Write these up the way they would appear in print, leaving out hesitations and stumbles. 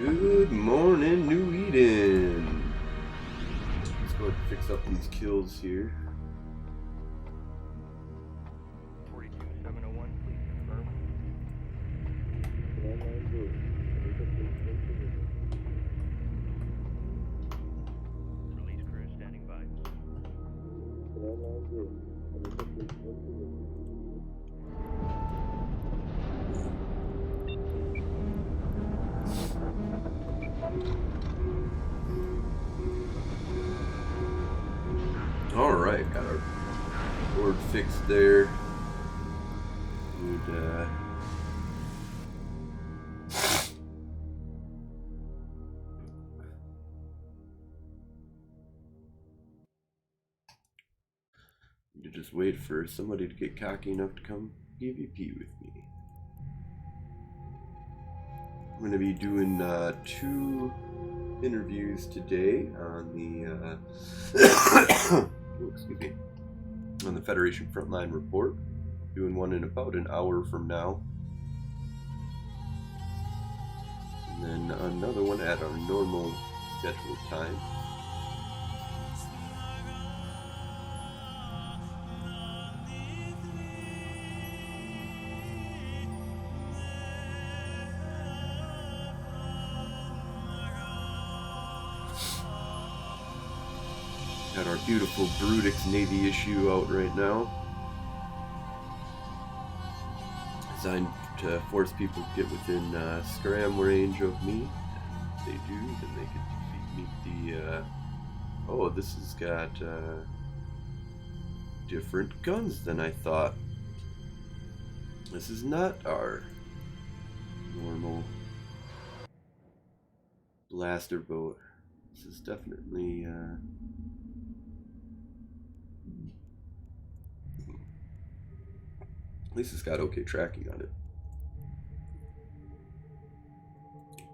Good morning, New Eden. Let's go ahead and fix up these kills here. 42701, please confirm. Release crew standing by. Alright, got our board fixed there. Good, to just wait for somebody to get cocky enough to come PvP with me. I'm going to be doing 2 interviews today on the excuse me, on the Federation Frontline Report. Doing one in about an hour from now, and then another one at our normal scheduled time. Got our beautiful Brutix Navy issue out right now. Designed to force people to get within scram range of me. If they do, then they can meet the... oh, this has got different guns than I thought. This is not our normal blaster boat. This is definitely... at least it's got okay tracking on it.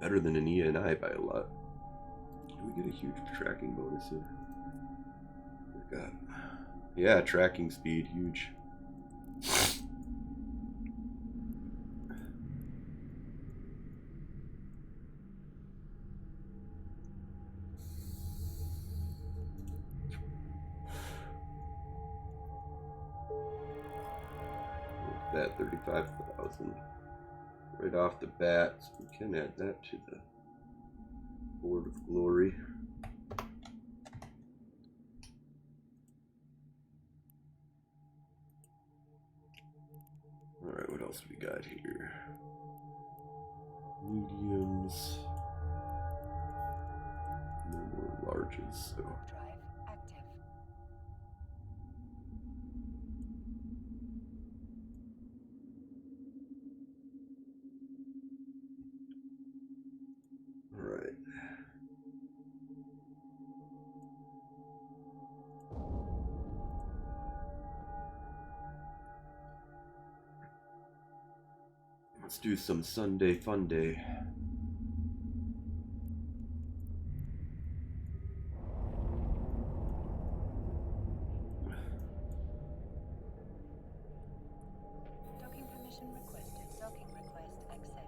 Better than an E&I by a lot. Do we get a huge tracking bonus here? Forgot. Yeah, tracking speed, huge. That 35,000 right off the bat, so we can add that to the board of glory. All right, what else we got here? Mediums, no more larges, so. Let's do some Sunday fun day. Docking permission requested. Docking request accepted.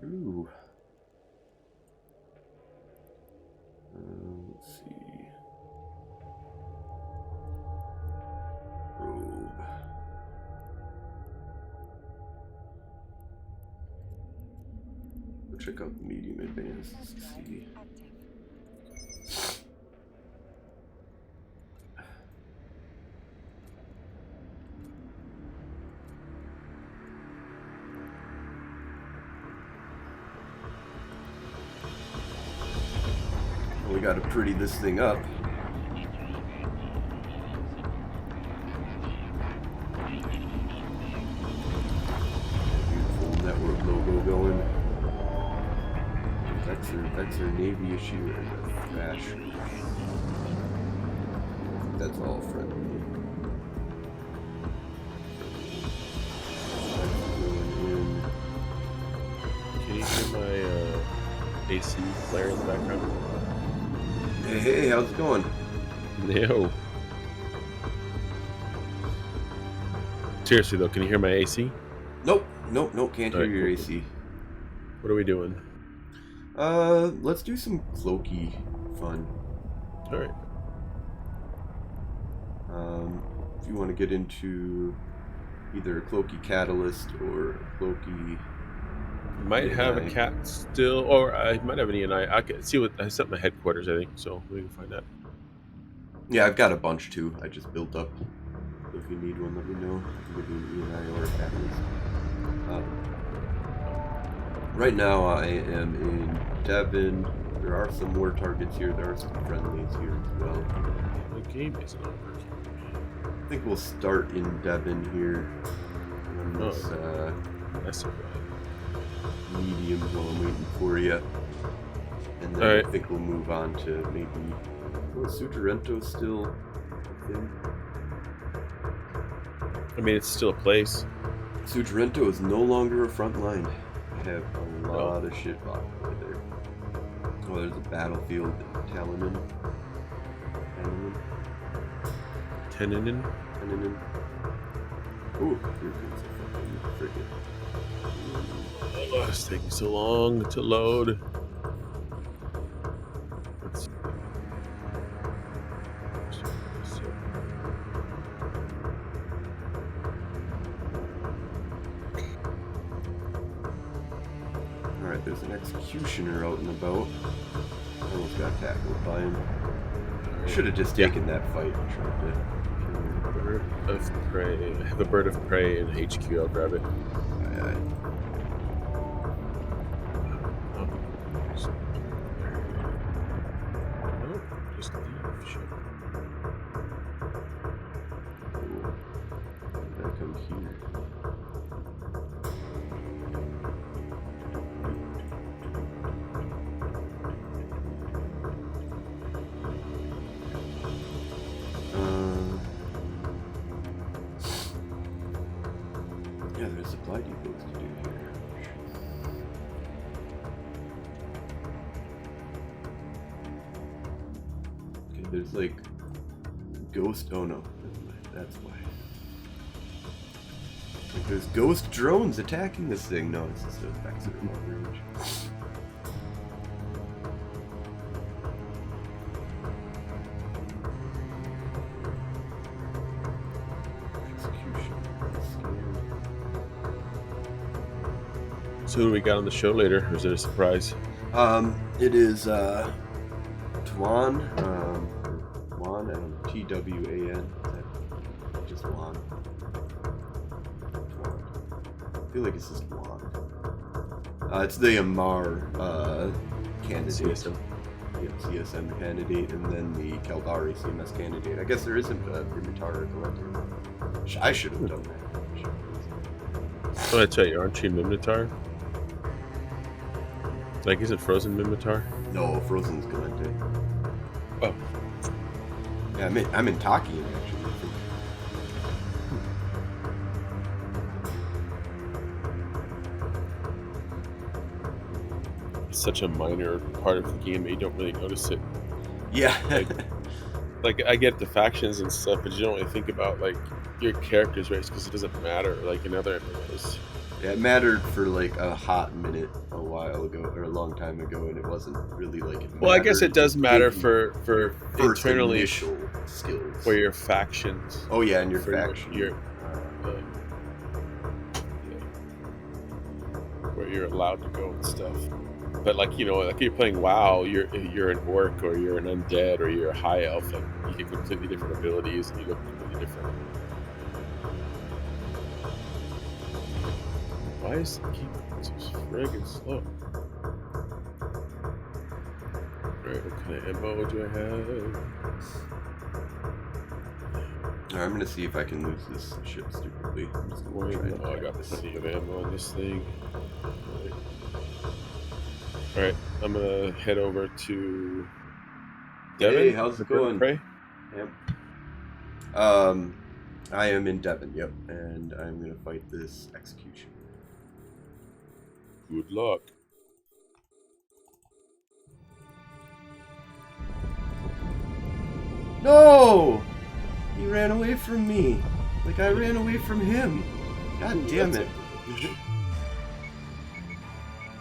Blue. Let's see. Robe. We'll check out the medium advanced to see. We gotta pretty this thing up. passport logo going. That's her Navy issue and a trash. That's all friendly. Can you hear my AC flare in the background? Hey, how's it going? No. Seriously though, can you hear my AC? Nope, can't hear Alright, your cool. AC. What are we doing? Let's do some cloaky fun. Alright. If you want to get into either a cloaky catalyst or a cloaky... Might have a cat still, or I might have an ENI. I can see what I set my headquarters, I think, so we can find that. Yeah, I've got a bunch too. I just built up. So if you need one, let me know. I can give you an ENI or a catalyst. Right now I am in Devon. There are some more targets here. There are some friendlies here as well. The game isn't over. I think we'll start in Devon here. On this That's okay. medium while I'm waiting for you. And then Alright. I think we'll move on to maybe... Oh, is Sutarento still a thing? I mean, it's still a place. Sutarento is no longer a front line. I have a lot of shit locked over there. Oh, there's a battlefield in Talonin. Teninin. Ooh, here comes a fucking frigate. Oh, it's taking so long to load. Let's see. Alright, there's an executioner out and about. I almost got tackled by him. Should have just taken that fight and tried to Bird of prey. I have a bird of prey in HQ. I'll grab it. Aye. Oh, just leave. Shit. Cool. Gotta come here. Yeah, there's supply depots to do here. Okay, there's like ghost. Oh no, never mind. That's why. Like there's ghost drones attacking this thing. No, it's just effects at long range. So who do we got on the show later, or is it a surprise? It is Twan, Juan, and T-W-A-N. Just Juan. I feel like it's just Juan. It's the Amar candidate. CSM. Yep, CSM candidate, and then the Caldari CMS candidate. I guess there isn't a Primitara collector. I should have done that. Oh, that's right. Aren't you Minotaur? Like, is it Frozen Minotaur? No, Frozen's collected. Oh. Yeah, I'm in Takian actually. I think. It's such a minor part of the game that you don't really notice it. Yeah. Like I get the factions and stuff, but you don't really think about like your character's race because it doesn't matter like in other MMOs. Yeah, it mattered for like a hot minute a while ago or a long time ago, and it wasn't really like it. Well, I guess it does matter in for first internally initial skills for your factions. Oh yeah, and your for faction. Where you're allowed to go and stuff. But like, you know, like you're playing WoW, you're an orc or you're an undead or you're a high elf, and you get completely different abilities and you look completely different. Why is it keep so friggin' slow? Alright, what kind of ammo do I have? I'm gonna see if I can lose this ship stupidly. I'm just gonna try and Oh, I get got this. plenty of ammo on this thing. All right, I'm gonna head over to Devon. Hey, how's it going? Pray. Yep. I am in Devon, yep, and I'm gonna fight this execution. Good luck. No! He ran away from me. Like I ran away from him. God damn it.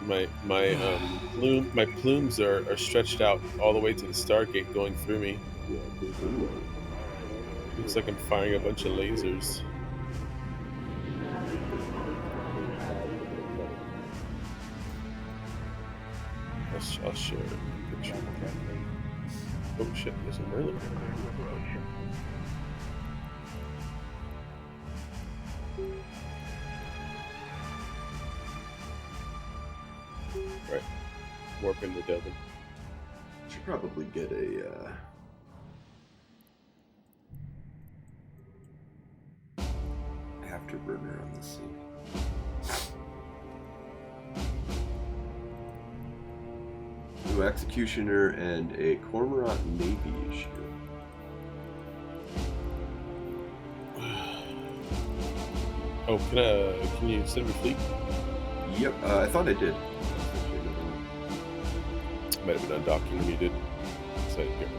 My plumes are stretched out all the way to the Stargate going through me. Ooh. Looks like I'm firing a bunch of lasers. I'll share a picture. Oh shit, there's a Merlin. Right. Warp into Devon. Should probably get a afterburner on this thing. Ooh, Executioner and a Cormorant Navy issue. Oh, can you send me fleet? Yep, I thought I did. Might have been undocking when you did. So here.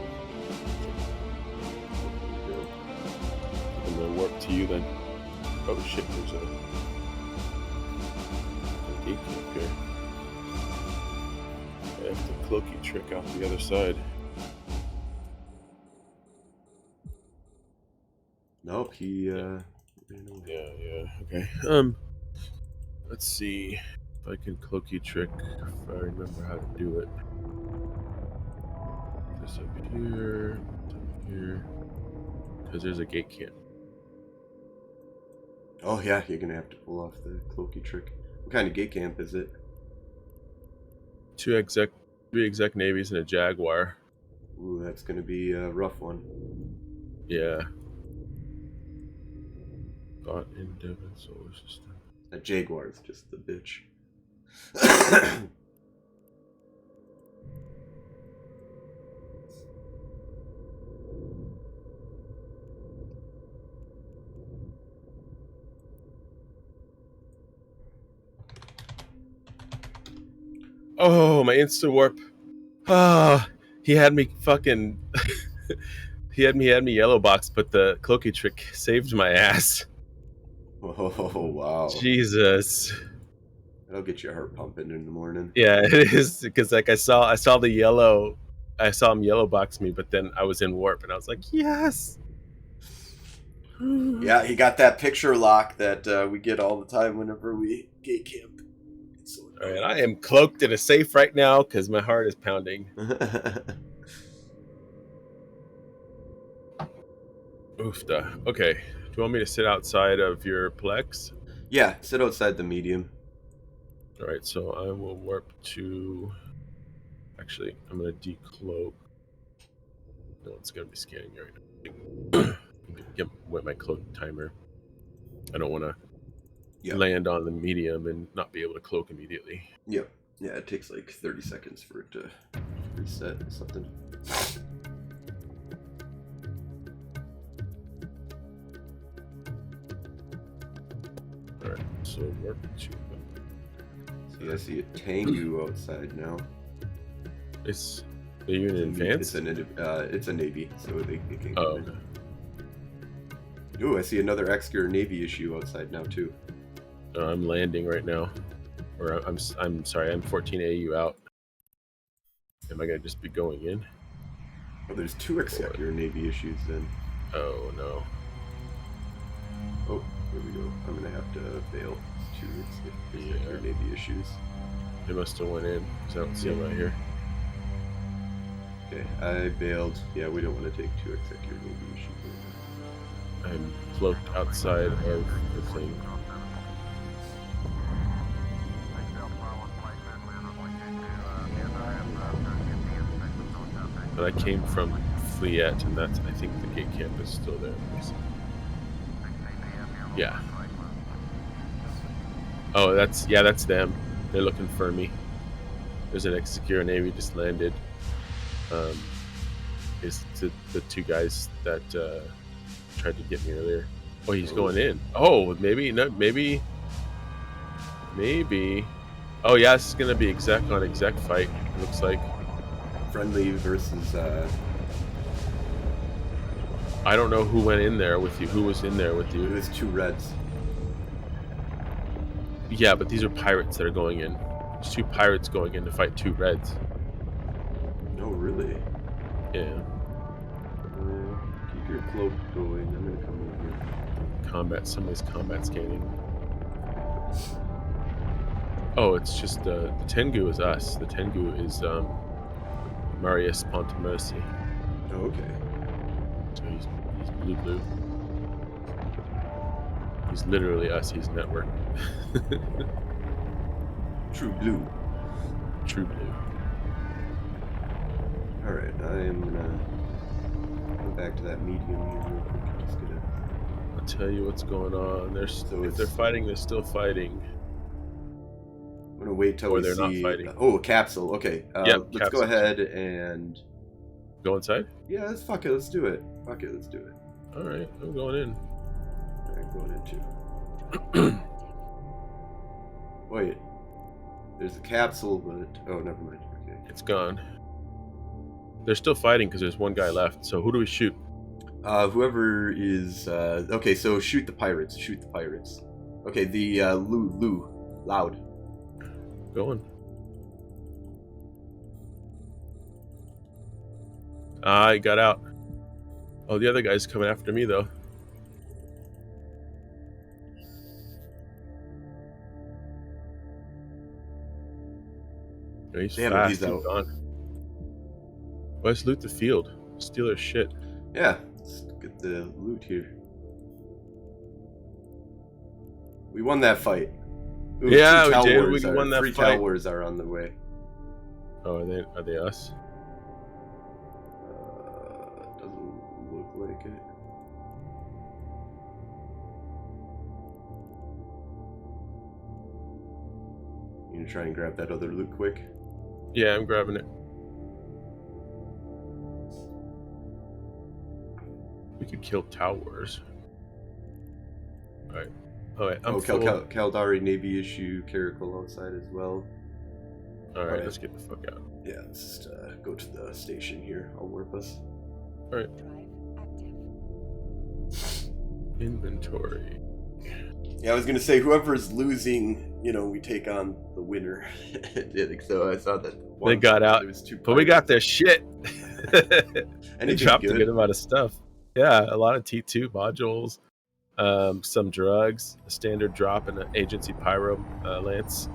I'm gonna warp to you then. Oh shit, there's a gate camp here. I have to cloaky trick out the other side. Nope, he ran away. Yeah, okay. Let's see if I can cloaky trick, if I remember how to do it. This up here, because there's a gate camp. Oh yeah, you're gonna have to pull off the cloaky trick. What kind of gate camp is it? 3 exec navies and a Jaguar. Ooh, that's gonna be a rough one. Yeah. Got in Devon solar system. That Jaguar is just the bitch. Oh, my insta warp. Ah, he had me fucking. he had me yellow box, but the cloaky trick saved my ass. Oh wow! Jesus. That'll get your heart pumping in the morning. Yeah, it is because like I saw the yellow, I saw him yellow box me, but then I was in warp and I was like, yes. Yeah, he got that picture lock that we get all the time whenever we gate camp. So all right, I am cloaked in a safe right now because my heart is pounding. Oofda. Okay. Do you want me to sit outside of your Plex? Yeah, sit outside the medium. All right, so I will warp to. Actually, I'm gonna decloak. No one's gonna be scanning me right now. Get my cloak timer. I don't want to land on the medium and not be able to cloak immediately. Yep. Yeah, it takes like 30 seconds for it to reset or something. All right, so warp to. See, I see a Tengu outside now. It's are you in advance? It's a navy, so they can. Oh. Okay. Ooh, I see another Executor Navy issue outside now too. I'm landing right now, or I'm sorry, I'm 14 AU out. Am I gonna just be going in? Oh, there's 2 Executor Navy issues then. Oh no. Oh, here we go. I'm gonna have to bail. 2 Executor Navy issues. They must have went in because I don't see them right here. Okay, I bailed. Yeah, we don't want to take 2 Executor Navy issues. I'm cloaked outside of the thing. But I came from Fleet, and I think the gate camp is still there. Yeah. Oh, that's them. They're looking for me. There's an Executor Navy just landed. Is the two guys that tried to get me earlier. Oh, he's going in. Oh, maybe no, maybe. Oh yeah, this is gonna be exec on exec fight. It looks like. Friendly versus. I don't know who went in there with you. Who was in there with It you? was 2 reds. Yeah, but these are pirates that are going in. There's 2 pirates going in to fight 2 reds. Oh, really? Yeah. Keep your cloak going. I'm gonna come over. Combat. Somebody's combat scanning. Oh, it's just the Tengu is us. The Tengu is Marius Pontemercy. Oh, okay. So he's blue. He's literally us. He's network. True blue. True blue. Alright, I am gonna go back to that medium here real quick and just get it. I'll tell you what's going on. So if they're fighting, they're still fighting. I'm gonna wait till Or we they're not see. fighting. Oh, a capsule. Okay. Yep, let's go ahead and. Go inside? Yeah, let's fuck it. Let's do it. Fuck it. Let's do it. Alright, I'm going in. Alright, going in too. Wait. There's a capsule, but oh, never mind. Okay. It's gone. They're still fighting because there's one guy left. So who do we shoot? Whoever is. Okay, so shoot the pirates. Shoot the pirates. Okay, the loud. Going. I got out. Oh, the other guy's coming after me though. Yeah, he's Damn it, fast. he's out. Gone. Let's loot the field. Steal their shit. Yeah, let's get the loot here. We won that fight. Ooh, Yeah, 2 we did. towers We won that 3 fight. towers are on the way. Oh, are they us? Doesn't look like it. You gonna try and grab that other loot quick? Yeah, I'm grabbing it. We could kill towers. Alright. Alright, I'm full. Caldari Navy issue, Caracal outside as well. Alright, let's get the fuck out. Yeah, let's just go to the station here. I'll warp us. Alright. Drive active. Inventory. Yeah, I was gonna say whoever is losing, we take on the winner. So I saw that They got out, there was 2 but we got their shit. They Anything dropped a good? good amount of stuff. Yeah, a lot of T2 modules, some drugs, a standard drop, and an agency pyro lance,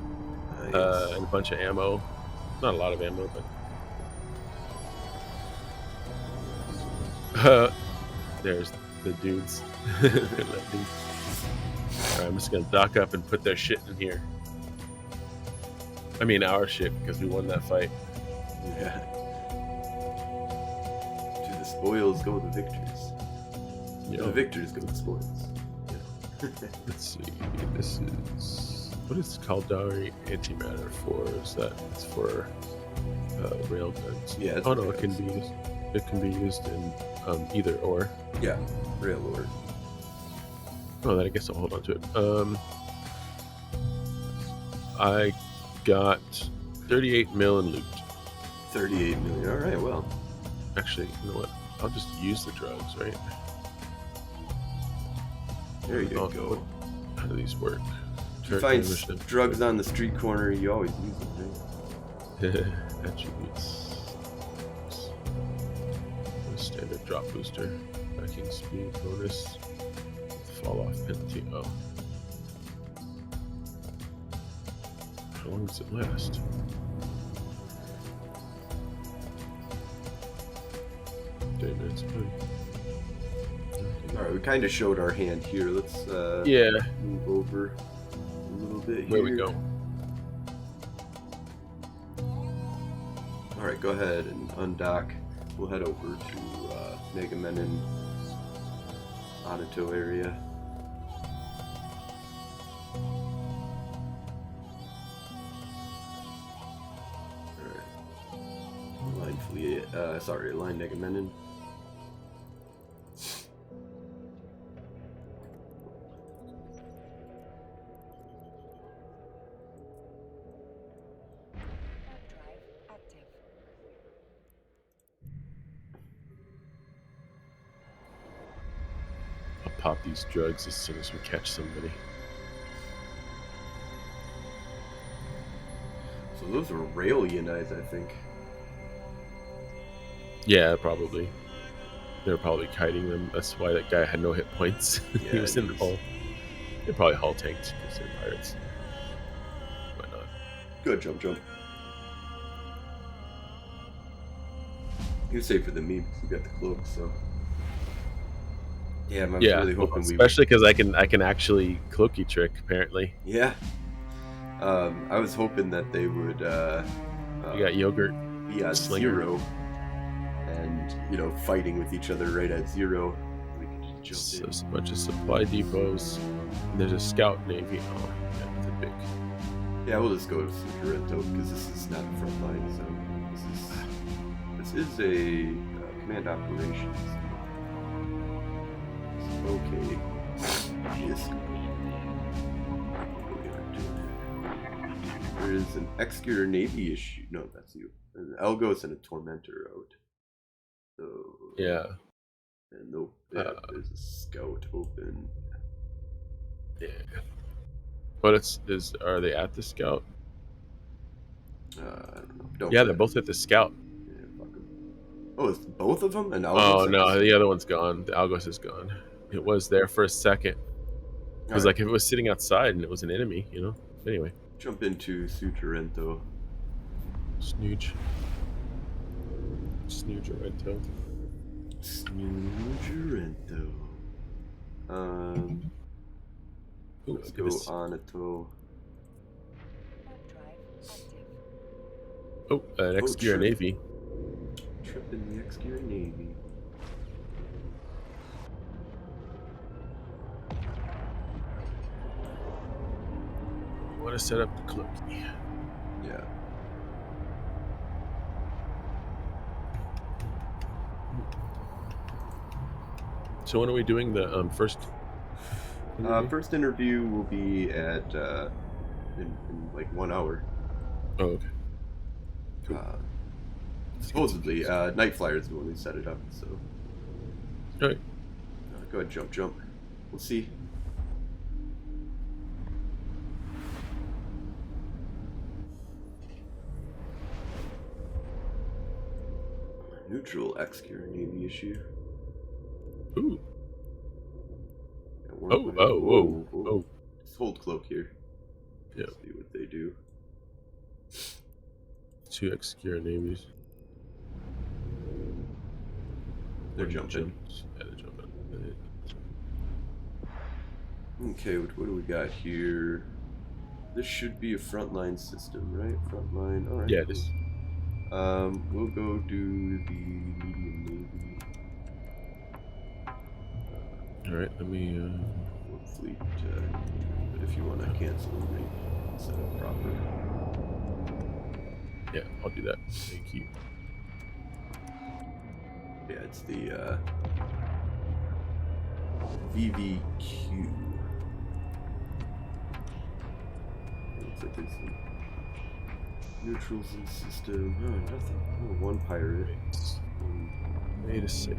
Nice. and a bunch of ammo. Not a lot of ammo, but there's the dudes. Alright, I'm just gonna dock up and put their shit in here. I mean our shit, because we won that fight. Yeah. To the spoils go the victors. You The know, victors go the spoils. let's see. This is what is Caldari antimatter for? Is that it's for rail guns? Yeah. it's Oh no, rails. it can be used. It can be used in either or. Yeah, railroad. Oh, then I guess I'll hold on to it. I got 38 mil in loot. 38 million. All right. Well. Actually, you know what? I'll just use the drugs, right? There you Oh, go. How do these work? If you find drugs on the street corner, you always use them, right? Attributes. Standard drop booster. Backing speed bonus. Fall off penalty. Oh. How long does it last? All right. We kind of showed our hand here. Let's Yeah. move over a little bit here. Where we go? All right. Go ahead and undock. We'll head over to Megamenon Auditor area. Sorry, line Negamenen. Warp drive active. I'll pop these drugs as soon as we catch somebody. So those were Raelian eyes, I think. Yeah, probably. They're probably kiting them. That's why that guy had no hit points. Yeah, He was in the he's- hull. They probably hull tanked because they're pirates. Why not? Good jump. You're safer than me because you got the cloak, so. Yeah, I was Yeah, really well, hoping we especially because I can actually cloaky trick apparently. Yeah. I was hoping that they would You got yogurt. be at Slinger. 0 and, fighting with each other right at 0. We could just So jump there's a bunch of supply depots. And there's a scout navy. Oh, yeah, the big. in. Yeah, we'll just go to Sorrento because this is not a front line, so this is a command operations. Okay. Yes. There is an Executor Navy issue. No, that's you. There's an Elgos and a Tormentor out. So. Yeah. And nope, there's a Scout open. Yeah. But are they at the scout? I don't know. Don't Yeah, play. they're both at the scout. Yeah, fuck 'em. Oh, it's both of them? And Elgos Oh at no, the- the other one's gone. The Algos is gone. It was there for a second. Because Alright, like if it was sitting outside and it was an enemy, Anyway, jump into Sutorento. snooge. Snoogerento. Snoogerento. Ooh, Let's look go at this. Onato. Warp drive active. Oh, an Executor trip. Navy. Trip in the Executor Navy. I want to set up the cloak. Yeah. So when are we doing the first? interview? First interview will be at in like 1 hour. Oh, okay. Cool. Supposedly, Night Flyer is the one who set it up. So All right. go ahead, jump. We'll see. Neutral Executor Navy issue. Ooh. Yeah, Oh, whoa. Oh. Just hold cloak here. Yeah. See what they do. 2 Executor Navies. They're One jumping. jumps. Yeah, they're jumping. Okay, what do we got here? This should be a frontline system, right? Frontline. All right. Yeah, it is. We'll go do the medium navy. All right, let me. What fleet? But if you want to cancel and set up proper. Yeah, I'll do that. Thank you. Yeah, it's the VVQ. Looks like there's some neutrals in the system. Oh, nothing. Oh, one pirate. Made a safe.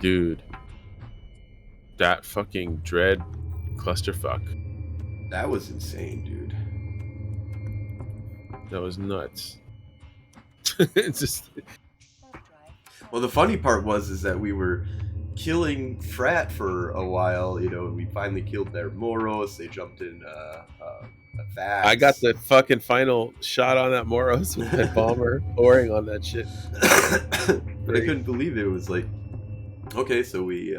Dude. That fucking dread clusterfuck. That was insane, dude. That was nuts. It's just. Warp drive. Well, the funny part is that we were killing Frat for a while. We finally killed their Moros. They jumped in a Vax. I got the fucking final shot on that Moros with that bomber pouring on that shit. But I couldn't believe it. It was like, okay, so we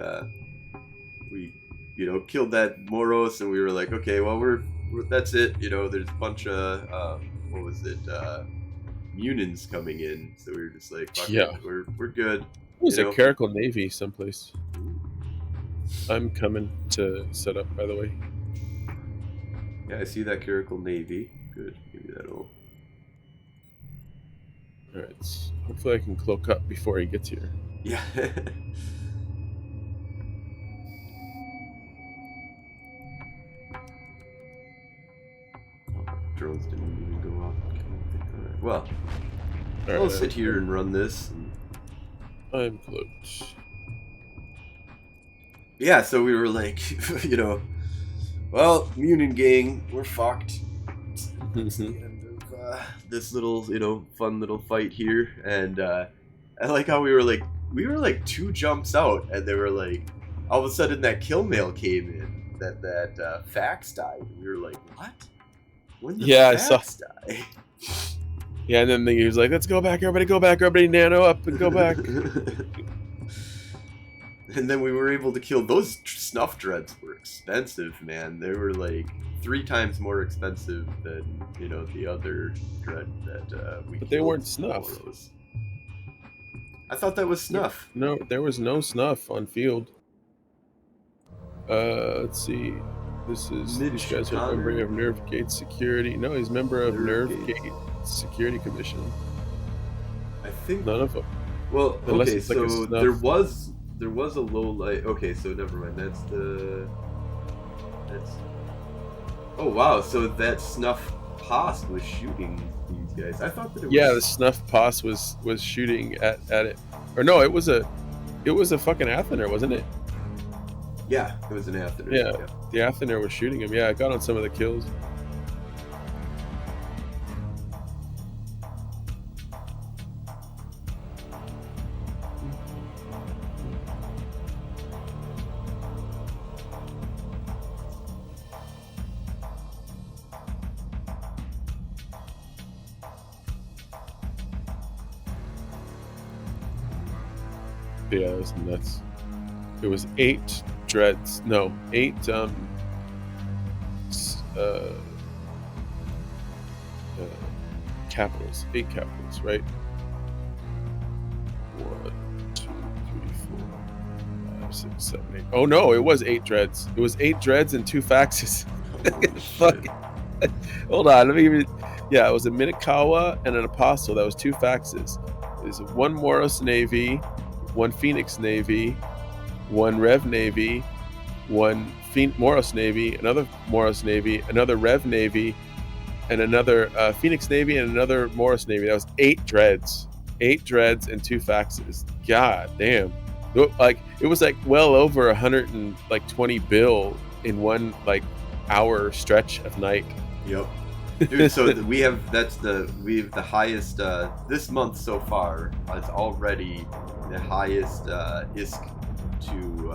killed that Moros, and we were like, okay, well we're that's it. There's a bunch of what was it? Munins coming in, so we were just like, fuck Yeah. it, we're good. It was You a know? Caracal Navy someplace. I'm coming to set up, by the way. Yeah, I see that Caracal Navy. Good, maybe that'll All right. Hopefully, I can cloak up before he gets here. Yeah. Drones didn't even go off. Alright, well, All I'll right, sit here and run this. And... I'm cloaked. Yeah, so we were like, you know, well, Munin gang, we're fucked. It's the end of this little, you know, fun little fight here, and I like how we were like 2 jumps out, and they were like, all of a sudden that kill mail came in, that fax died, and we were like, what? When did Yeah, I the saw. fax die? Yeah, and then he was like, "Let's go back, everybody, nano up and go back." And then we were able to kill those snuff dreads. Were expensive, man. They were like 3 times more expensive than, you know, the other dread that we. But they killed weren't snuff. I thought that was snuff. No, there was no snuff on field. Let's see. This is these guys are member of Nerve Gate Security. No, he's member of Nerve Gate Security Commission. I think none of them. Well, Unless okay, it's like so there was a low light. Okay, so never mind. That's. Oh wow! So that snuff post was shooting these guys. I thought that it was. Yeah, the snuff post was shooting at it. Or no, it was a fucking Athener, wasn't it? Yeah, it was an Athener. Yeah, the Athener was shooting him. Yeah, I got on some of the kills. Yeah, it was nuts. It was 8 dreads. No, 8 capitals. 8 capitals, right? 1, 2, 3, 4, 5, 6, 7, 8. Oh no, it was 8 dreads. It was 8 dreads and 2 faxes. Fuck. Hold on, let me even. Yeah, it was a Minakawa and an Apostle. That was 2 faxes. There's 1 Moros Navy, 1 Phoenix Navy, 1 Rev Navy, 1 Moros Navy, another Moros Navy, another Rev Navy, and another Phoenix Navy, and another Moros Navy. That was 8 dreads. 8 dreads and 2 faxes. God damn. Like, it was like well over 120 bill in 1 like hour stretch of night. Yep. Dude, so we have the highest this month so far. It's already the highest ISK to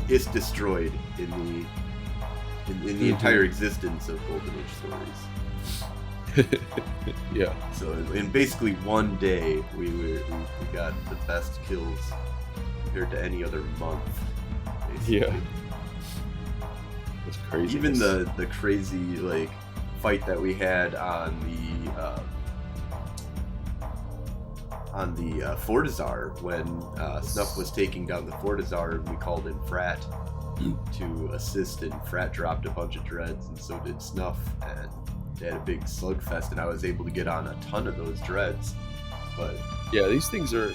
ISK destroyed in the entire existence of Golden Age Stories. Yeah. So in basically one day, we got the best kills compared to any other month. Basically. Yeah. It's crazy. Even the crazy like fight that we had on the Fortizar when Snuff was taking down the Fortizar, and we called in Frat to assist, and Frat dropped a bunch of dreads, and so did Snuff, and they had a big slugfest, and I was able to get on a ton of those dreads. But yeah, these things are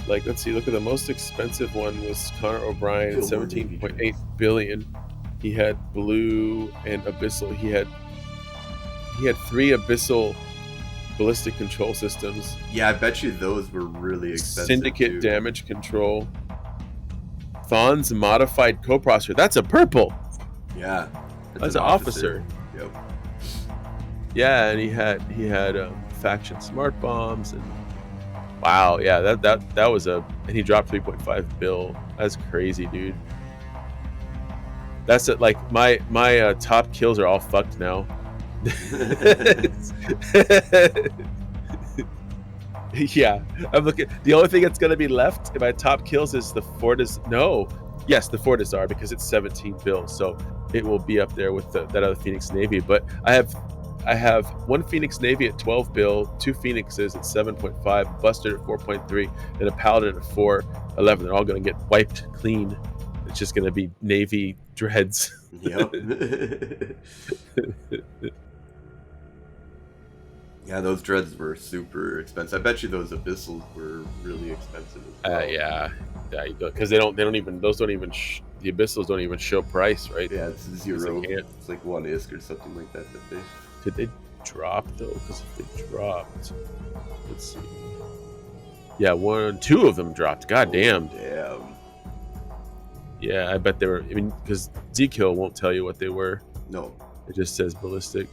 like, let's see, look at the most expensive one was Connor O'Brien, 17.8 billion. He had blue and abyssal. He had 3 abyssal ballistic control systems. Yeah, I bet you those were really expensive. Syndicate too. damage control. Thon's modified coprocessor. That's a purple. Yeah, that's an officer. Yep. Yeah, and he had faction smart bombs, and wow, yeah, that was and he dropped 3.5 bill. That's crazy, dude. That's it. Like my top kills are all fucked now. Yeah, I'm looking. The only thing that's gonna be left in my top kills is the the Fortizar, because it's 17 bill, so it will be up there with that other Phoenix Navy. But I have 1 Phoenix Navy at 12 bill, 2 Phoenixes at 7.5, Buster at 4.3, and a Paladin at 4.11. They're all gonna get wiped clean. It's just gonna be Navy dreads. Yep. Yeah, those dreads were super expensive. I bet you those abyssals were really expensive as well. Yeah, because they don't even those don't even the abyssals don't even show price, right? Yeah, it's Because zero. they can't. It's like 1 ISK or something like that they. Did they drop though? Because if they dropped, let's see. Yeah, two of them dropped. God damn. Damn. Yeah, I bet they were. I mean, because Zkill won't tell you what they were. No. It just says ballistic.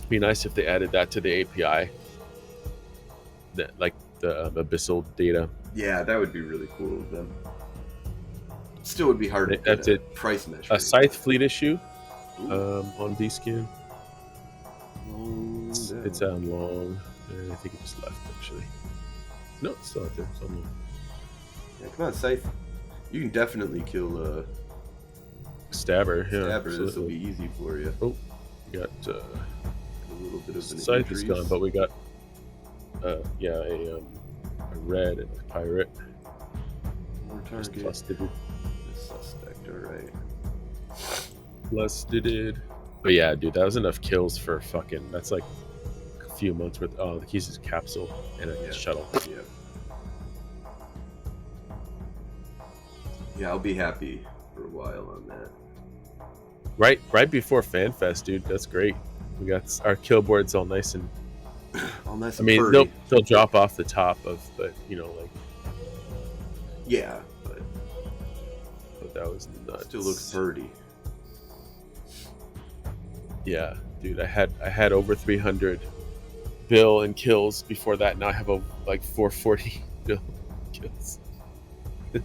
Be nice if they added that to the API. That like the abyssal data. Yeah, that would be really cool of them. Still would be hard to That's get a it. price measure. A scythe fleet issue Ooh. on D-Skin. Oh, It's on long. I think it just left actually. No, it's still out there. It's on long. Yeah, come on, Scythe. You can definitely kill Stabber. Yeah, Stabber. This will absolutely. be easy for you. Oh, we got A little bit of an scythe is increase. gone, but we got a red and a pirate. More Just target. busted it. The suspect, alright. Busted. But yeah, dude, that was enough kills for fucking. That's like a few months worth. Oh, the keys is capsule and a shuttle. Yeah. Yeah, I'll be happy for a while on that. Right before FanFest, dude. That's great. We got our kill boards all nice and. All nice I and mean, purdy. they'll drop off the top of, but you know, like. Yeah, but That was nuts. still looks purdy. Yeah, dude, I had over 300 bill and kills before that. Now I have like 440 bill kills. Give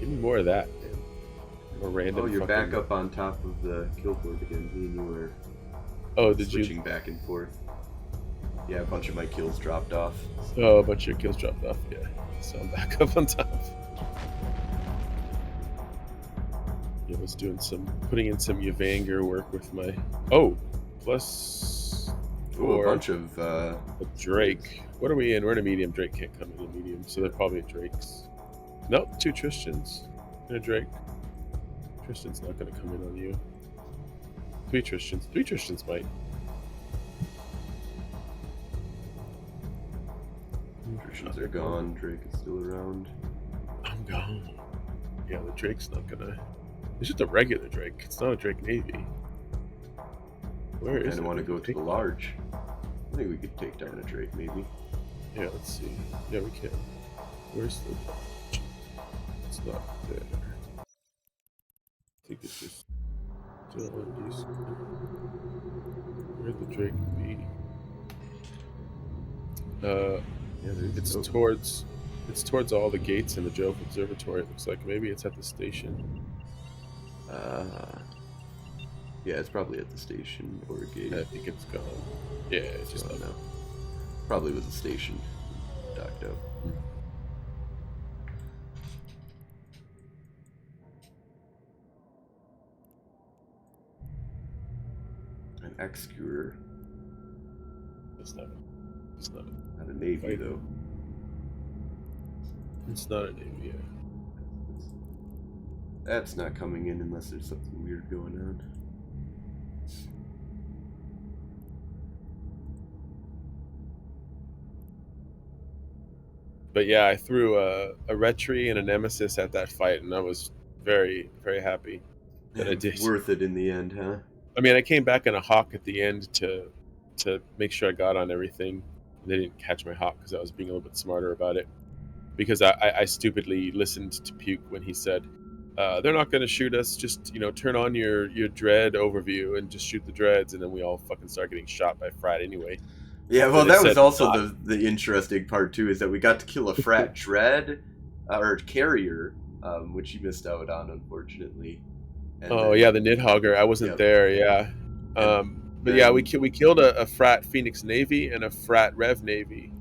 me more of that, man. More random. Oh, you're fucking... back up on top of the kill board again. Me and you were did switching you? back and forth. Yeah, a bunch of my kills dropped off. Oh, a bunch of your kills dropped off. Yeah, so I'm back up on top. Yeah, I was putting in some Yavanger work with my. Oh, plus. Ooh, a four. bunch of A Drake. What are we in? We're in a medium. Drake can't come in a medium, so they're probably a Drake's. Nope, 2 Tristans and a Drake. Tristan's not going to come in on you. 3 Tristans. 3 Tristans might. Christians are gone. Drake is still around. I'm gone. Yeah, the Drake's not gonna. It's just a regular Drake. It's not a Drake Navy. Where is it? I want to go to the large. I think we could take down a Drake, maybe. Yeah, let's see. Yeah, we can. Where's the? It's not there. I think it's just still on these. Where'd the Drake be? Yeah, there's It's oh, towards all the gates in the Jove Observatory. It looks like maybe it's at the station. yeah, it's probably at the station or a gate. I think it's gone. Yeah, it's just Oh, not. no. Probably was a station. Docked out. An executor. It's not. It's not. Not a navy, Wait. though. It's not a name. Yeah. That's not coming in unless there's something weird going on. But yeah, I threw a Retri and a Nemesis at that fight, and I was very, very happy that I did. Worth it in the end, huh? I mean, I came back in a Hawk at the end to make sure I got on everything. They didn't catch my Hawk because I was being a little bit smarter about it. Because I stupidly listened to Puke when he said, they're not going to shoot us. Just, turn on your dread overview and just shoot the dreads. And then we all fucking start getting shot by Frat anyway. Yeah, well, So they that was said also the interesting part, too, is that we got to kill a Frat Dread, or Carrier, which you missed out on, unfortunately. And Oh, then- yeah, the Nidhogger. I wasn't Yep. there, yeah. But yeah, we killed a Frat Phoenix Navy and a Frat Rev Navy.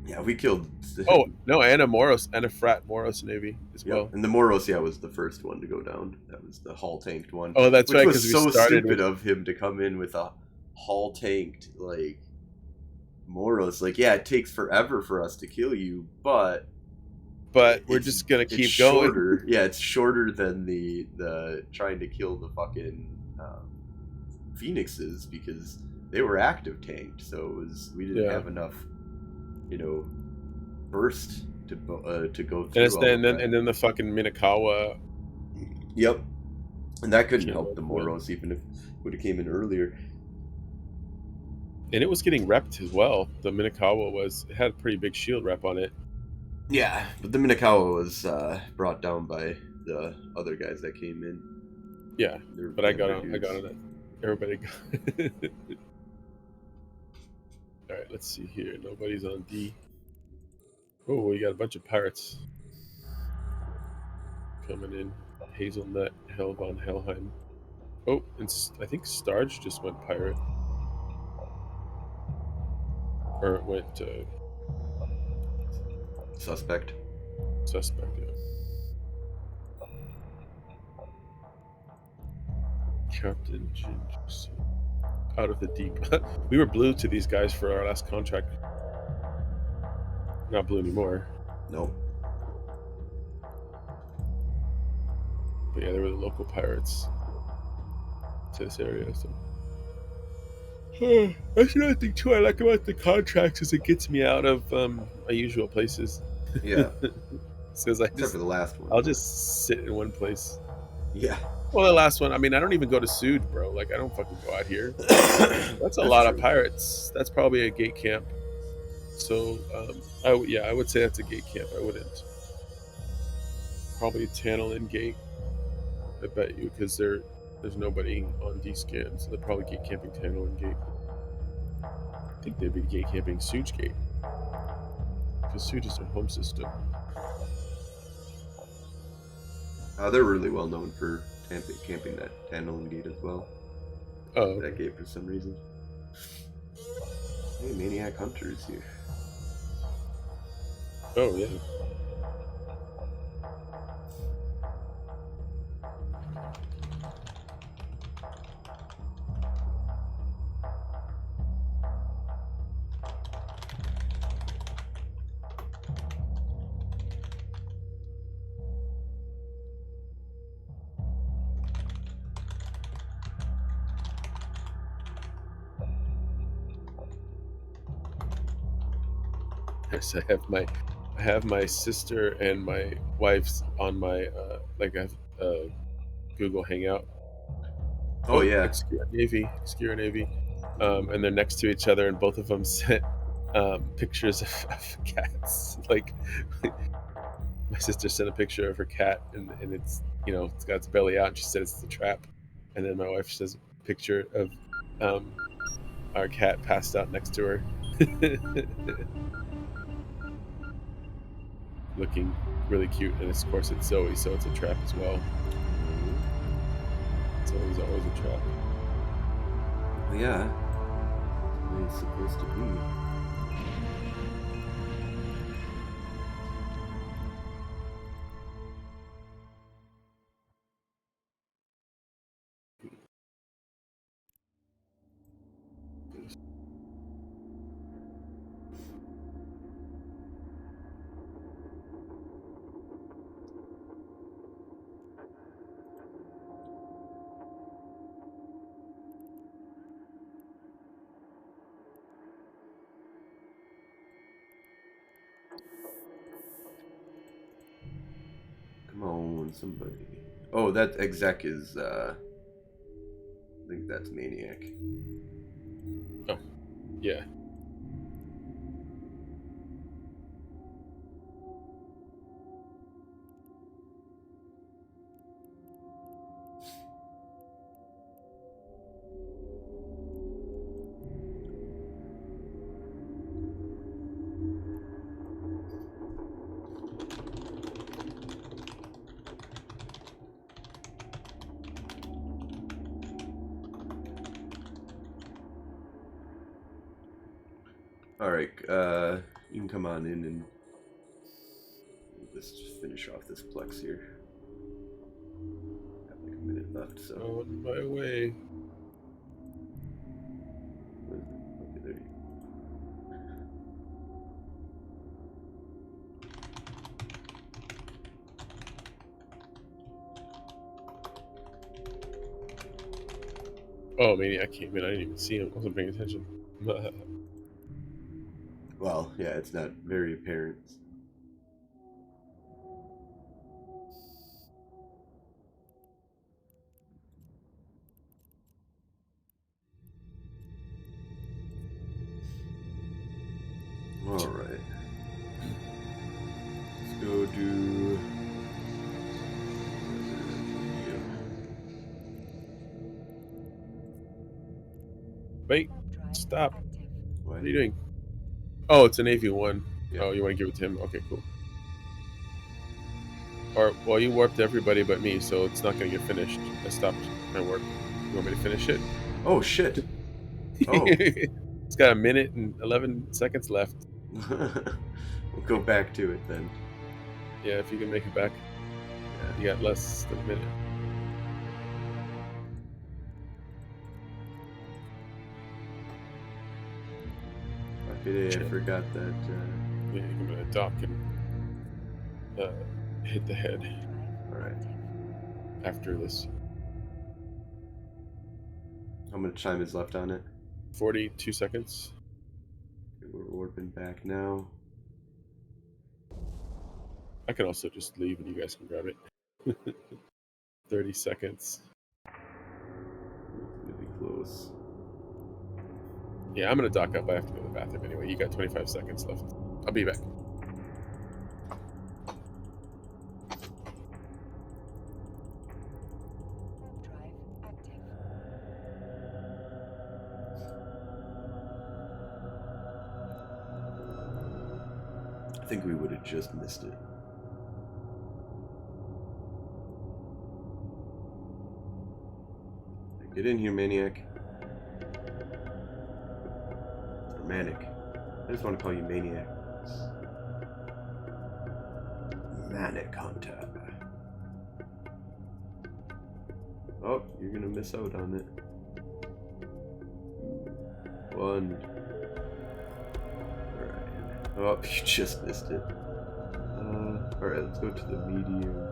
Yeah, we killed... Oh, no, and a Moros, and a Frat Moros Navy as Yep. well. And the Moros, was the first one to go down. That was the hull tanked one. Oh, that's which right, was because so we started stupid with... of him to come in with a hull tanked, Moros. Like, yeah, it takes forever for us to kill you, but but we're It's just gonna it's keep going. shorter. Yeah, it's shorter than the trying to kill the fucking phoenixes because they were active tanked. So it was we didn't Yeah. have enough, burst to go And through it's all then of that. and then the fucking Minakawa Yep, and that couldn't came help up the with. Moros even if it would have came in earlier. And it was getting repped as well. The Minakawa it had a pretty big shield rep on it. Yeah, but the Minakawa was brought down by the other guys that came in. Yeah, They're but I got hammer on it. dudes. Everybody got All right, let's see here. Nobody's on D. Oh, we got a bunch of pirates coming in. Hazelnut, Helvon, Helheim. Oh, and I think Starge just went pirate. Or it went Suspect. suspect. Yeah. Captain Ginger. Out of the deep. We were blue to these guys for our last contract. Not blue anymore. Nope. But yeah, they were the local pirates to this area. So that's another thing too I like about the contracts is it gets me out of my usual places. Yeah. Says Except for the last one. I'll but- just sit in one place. Yeah. Well, the last one, I mean, I don't even go to Sud, bro. Like, I don't fucking go out here. That's a lot of pirates. That's probably a gate camp. So, I would say that's a gate camp. I wouldn't. Probably Tantalin gate. I bet you, because there's nobody on D scan, so they're probably gate camping Tantalin gate. I think they'd be gate camping Suge gate, because Suge is their home system. They're really well known for camping that Tantalin gate as well. Oh, That gate for some reason. Hey, Maniac Hunter is here. oh yeah. Yes, I have my sister and my wife's on my like I have Google Hangout. Oh yeah. Obscure Navy, and they're next to each other, and both of them sent pictures of cats. Like my sister sent a picture of her cat, and it's it's got its belly out, and she said it's the trap, and then my wife says a picture of our cat passed out next to her. Looking really cute, and of course it's Zoe, so it's a trap as well. Zoe's always a trap. Well, yeah. That's the way it's supposed to be. Come on, somebody. Oh, that exec is I think that's Maniac. Oh, yeah. Alright, you can come on in and we'll just finish off this plex here. Got like a minute left, so. On my way. What is it? Okay, there you go. Oh, Maniac came in. I didn't even see him. I wasn't paying attention. Well, yeah, it's not very apparent. Alright. Let's go do... Wait, Warp drive stop. active. What are you doing? Oh, it's an AV1. Yeah. Oh, you want to give it to him? Okay, cool. Or, well, you warped everybody but me, so it's not going to get finished. I stopped my warp. You want me to finish it? Oh, shit. Oh. It's got 1 minute and 11 seconds left. We'll go back to it then. Yeah, if you can make it back. You got less than a minute. I forgot that. Yeah, I'm going to dock and hit the head Alright. after this. How much time is left on it? 42 seconds. Okay, we're warping back now. I can also just leave and you guys can grab it. 30 seconds. Really close. Yeah, I'm going to dock up. I have to go to the bathroom anyway. You got 25 seconds left. I'll be back. Warp drive active. I think we would have just missed it. Get in here, Maniac. Or Manic. I just want to call you Maniac. Manic Hunter. Oh, you're gonna miss out on it. 1. Alright. Oh, you just missed it. Alright, let's go to the medium. Warp drive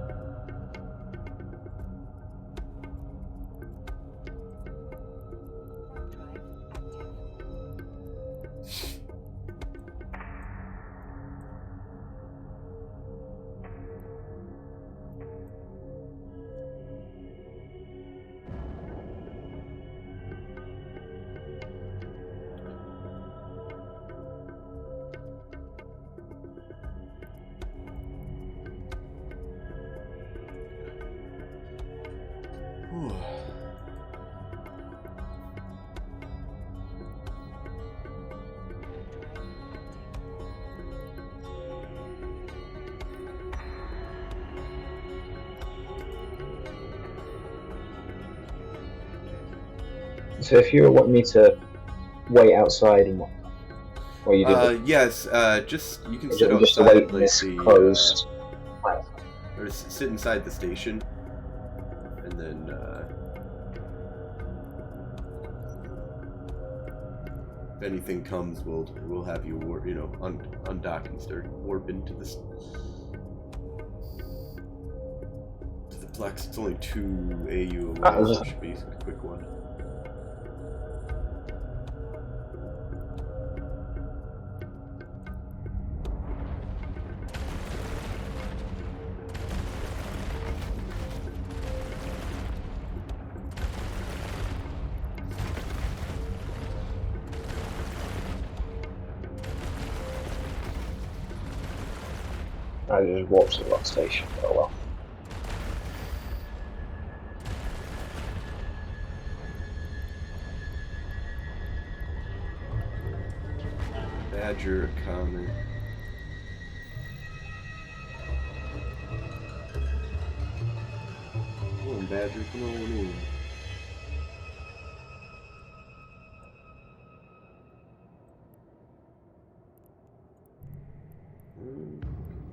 active. Whew. So if you want me to wait outside and what you do, Yes, just you can just, sit just outside wait in like this the closed. or sit inside the station, and then if anything comes, we'll have you undock and start warping to this to the Plex. It's only 2 AU away, so it should be a quick one. I just walked to the wrong station. Oh well. Badger comment. Come on, Badger, come on in.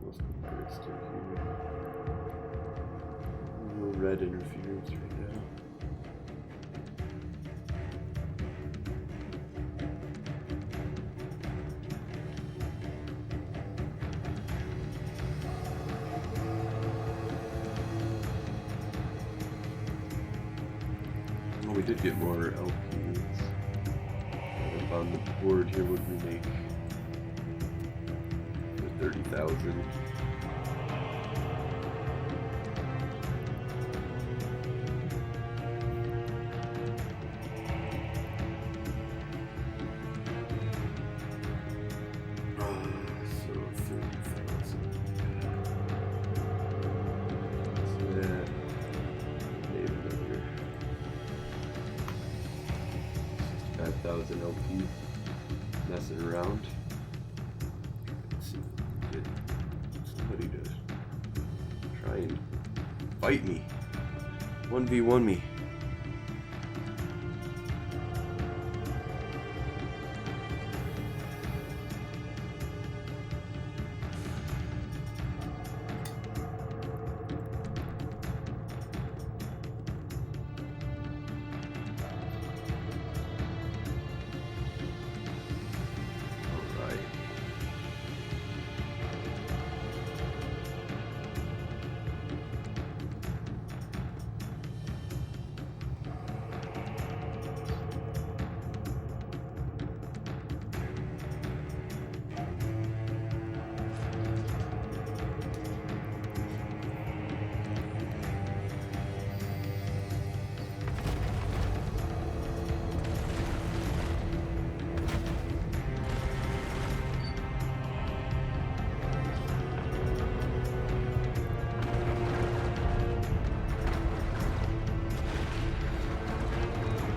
Most of the birds still here. No red interference right now. did get more LPs. Up on the board here, what did we make? 30,000. So 30,000. So that made another 65,000 LP messing around. Let's see if we can get somebody to try and fight me. 1v1 me.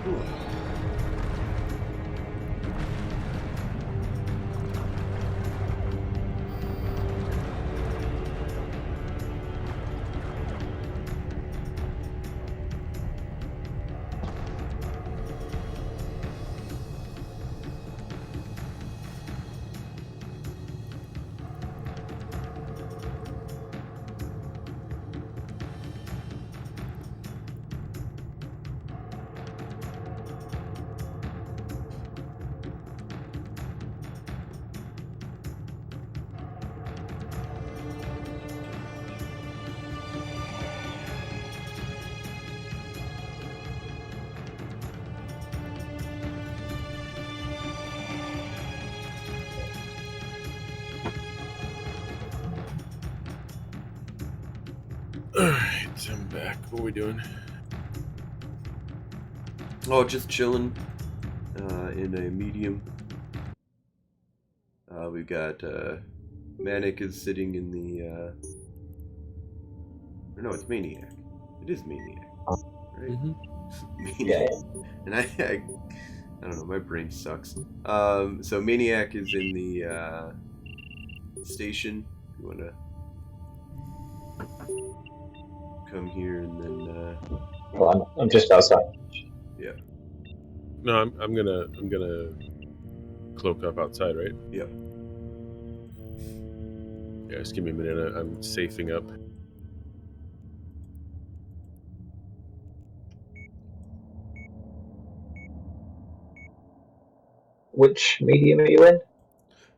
Alright. Alright, I'm back. What are we doing? Oh, just chilling in a medium. We've got Manic is sitting in the. Or no, it's Maniac. It is Maniac, right? Mm-hmm. Maniac. And I don't know. My brain sucks. So Maniac is in the station. If you wanna come here and then. Well, I'm just outside. Yeah. No, I'm gonna cloak up outside, right? Yep. Yeah, just give me a minute. I'm safing up. Which medium are you in?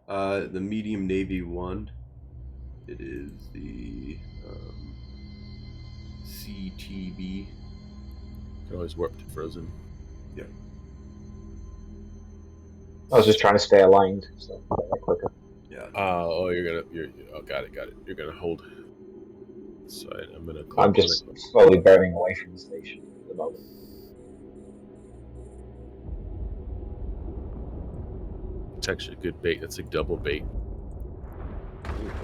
The medium Navy 1. It is the CTB. Can always warp to frozen. Yeah. I was just trying to stay aligned. So quicker. Yeah. Oh, got it. You're gonna hold. So I'm gonna cloak. I'm just slowly bearing away from the station at the moment. It's actually a good bait. That's like double bait. Alright.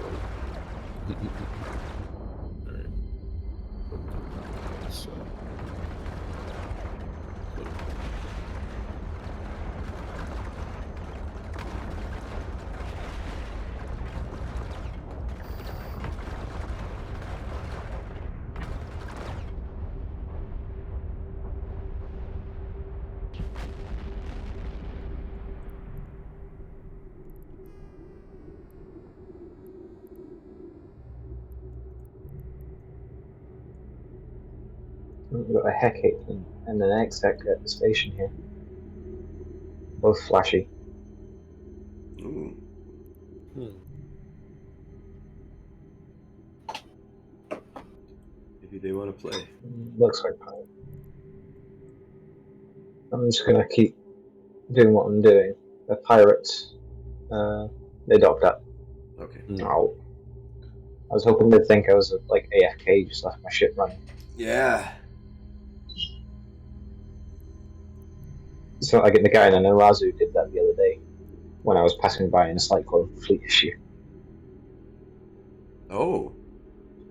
So. We've got a Hecate and an Exec at the station here. Both flashy. Ooh. Maybe they want to play. Looks like pirate. I'm just gonna keep doing what I'm doing. The pirates, they docked up. Okay. Oh. I was hoping they'd think I was like AFK, just left my ship running. Yeah. So I get the guy in an Arazu did that the other day when I was passing by in a cyclone fleet issue, Oh.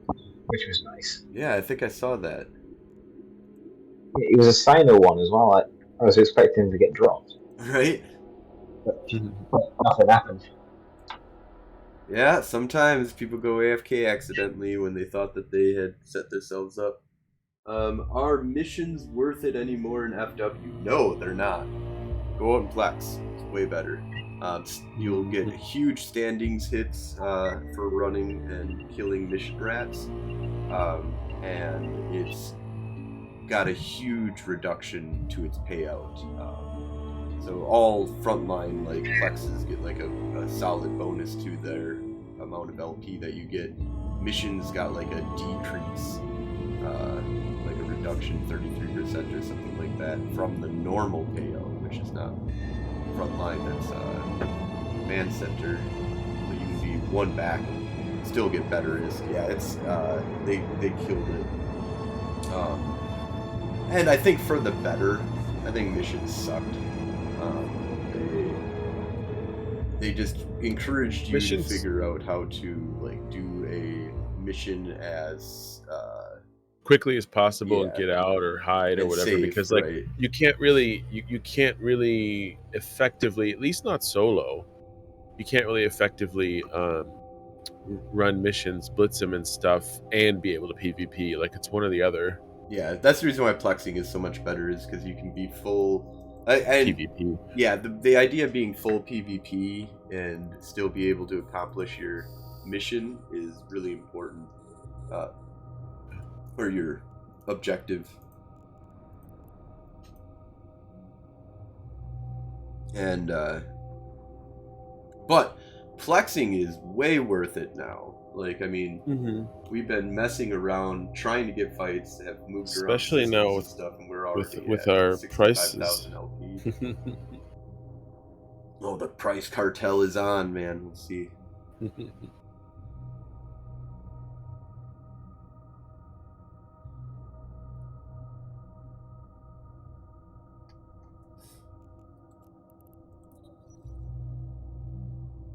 which was nice. Yeah, I think I saw that. It was a Sino one as well. I was expecting to get dropped, Right? but nothing happened. Yeah, sometimes people go AFK accidentally when they thought that they had set themselves up. Are missions worth it anymore in FW? No, they're not. Go out and Plex. It's way better. You'll get huge standings hits for running and killing mission rats. And it's got a huge reduction to its payout. So all frontline like Plexes get like a solid bonus to their amount of LP that you get. Missions got like a decrease, like a reduction, 33% or something like that from the normal payout, which is not frontline. That's command center. So you can be one back, still get better. It's they killed it. And I think for the better. I think missions sucked. They just encouraged you to figure out how to like do a mission as quickly as possible and get out or hide or whatever, safe, because like right? you can't really effectively, at least not solo, you can't really effectively run missions, blitz them and stuff, and be able to PvP. Like it's one or the other. Yeah, that's the reason why plexing is so much better, is because you can be full PvP. Yeah, the idea of being full PvP and still be able to accomplish your mission is really important, or your objective. And but plexing is way worth it now. Like, I mean, we've been messing around trying to get fights, have moved especially around now with stuff, and we're already with at our 65,000 prices. LP. Oh, the price cartel is on, man. We'll see.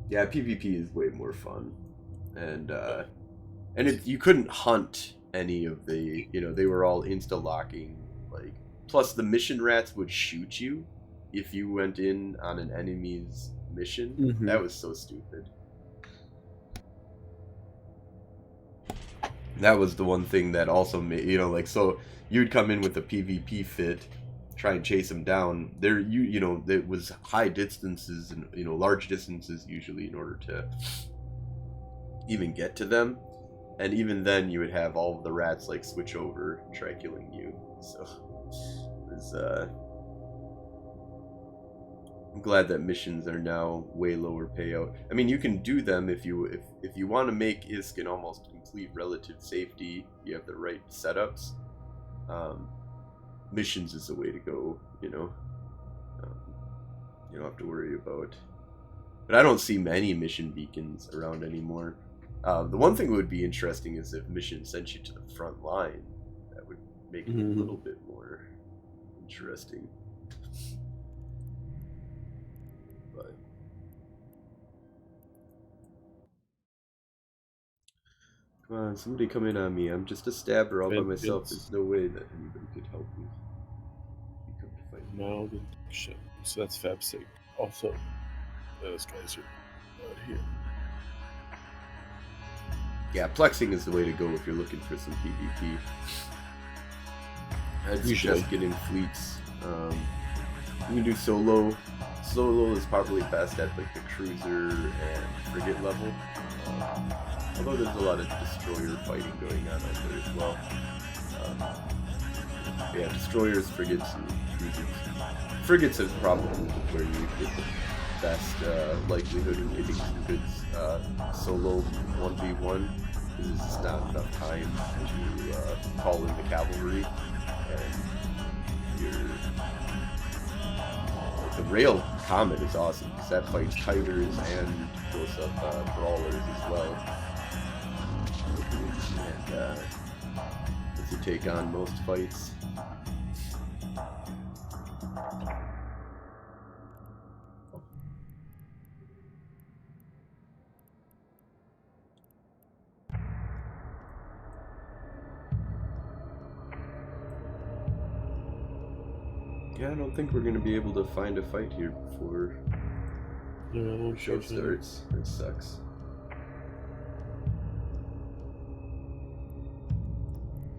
Yeah, PvP is way more fun, and you couldn't hunt any of the, they were all insta locking. Like, plus the mission rats would shoot you if you went in on an enemy's mission. That was so stupid. That was the one thing that also made, like, so you'd come in with a PvP fit, try and chase them down. There, it was high distances and large distances usually in order to even get to them, and even then you would have all of the rats like switch over and try killing you. So it was, I'm glad that missions are now way lower payout. I mean, you can do them if you want to make ISK an almost complete relative safety. You have the right setups. Missions is the way to go. You don't have to worry about. But I don't see many mission beacons around anymore. The one thing that would be interesting is if mission sent you to the front line. That would make it a little bit more interesting. But come on, somebody come in on me. I'm just a stabber all by myself. There's no way that anybody could help me. You come to fight me. No, shit. So that's FabSig. Also, those guys are out here. Yeah, plexing is the way to go if you're looking for some PvP. I'd suggest getting fleets. You can do solo. Solo is probably best at like the cruiser and frigate level. Although there's a lot of destroyer fighting going on out there as well. Yeah, destroyers, frigates, and cruisers. Frigates is probably where you get the best likelihood of getting some good solo 1v1, because there's just not enough time to call in the cavalry, and The Rail Comet is awesome because that fights Tigers and goes up Brawlers as well. And lets you take on most fights. Yeah, I don't think we're going to be able to find a fight here before Yeah, show starts. That sucks.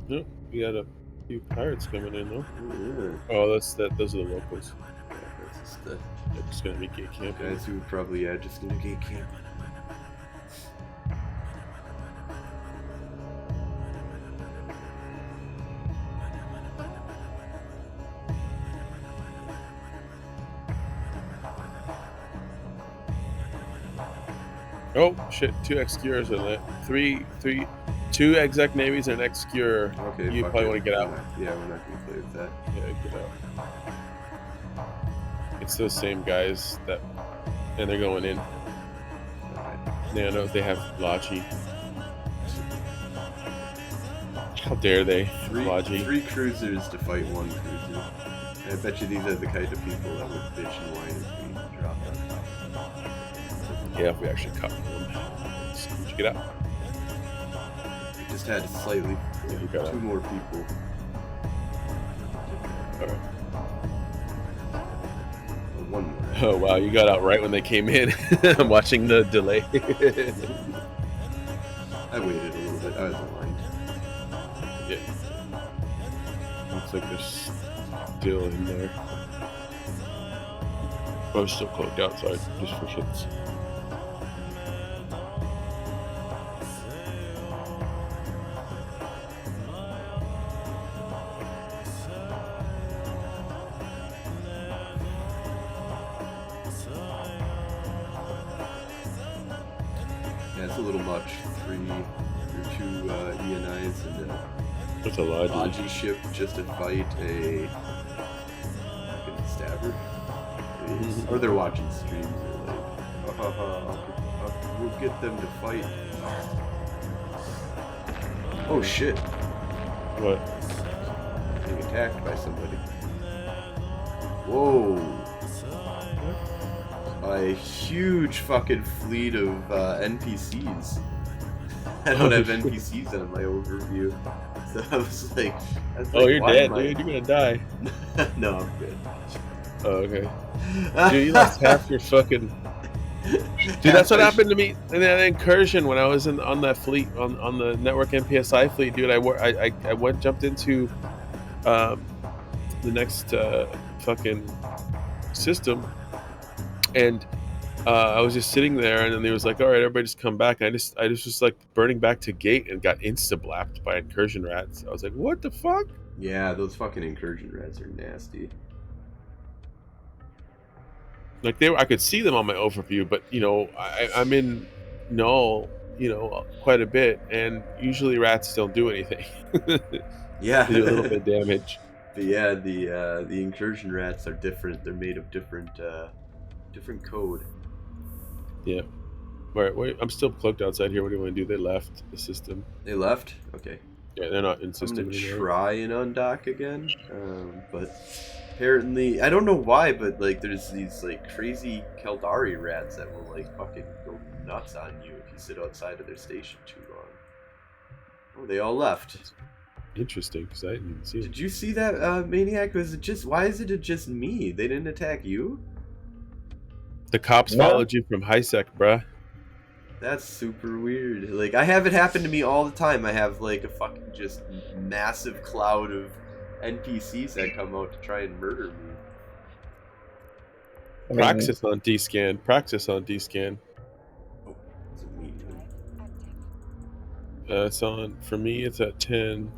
Yep, we got a few pirates coming in though. Yeah, Oh, those are the locals. that's just the They're just gonna be gate camping. guys who would probably, just gonna gate camp. Oh shit! 2 executors and two exec navies and an executor. Okay, You fuck probably it. want to get out. Yeah, we're not gonna play with that. Yeah, get out. It's those same guys that, and they're going in. Alright. Yeah, I know they have Logi. How dare they? Logi. Three cruisers to fight one cruiser. I bet you these are the kind of people that would bitch and whine if we dropped on top. Yeah, if we actually cut one. So, did you get out? We just had slightly Yeah, you got two out. more people. Alright. Or one more. Oh wow, you got out right when they came in. I'm watching the delay. I waited a little bit. I was aligned. Yeah. Looks like they're still in there. I was still cloaked outside, just for shits. Yeah, it's a little much. Two ENIs and a That's a lot. Logi ship just to fight a fucking stabber. Or they're watching streams. They're like, we'll get them to fight. Oh shit! What? Being attacked by somebody. Whoa! A huge fucking fleet of NPCs. I don't have NPCs on my overview, so I was like, Oh, you're why dead, am I- dude. You're gonna die. No, I'm good. Oh, okay. Dude, you lost half your fucking. Dude, that's what happened to me in that incursion when I was on that fleet on the network NPSI fleet, dude. I jumped into the next fucking system, and I was just sitting there, and then they was like, "All right, everybody, just come back." And I just was like burning back to gate and got insta-blapped by incursion rats. I was like, "What the fuck?" Yeah, those fucking incursion rats are nasty. Like I could see them on my overview, but you know, I'm in null, you know, quite a bit, and usually rats don't do anything. Yeah. They do a little bit of damage. But yeah, the incursion rats are different. They're made of different code. Yeah. All right, wait, I'm still cloaked outside here. What do you want to do? They left the system. They left? Okay. Yeah, they're not in I'm system gonna anymore. try and undock again, but apparently I don't know why, but like there's these like crazy Keldari rats that will like fucking go nuts on you if you sit outside of their station too long. Oh, they all left. Interesting, because I didn't even see it. Did you see that, Maniac? Was it just? Why is it just me? They didn't attack you? The cops No. followed you from HiSec, bruh. That's super weird. Like, I have it happen to me all the time. I have, like, a fucking just massive cloud of NPCs that come out to try and murder me. I mean, Praxis on D-scan. Praxis on D-scan. Oh, it's a medium. It's on, for me, it's at 10.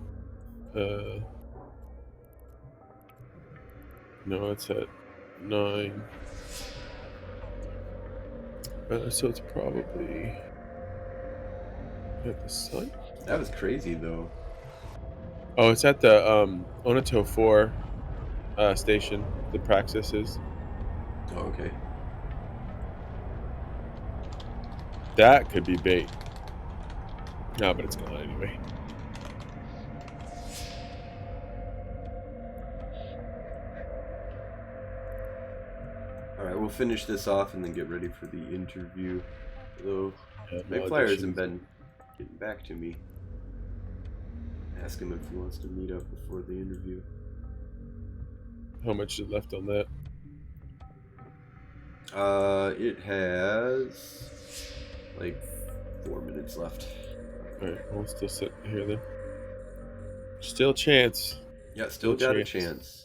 No, it's at 9. So it's probably at the site. That was crazy, though. Oh, it's at the Onato 4 station. The Praxis is. Oh, okay. That could be bait. No, but it's gone anyway. Alright, we'll finish this off and then get ready for the interview. Although, Have Big no Flyer hasn't auditions. been getting back to me. Ask him if he wants to meet up before the interview. How much is left on that? It has like 4 minutes left. Alright, we'll still sit here then. Still a chance. Yeah, still got a chance. chance.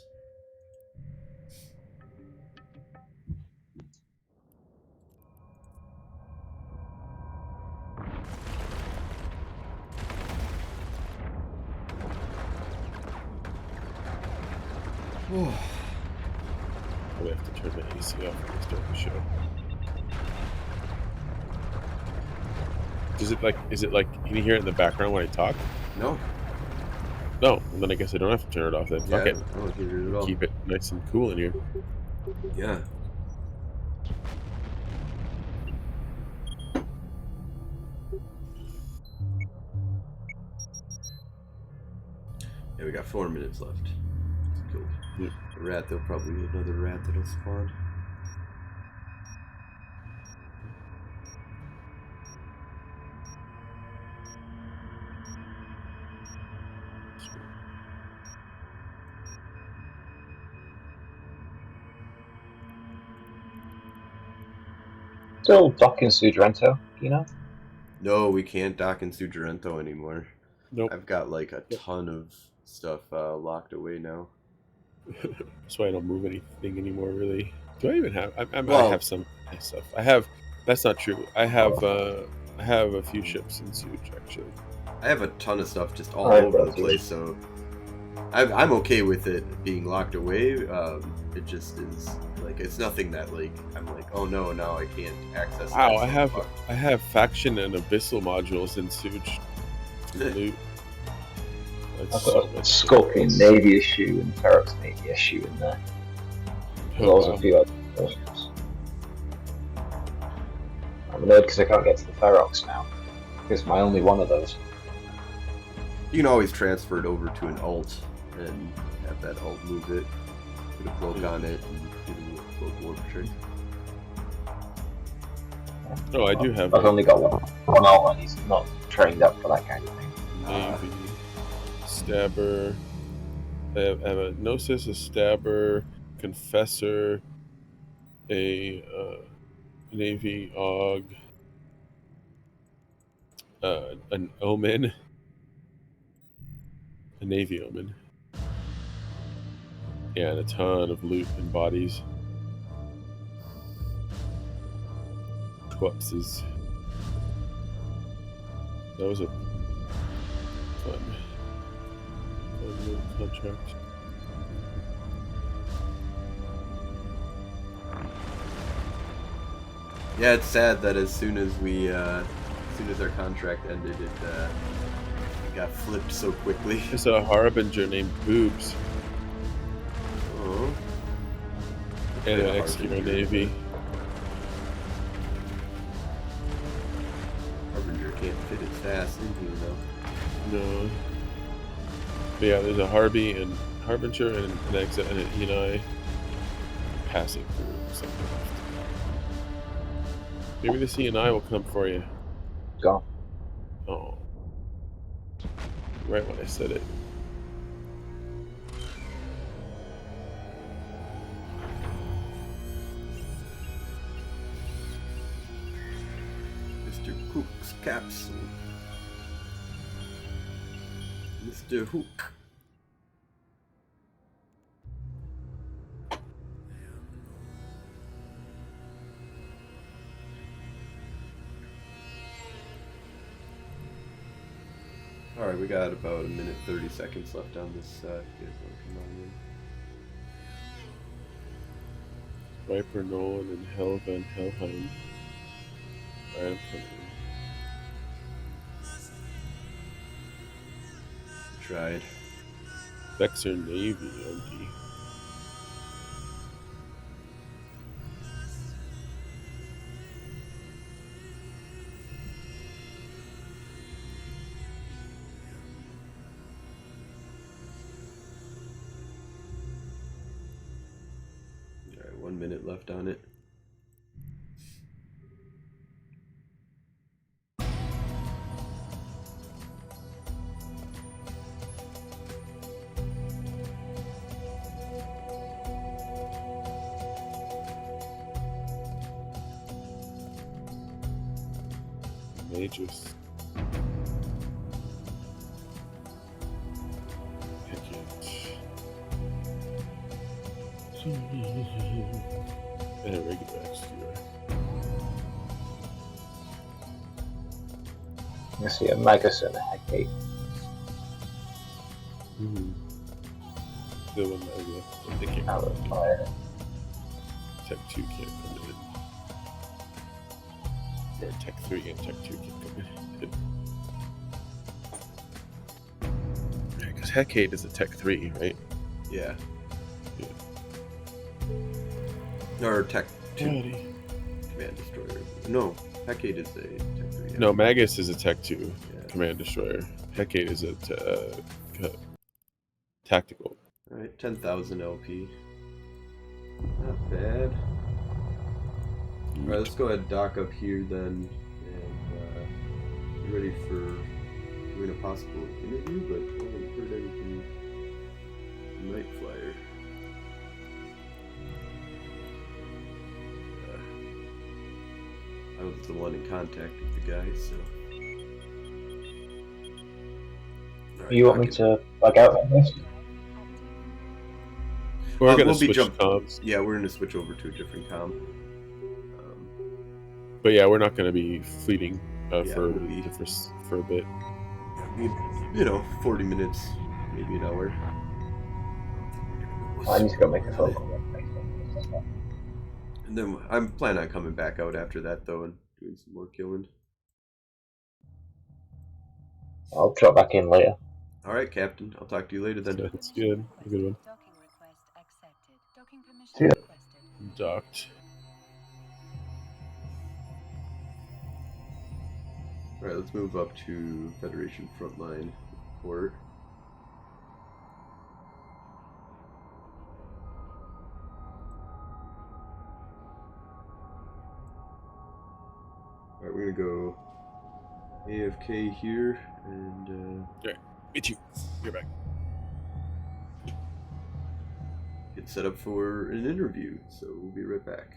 Probably have to turn the AC off when we start the show. Is it like, can you hear it in the background when I talk? No. No, well, then I guess I don't have to turn it off then. Fuck Yeah, it. I don't hear it at all. Keep it nice and cool in here. Yeah. Yeah, we got 4 minutes left. Kill Yeah. a rat. There'll probably be another rat that'll spawn. Still docking Sudrento, you know? No, we can't dock in Sudrento anymore. Nope. I've got like a ton of stuff locked away now. That's why I don't move anything anymore, really. Do I even have? I Well- have some stuff. I have. That's not true. I have a few ships in Suge actually. I have a ton of stuff just all I've over got the two. place, so I'm okay with it being locked away. It just is like it's nothing that like I'm like, oh no, now I can't access. Wow, that stuff. I have faction and abyssal modules in Suge. Loot. That's I've so got a much Scorpion Navy issue and Ferox Navy issue in there. As Oh, well as wow. a few other versions. I'm annoyed because I can't get to the Ferox now. It's my only one of those. You can always transfer it over to an alt and have that alt move it, put a cloak on it, and give it a little cloak warp trick. Oh, I do have I've only got one alt and he's not trained up for that kind of thing. Navy Stabber. I have a Gnosis, a Stabber, Confessor, a Navy Og, an Omen, a Navy Omen. Yeah, and a ton of loot and bodies. Corpses. That was a fun little contract. Yeah, it's sad that as soon as our contract ended, it got flipped so quickly. There's a Harbinger named Boobs Oh. and Yeah, an X-Hero Harbinger. Navy. Harbinger can't fit as fast in here though. No. But yeah, there's a Harbinger and an exit and an Enai passing through something. Maybe the Enai will come for you. Gone. Oh. Right when I said it. Mr. Cook's capsule. Mr. Hook. Alright, we got about 1 minute 30 seconds left on this. If you guys want to come on in. Viper Nolan and Hell Van Helheim. Alright, I'm coming in. Tried. Vexer Navy, OD. 1 minute left on it. Mages. I can't. And a regular exterior. I see a Magus and a Hecate. The one that I left, they can't Out come of in. fire. Tech 2 can't come in. Or Tech 3 and Tech 2 can't come in. Yeah, because Hecate is a Tech 3, right? Yeah. Yeah. Or Tech 2 Alrighty. Command Destroyer. No, Hecate is a Tech 3. Yeah. No, Magus is a Tech 2 Yeah. Command Destroyer. Hecate is a tactical. Alright, 10,000 LP. Not bad. Alright, let's go ahead and dock up here then, and get ready for doing a possible interview, but I haven't heard anything from Night Flyer. I was the one in contact with the guy, so... Alright, You want me to bug out on this? We're gonna we'll be switch jumped. comms. Yeah, we're gonna switch over to a different comm. But yeah, we're not gonna be fleeting Yeah, for we'll be- for a bit. You know, 40 minutes, maybe an hour. I need to go make a phone call. And then I'm planning on coming back out after that though and doing some more killing. I'll drop back in later. Alright, Captain. I'll talk to you later then. That's good. A good one. Docking request accepted. Docking permission See ya. requested. Docked. Alright, let's move up to Federation Frontline Port. Alright, we're gonna go AFK here and Me too. You're back. get set up for an interview. So we'll be right back.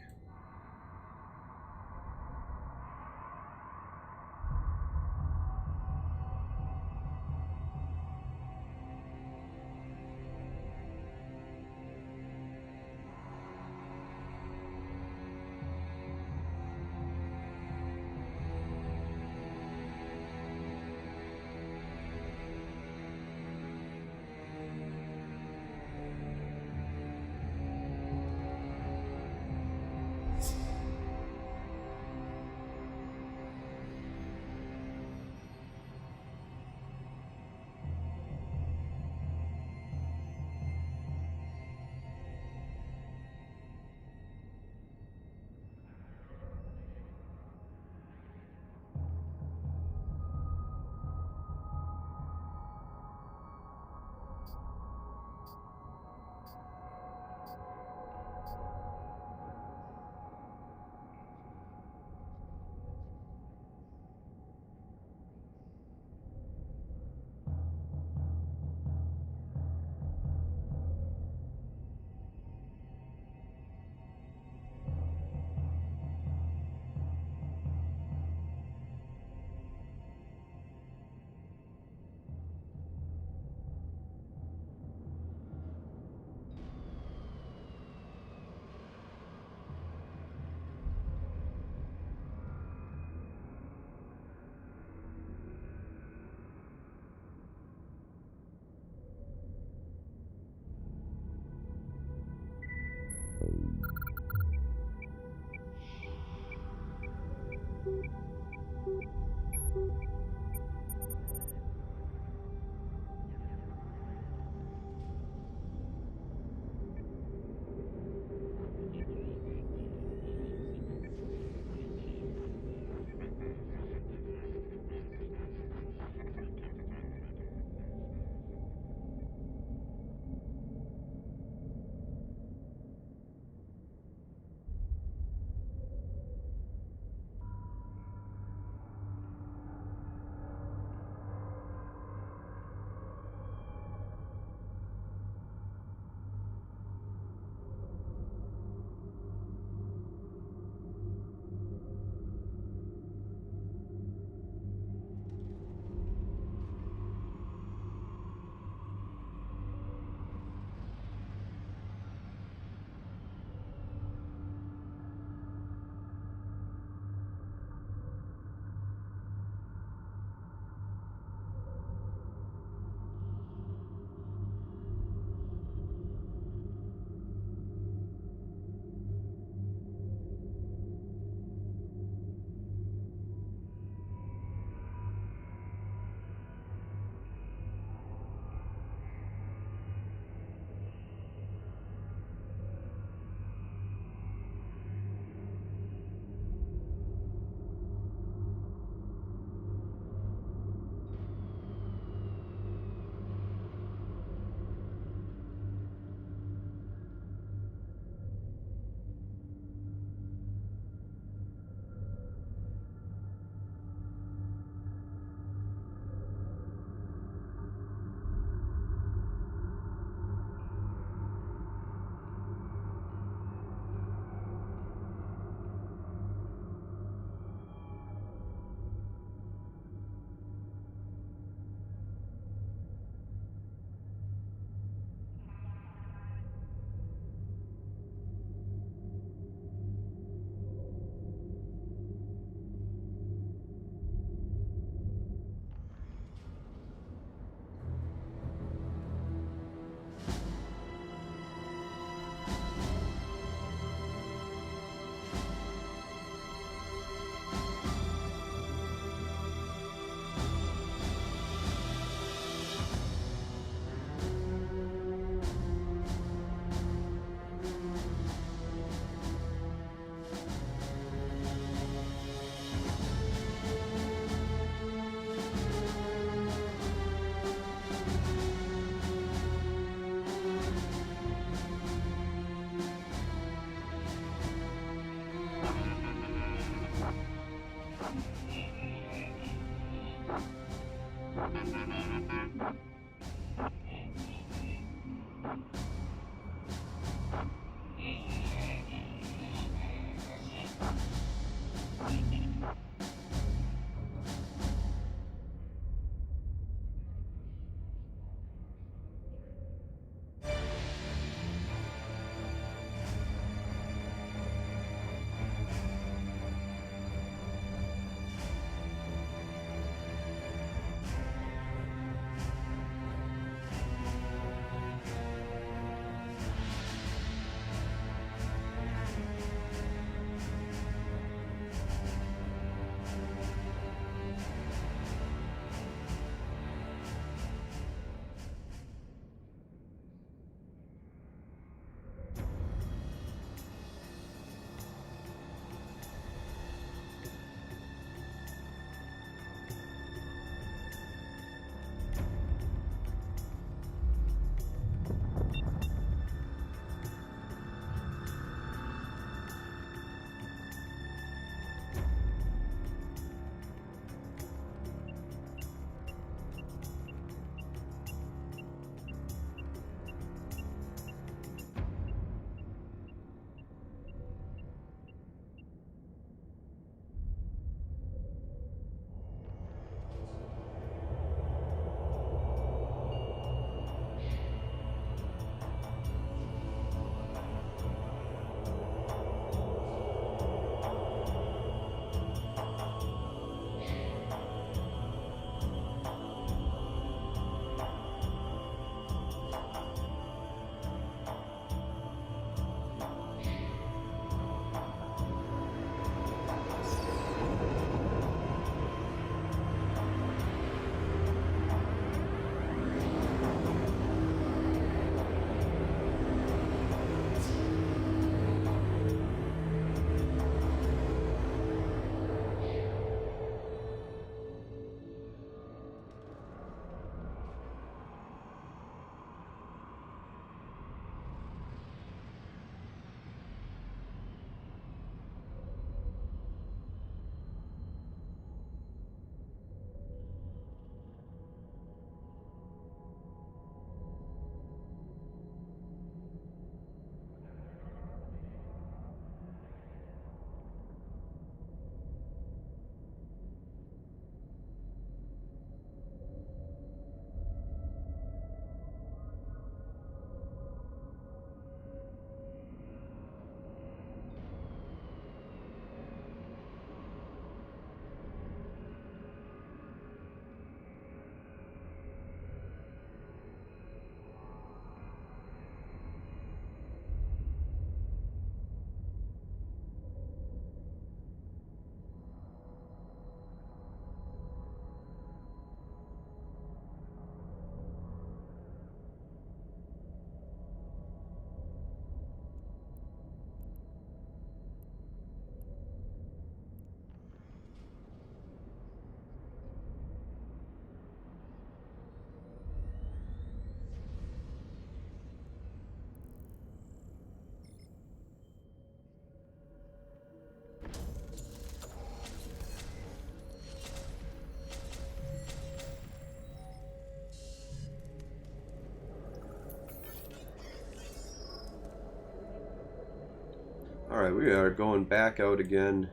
Alright, we are going back out again.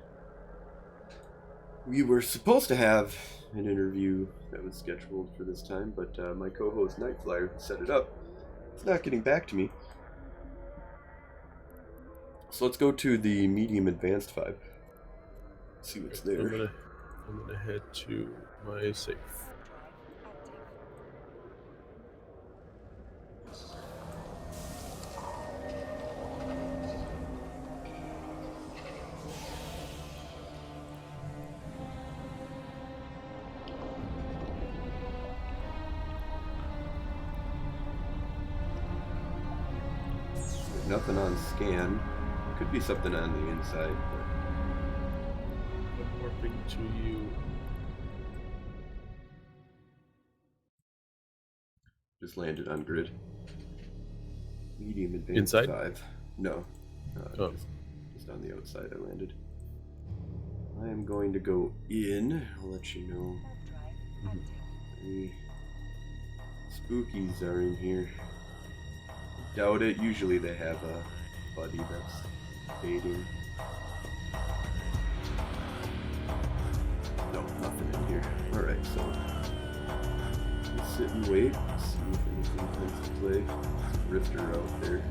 We were supposed to have an interview that was scheduled for this time, but my co-host Nightflyer set it up. It's not getting back to me. So let's go to the medium advanced 5. See what's there. I'm gonna head to my safe. Nothing on scan. Could be something on the inside. I'm warping to you. Just landed on grid. Medium advanced Inside? 5. No. Oh. Just on the outside I landed. I am going to go in. I'll let you know. Any spookies are in here. Doubt it. Usually they have a buddy that's dating. No, nothing in here. Alright, so let's sit and wait. See if anything comes to play. Rifter out there.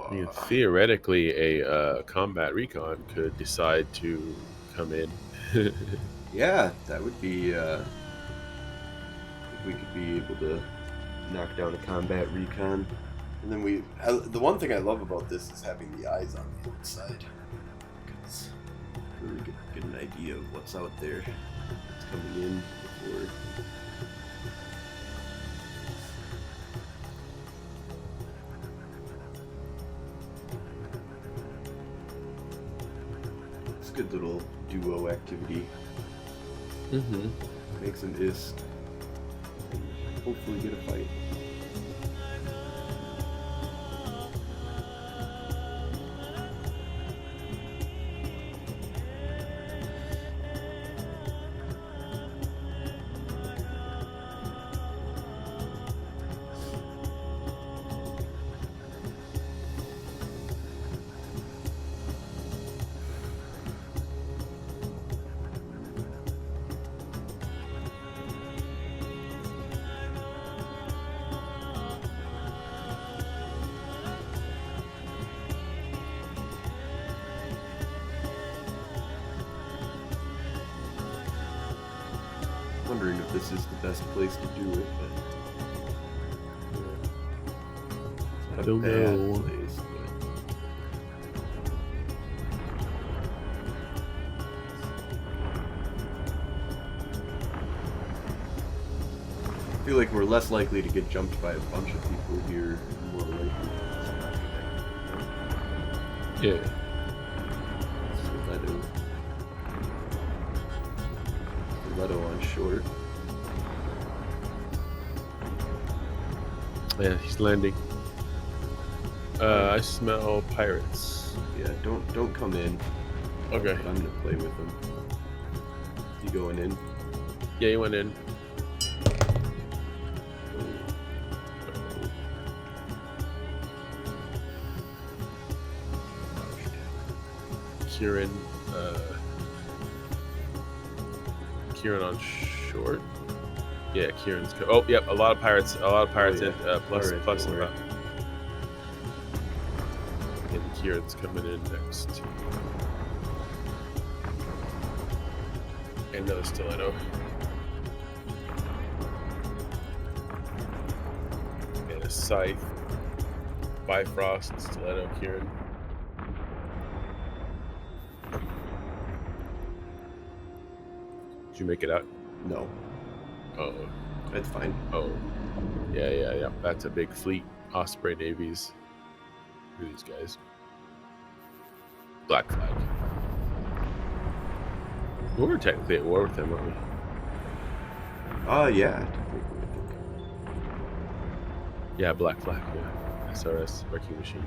I mean, theoretically, a combat recon could decide to come in. Yeah, that would be, I think we could be able to knock down a combat recon. And then the one thing I love about this is having the eyes on the outside. Because really get an idea of what's out there. What's coming in before. It's a good little duo activity. Mm-hmm. Make some ISK. And hopefully get a fight. Wondering if this is the best place to do it, but I don't bad know. place, I feel like we're less likely to get jumped by a bunch of people here, more likely. Yeah. Stiletto on short. Yeah, he's landing. I smell pirates. Yeah, don't come in. Okay. I'm gonna play with him. You going in? Yeah, he went in. Kieran. Kieran on short. Yeah, Kieran's. Oh, yep. A lot of pirates. Oh, yeah. In. Plus. Alright, Plus. don't worry. And Kieran's coming in next. And another stiletto. And a scythe. Bifrost, stiletto, Kieran. Did you make it out? No, Oh, that's fine. oh, yeah. That's a big fleet. Osprey navies. Who are these guys? Black flag. We were technically at war with them, weren't we? Yeah. Yeah, Black Flag, yeah. SRS, Wrecking Machine.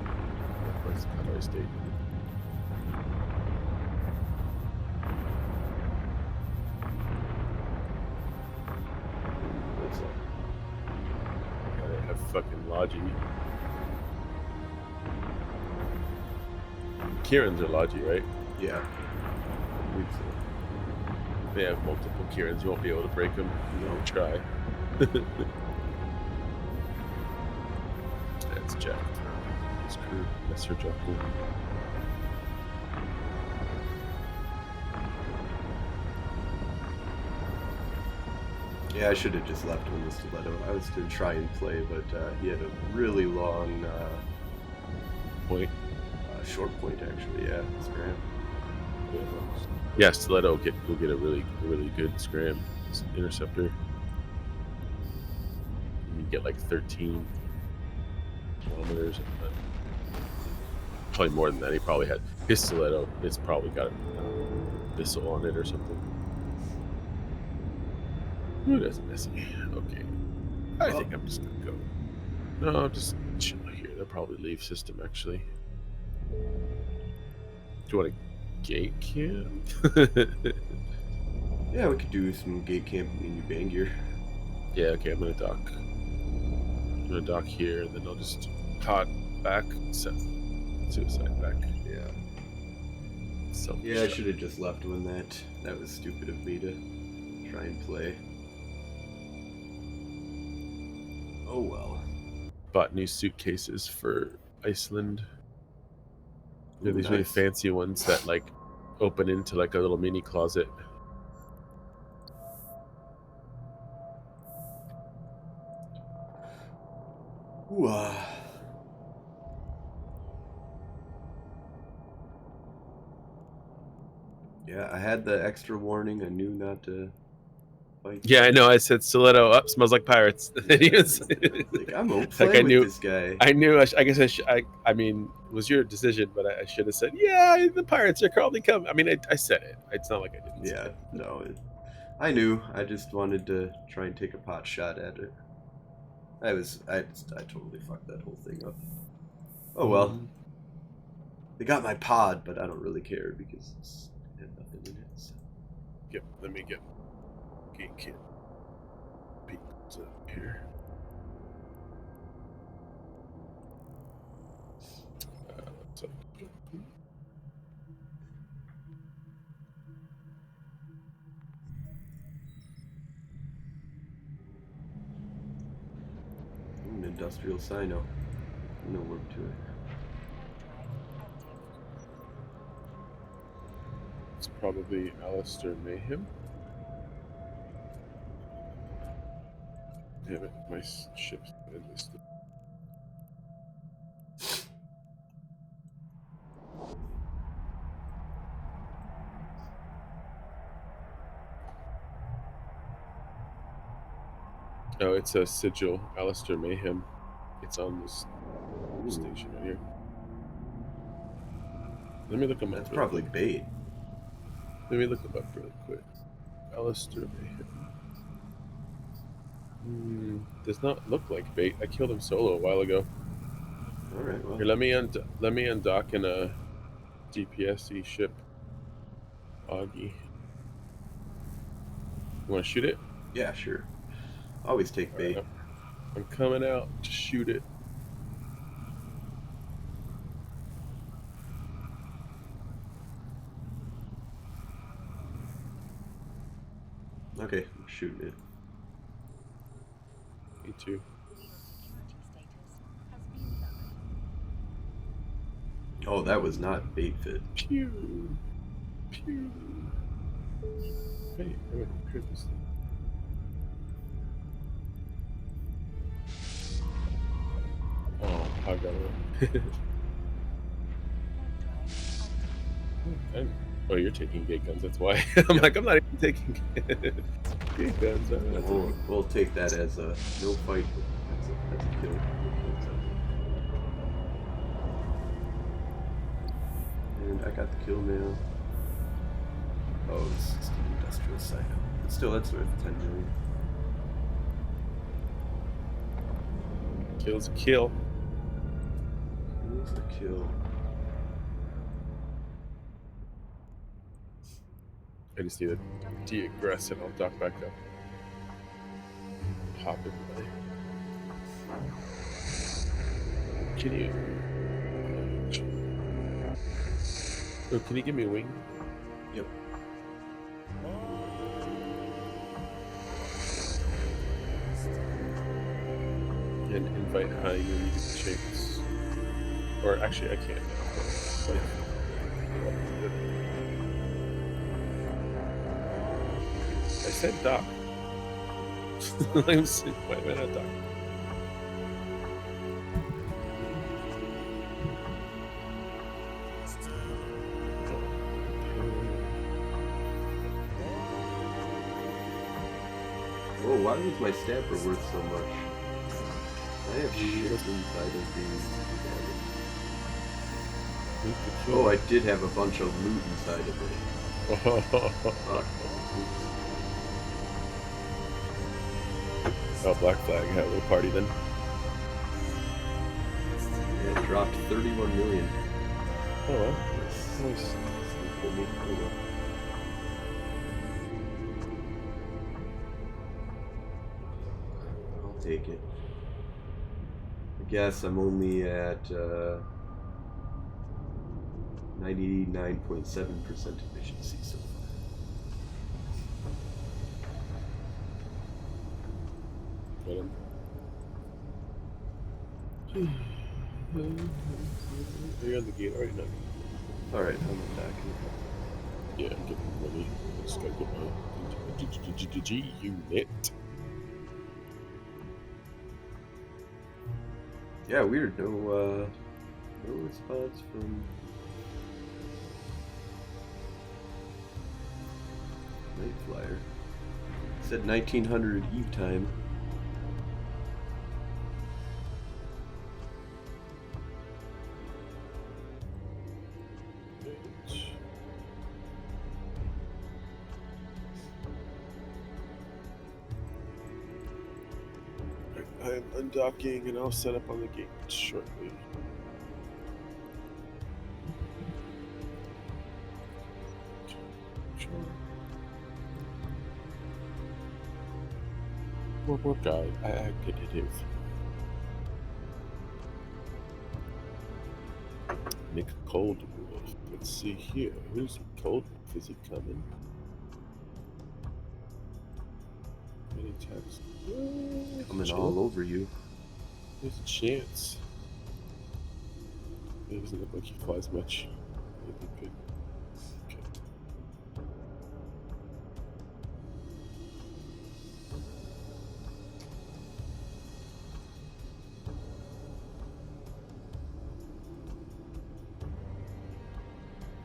Northwest Colorado State. What's up? Yeah, they have fucking Logi. Kieran's are Logi, right? Yeah. I believe so. They have multiple Kieran's. You won't be able to break them. No. Try. That's Jack. His crew. That's her Jack. Yeah, I should have just left him with Stiletto. I was going to try and play, but he had a really long Point. short point, actually. Yeah, scram. Yeah, Stiletto will get a really good scram interceptor. You get like 13 kilometers. Probably more than that. He probably had his Stiletto. It's probably got a missile on it or something. Who doesn't miss me? Okay. I think I'm just gonna go. No, I'm just chill here. They'll probably leave system actually. Do you want to gate camp? Yeah, we could do some gate camping in New Bangor. Yeah, okay, I'm gonna dock. I'm gonna dock here, and then I'll just hot back, suicide back. Yeah. Self Yeah, I should have just left when that was stupid of me to try and play. Oh well. Bought new suitcases for Iceland. They're Ooh, these really nice. fancy ones that like open into like a little mini closet. Ooh, yeah, I had the extra warning. I knew not to fight. Yeah, I know. I said Stiletto up, smells like pirates. He was- Like, I'm gonna Like, play I with knew- this guy. I knew. I guess I should. I mean, it was your decision, but I should have said, "Yeah, the pirates are probably coming." I mean, I said it. It's not like I didn't. Say Yeah, it. no, I knew. I just wanted to try and take a pot shot at it. I totally fucked that whole thing up. Oh well. They got my pod, but I don't really care because it had nothing in it. So. Yep. Let me get gate kit. Peek up here. So. An industrial sino. No work to it. It's probably Alistair Mayhem. Damn it, my ship's listed. Oh, it's a sigil, Alistair Mayhem. It's on this station right here. Let me look him up. That's really probably quick. bait. Let me look him up really quick. Alistair Mayhem. Does not look like bait. I killed him solo a while ago. All right. Well. Here, let me undock in a DPSC ship. Augie. You want to shoot it? Yeah, sure. Always take bait. Alright, I'm coming out to shoot it. Okay, I'm shooting it. Me too. Security status has been lowered. Oh, that was not bait fit. Pew. Pew. Hey, I went to crit this thing. Oh, I got it. Warp drive active. Oh, you're taking gate guns. That's why. I'm Yep. like, I'm not even taking gate guns. That's okay. We'll take that as a no fight, but that's a kill. And I got the kill now. Oh, this is the industrial site. But still, that's worth 10 million. Kill's a kill. Where's the kill? I just need to de-aggress and I'll dock back up. Hop everybody. Can you? Oh, can you give me a wing? Yep. And invite high unity chicks. Or actually, I can't now. I said dock. I'm saying, why am I not dock? Oh, why was my stamper worth so much? I have shit inside of these. Oh, I did have a bunch of loot inside of it. Fuck. Oh, Black Flag had a little party then. Yeah, it dropped 31 million. Oh well. Nice. I'll take it. I guess I'm only at 99.7% efficiency so far. Are you on the gate already? No. Alright, I'm back. Yeah, I'm getting ready. Just gotta get my G unit. Yeah, weird. No response from Night Flyer. It said 1900 Eve time. I'm undocking and I'll set up on the gate shortly. More guide. I get it. Nick Cold Wolf. Let's see here. Who's Cold Wolf? Is he coming? Any chance? Coming all over you. There's a chance. It doesn't look like he flies much. It'd be good. Okay.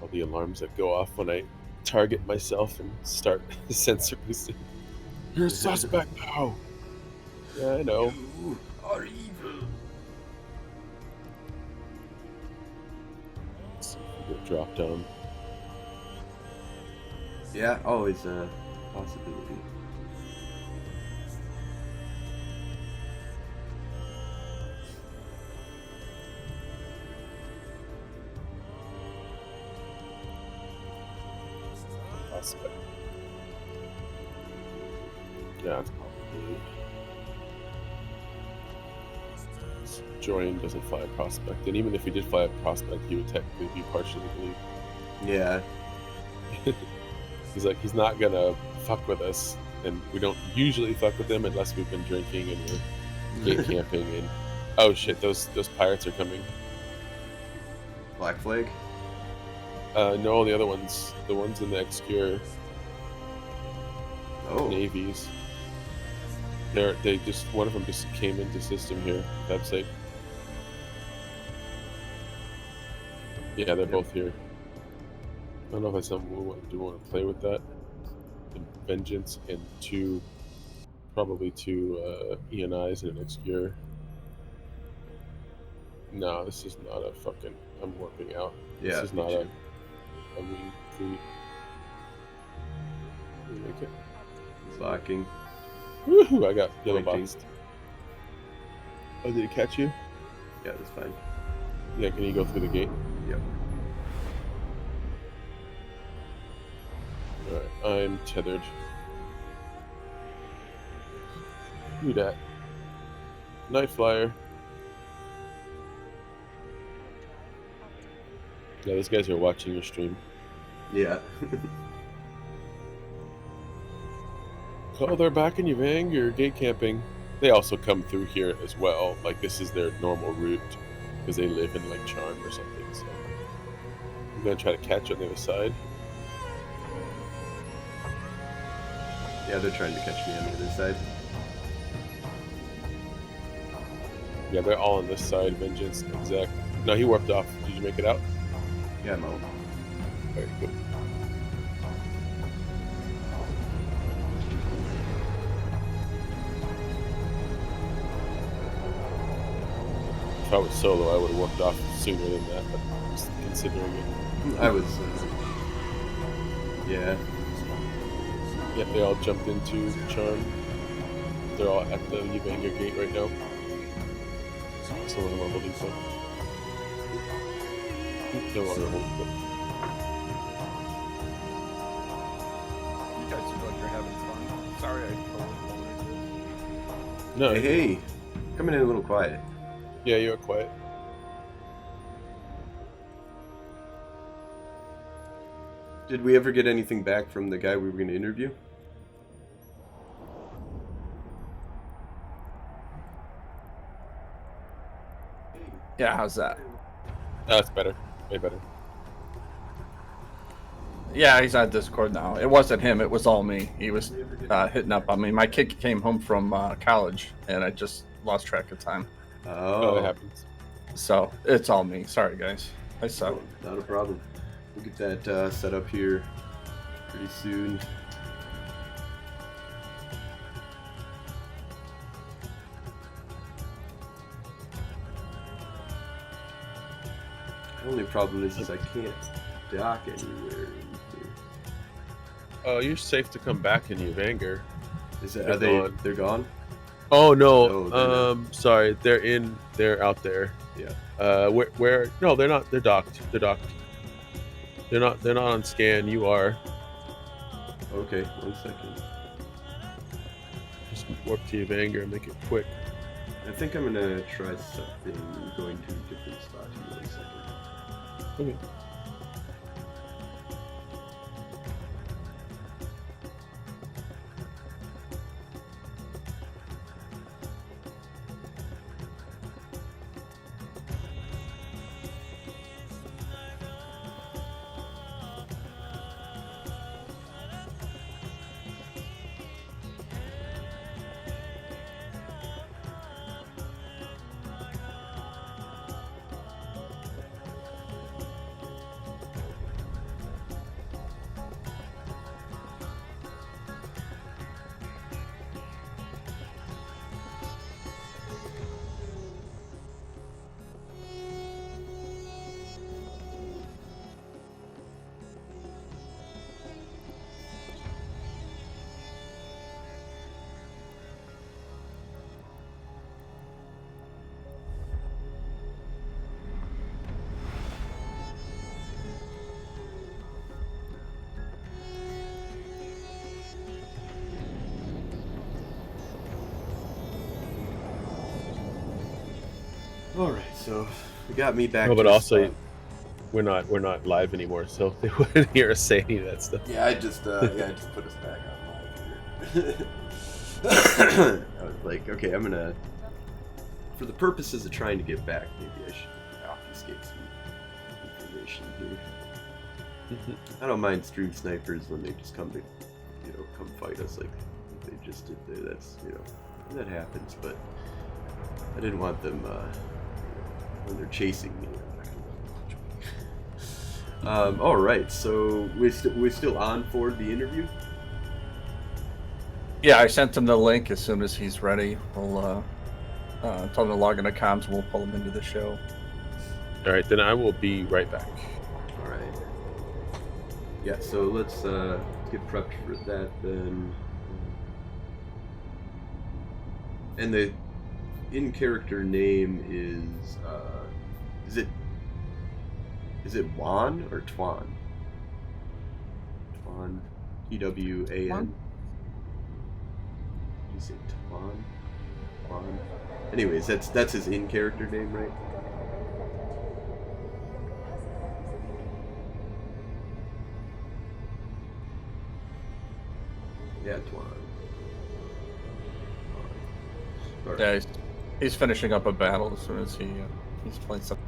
All the alarms that go off when I target myself and start sensor boosting. You're a suspect now. Yeah, I know. You are evil. Let's see if we get dropped down. Yeah, always a possibility. Prospect. Yeah, it's probably. Jorian doesn't fly a prospect, and even if he did fly a prospect, he would technically be partially believed. Yeah. He's like, he's not gonna fuck with us, and we don't usually fuck with him unless we've been drinking and we're gate camping. And oh shit, those pirates are coming. Black Flag? No, the other ones, the ones in the obscure Oh. navies. They just one of them just came into system here. Website. Yeah, they're both here. don't know if that's something we want to play with that. The Vengeance and probably two ENIs and an Obscure. No, this is not a fucking. I'm warping out. Yeah, This is me not too. a wing fleet. Can you make it? Locking. Woohoo! I got yellow Pointing. boxed. Oh, did it catch you? Yeah, that's fine. Yeah, can you go through the gate? Yep. Alright, I'm tethered. Who dat? Night Flyer. Yeah, those guys are watching your stream. Yeah. Oh, they're back in Yvang. You're gate camping. They also come through here as well. Like, this is their normal route because they live in, like, Charm or something. So I'm going to try to catch on the other side. Yeah, they're trying to catch me on the other side. Yeah, they're all on this side. Vengeance, exact. No, he warped off. Did you make it out? Yeah, I'm out. Very good. If I was solo, I would have warped off sooner than that, but just considering it. I was. Yeah. Yeah, they all jumped into Charm. They're all at the Yvanger gate right now. Some of them are holding some. No longer holding them. You guys seem like you're having fun. Sorry I totally bullied No, Hey, coming in a little quiet. yeah, you're quiet. Did we ever get anything back from the guy we were going to interview? Yeah, how's that? That's better. Way better. Yeah, he's on Discord now. It wasn't him, it was all me. He was hitting up on me. My kid came home from college, and I just lost track of time. Oh, that happens. So, it's all me. Sorry, guys. I suck. Not a problem. We'll get that set up here pretty soon. The only problem is I can't dock anywhere in here. Oh, you're safe to come back in Yvanger. Is it, They're are they? gone. They're gone. Oh no. No, they're not. Sorry. They're out there. Yeah. Where? No, they're not. They're docked. They're docked. They're not on scan. You are. Okay. 1 second. Just warp to Yvanger and make it quick. I think I'm gonna try something going to a different spot here. 1 second. Okay. All right. So we got me back. No, but to the also, spot. we're not live anymore, so they wouldn't hear us say any of that stuff. Yeah, I just put us back on live here. I was like, okay, I'm gonna, for the purposes of trying to get back, maybe I should obfuscate some information here. I don't mind stream snipers when they just come to, come fight us like they just did there. That's, that happens, but I didn't want them, when they're chasing me. All right, so we're still on for the interview. Yeah, I sent him the link as soon as he's ready. We'll tell him to log into comms. We'll pull him into the show. All right, then I will be right back. All right. Yeah, so let's get prepped for that then. And the in-character name is it Juan or Twan? Twan, Twan. Did you say Twan? Twan. Anyways, that's his in-character name, right? Yeah, Twan. All right. Yeah, he's finishing up a battle as soon as he's playing something.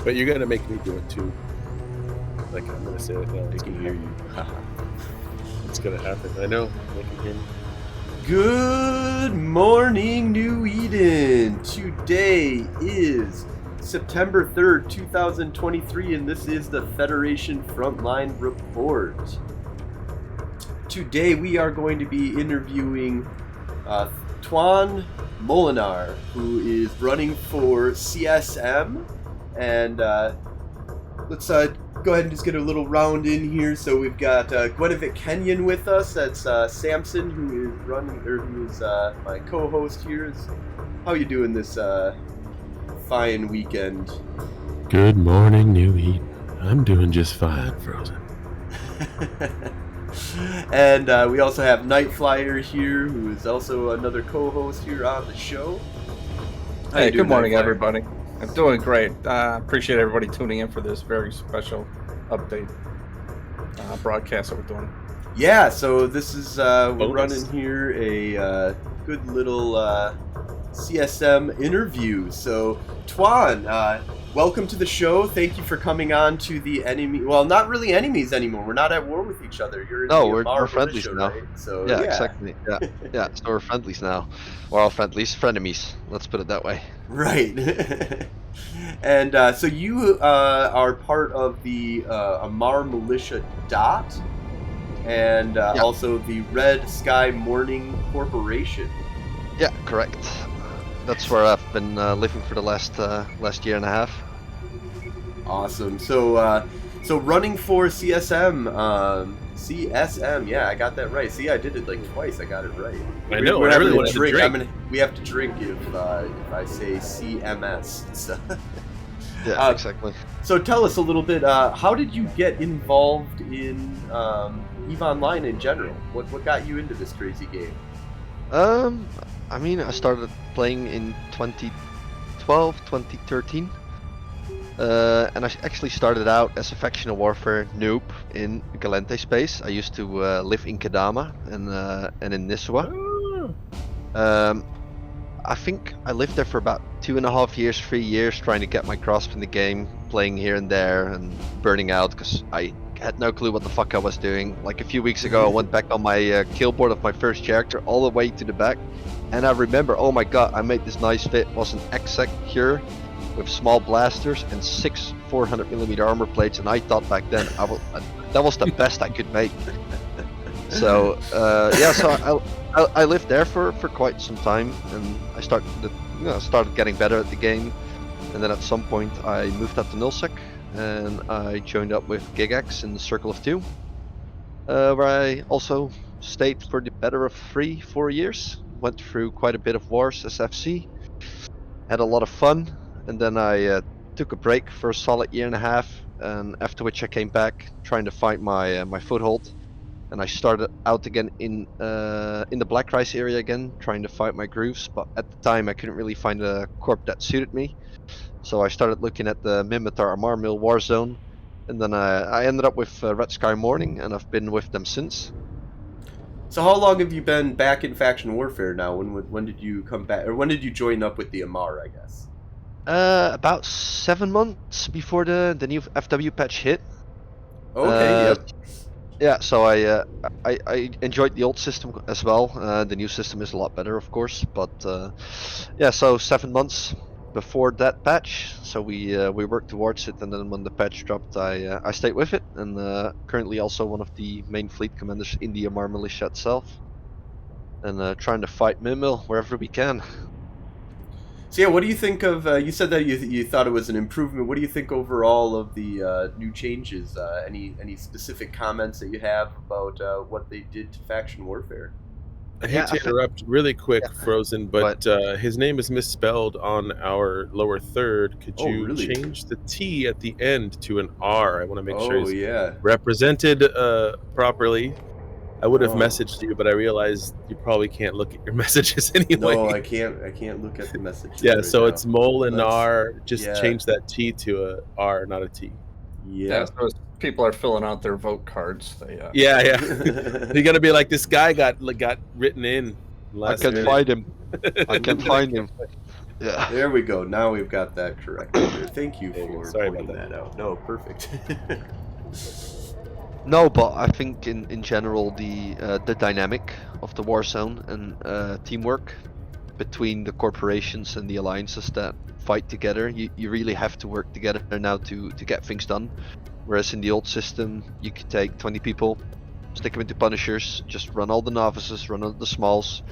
But you're gonna make me do it too. Like I'm gonna say it now. I can hear you. It's gonna happen. I know. I can hear me. Good morning, New Eden. Today is September 3rd, 2023, and this is the Federation Frontline Report. Today we are going to be interviewing Tuan Molinar, who is running for CSM, and let's go ahead and just get a little round in here. So we've got Gwenevit Kenyon with us. That's Samson, who is my co-host here. How you doing this fine weekend? Good morning, New Eden. I'm doing just fine, Frozen. And we also have Night Flyer here, who is also another co-host here on the show. How Hey, you doing, good morning, Night Flyer? everybody. I'm doing great. Appreciate everybody tuning in for this very special update broadcast that we're doing. Yeah, so this is we're Bonus. running here a good little CSM interview. So Tuan, welcome to the show. Thank you for coming on to the enemy. Well, not really enemies anymore. We're not at war with each other. You're in No, the we're Amar friendlies militia, now. right? So Yeah, exactly. Yeah. So we're friendlies now. We're all friendlies, frenemies. Let's put it that way. Right. And so you are part of the Amar Militia Dot, and Yeah. also the Red Sky Morning Corporation. Yeah, correct. That's where I've been living for the last year and a half. Awesome. So so running for CSM, yeah, I got that right. See, I did it like twice. I got it right. I know. We're I really having wanted to drink. we have to drink if I say CMS. So, Yeah, exactly. so tell us a little bit. How did you get involved in EVE Online in general? What got you into this crazy game? I mean, I started playing in 2012, 2013. And I actually started out as a factional warfare noob in Galente space. I used to live in Kadama and in Niswa. I think I lived there for about 2.5 years, 3 years, trying to get my grasp in the game, playing here and there, and burning out because I had no clue what the fuck I was doing. Like a few weeks ago, I went back on my kill board of my first character all the way to the back, and I remember, oh my god, I made this nice fit. It was an exec here with small blasters and 6 400mm armor plates, and I thought back then that was the best I could make. So yeah, so I lived there for quite some time, and I started getting better at the game, and then at some point I moved up to Nulsec, and I joined up with Gigax in the Circle of Two, where I also stayed for the better of 3-4 years. Went through quite a bit of wars as FC, had a lot of fun, and then I took a break for a solid year and a half, and after which I came back trying to find my foothold. And I started out again in the Black Rice area again, trying to find my grooves. But at the time, I couldn't really find a corp that suited me. So I started looking at the Mimitar Amar Mill Warzone, and then I ended up with Red Sky Morning, and I've been with them since. So how long have you been back in faction warfare now? When did you come back, or when did you join up with the Amar, I guess? About 7 months before the new FW patch hit. Okay, yep. Yeah, so I enjoyed the old system as well. The new system is a lot better, of course. But yeah, so 7 months before that patch, so we worked towards it, and then when the patch dropped, I stayed with it, and currently also one of the main fleet commanders in the Amar militia itself, and trying to fight Mimil wherever we can. So yeah, what do you think of? You said that you thought it was an improvement. What do you think overall of the new changes? Any specific comments that you have about what they did to faction warfare? I hate to interrupt really quick, Frozen, but his name is misspelled on our lower third. Could you really? change the T at the end to an R? I want to make sure he's yeah. represented properly. I would have messaged you, but I realized you probably can't look at your messages anyway. No, I can't look at the messages. Yeah, right so now. it's Molinar. Just yeah. change that T to a R, not a T. Yeah. So as people are filling out their vote cards. They, Yeah. You're gonna be like, this guy got written in. I can't find him. I can't find him. Yeah. There we go. Now we've got that correct. There. Thank you Hey, for sorry about pointing that out. No, perfect. No, but I think in general the dynamic of the war zone and teamwork between the corporations and the alliances that fight together, you really have to work together now to get things done. Whereas in the old system, you could take 20 people, stick them into Punishers, just run all the novices, run all the smalls,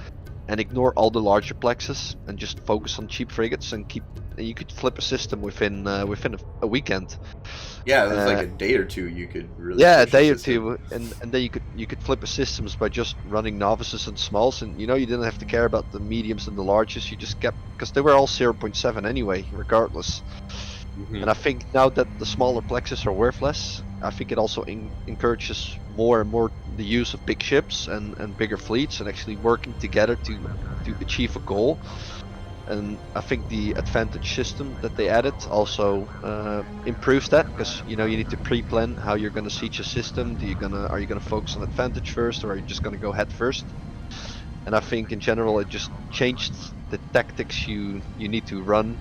and ignore all the larger plexes and just focus on cheap frigates and keep. And you could flip a system within a weekend. Yeah, it was like Uh, a day or two. You could really yeah, a push the day or system. two, and then you could flip a systems by just running novices and smalls, and you didn't have to care about the mediums and the larges. You just kept because they were all 0.7 anyway, regardless. And I think now that the smaller plexes are worthless, I think it also encourages more and more the use of big ships and bigger fleets and actually working together to achieve a goal. And I think the advantage system that they added also improves that because you need to pre-plan how you're going to siege a system. Are you gonna focus on advantage first, or are you just gonna go head first? And I think in general it just changed the tactics you need to run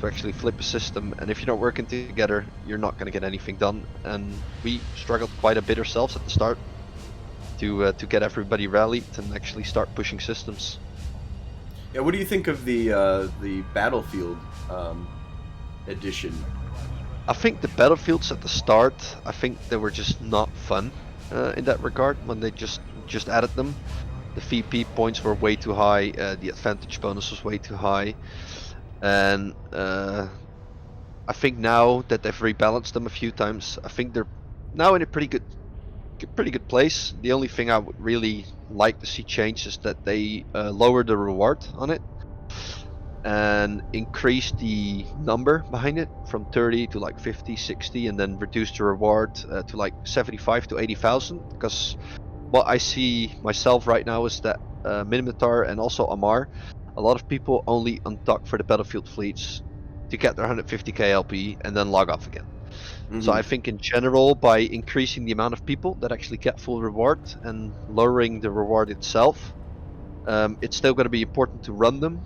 to actually flip a system. And if you're not working together, you're not going to get anything done. And we struggled quite a bit ourselves at the start to get everybody rallied and actually start pushing systems. Yeah, what do you think of the Battlefield edition? I think the battlefields at the start, I think they were just not fun in that regard when they just added them. The VP points were way too high. The advantage bonus was way too high, and I think now that they've rebalanced them a few times, I think they're now in a pretty good place. The only thing I would really like to see change is that they lower the reward on it and increase the number behind it from 30 to like 50, 60, and then reduce the reward to like 75 to 80,000. Because what I see myself right now is that Minimatar and also Amar, a lot of people only undock for the battlefield fleets to get their 150k LP and then log off again. So I think in general, by increasing the amount of people that actually get full reward and lowering the reward itself, it's still going to be important to run them,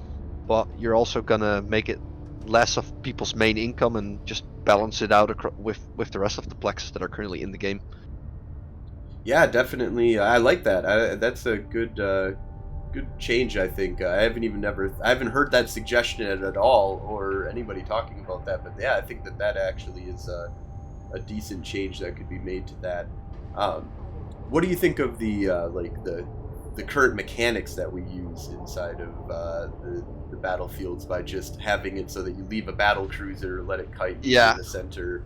but you're also going to make it less of people's main income and just balance it out with the rest of the plexes that are currently in the game. Yeah, definitely. I like that. That's a good change. I think I haven't heard that suggestion at all, or anybody talking about that. But yeah, I think that actually is a decent change that could be made to that. Um, what do you think of the current mechanics that we use inside of the battlefields by just having it so that you leave a battle cruiser, let it kite Yeah. in the center?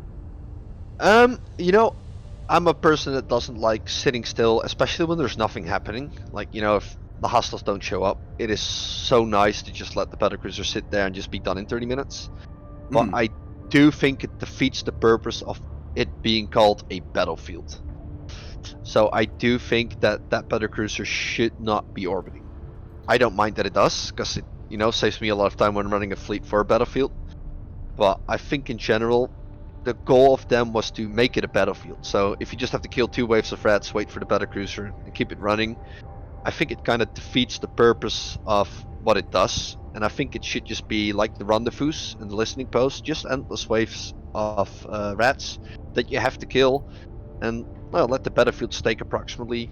I'm a person that doesn't like sitting still, especially when there's nothing happening. Like, if the hostiles don't show up, it is so nice to just let the battlecruiser sit there and just be done in 30 minutes. But I do think it defeats the purpose of it being called a battlefield. So I do think that battlecruiser should not be orbiting. I don't mind that it does, because it, saves me a lot of time when running a fleet for a battlefield. But I think in general, the goal of them was to make it a battlefield. So if you just have to kill 2 waves of rats, wait for the battlecruiser, and keep it running, I think it kind of defeats the purpose of what it does. And I think it should just be like the rendezvous and the listening post, just endless waves of rats that you have to kill, and let the battlefields take approximately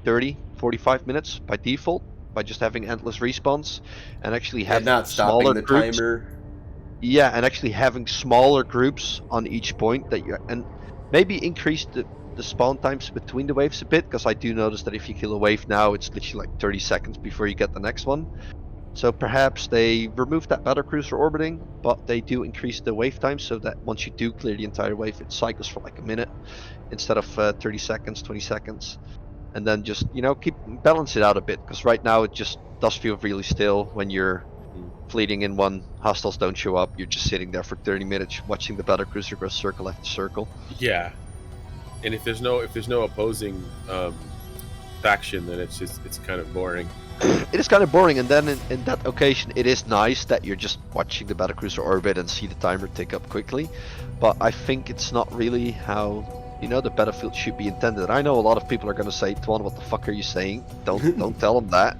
30, 45 minutes by default by just having endless respawns and actually Yeah, have not stopping smaller the groups. timer. Yeah, and actually having smaller groups on each point and maybe increase the spawn times between the waves a bit, because I do notice that if you kill a wave now, it's literally like 30 seconds before you get the next one. So perhaps they remove that battlecruiser orbiting, but they do increase the wave time so that once you do clear the entire wave, it cycles for like a minute instead of 30 seconds, 20 seconds. And then just, balance it out a bit, because right now it just does feel really still when you're fleeting in one, hostiles don't show up, you're just sitting there for 30 minutes watching the battlecruiser go circle after circle. Yeah, and if there's no opposing faction, then it's kind of boring. It is kind of boring, and then in that occasion, it is nice that you're just watching the battlecruiser orbit and see the timer tick up quickly. But I think it's not really how the battlefield should be intended. I know a lot of people are going to say, "Tuan, what the fuck are you saying? Don't tell them that."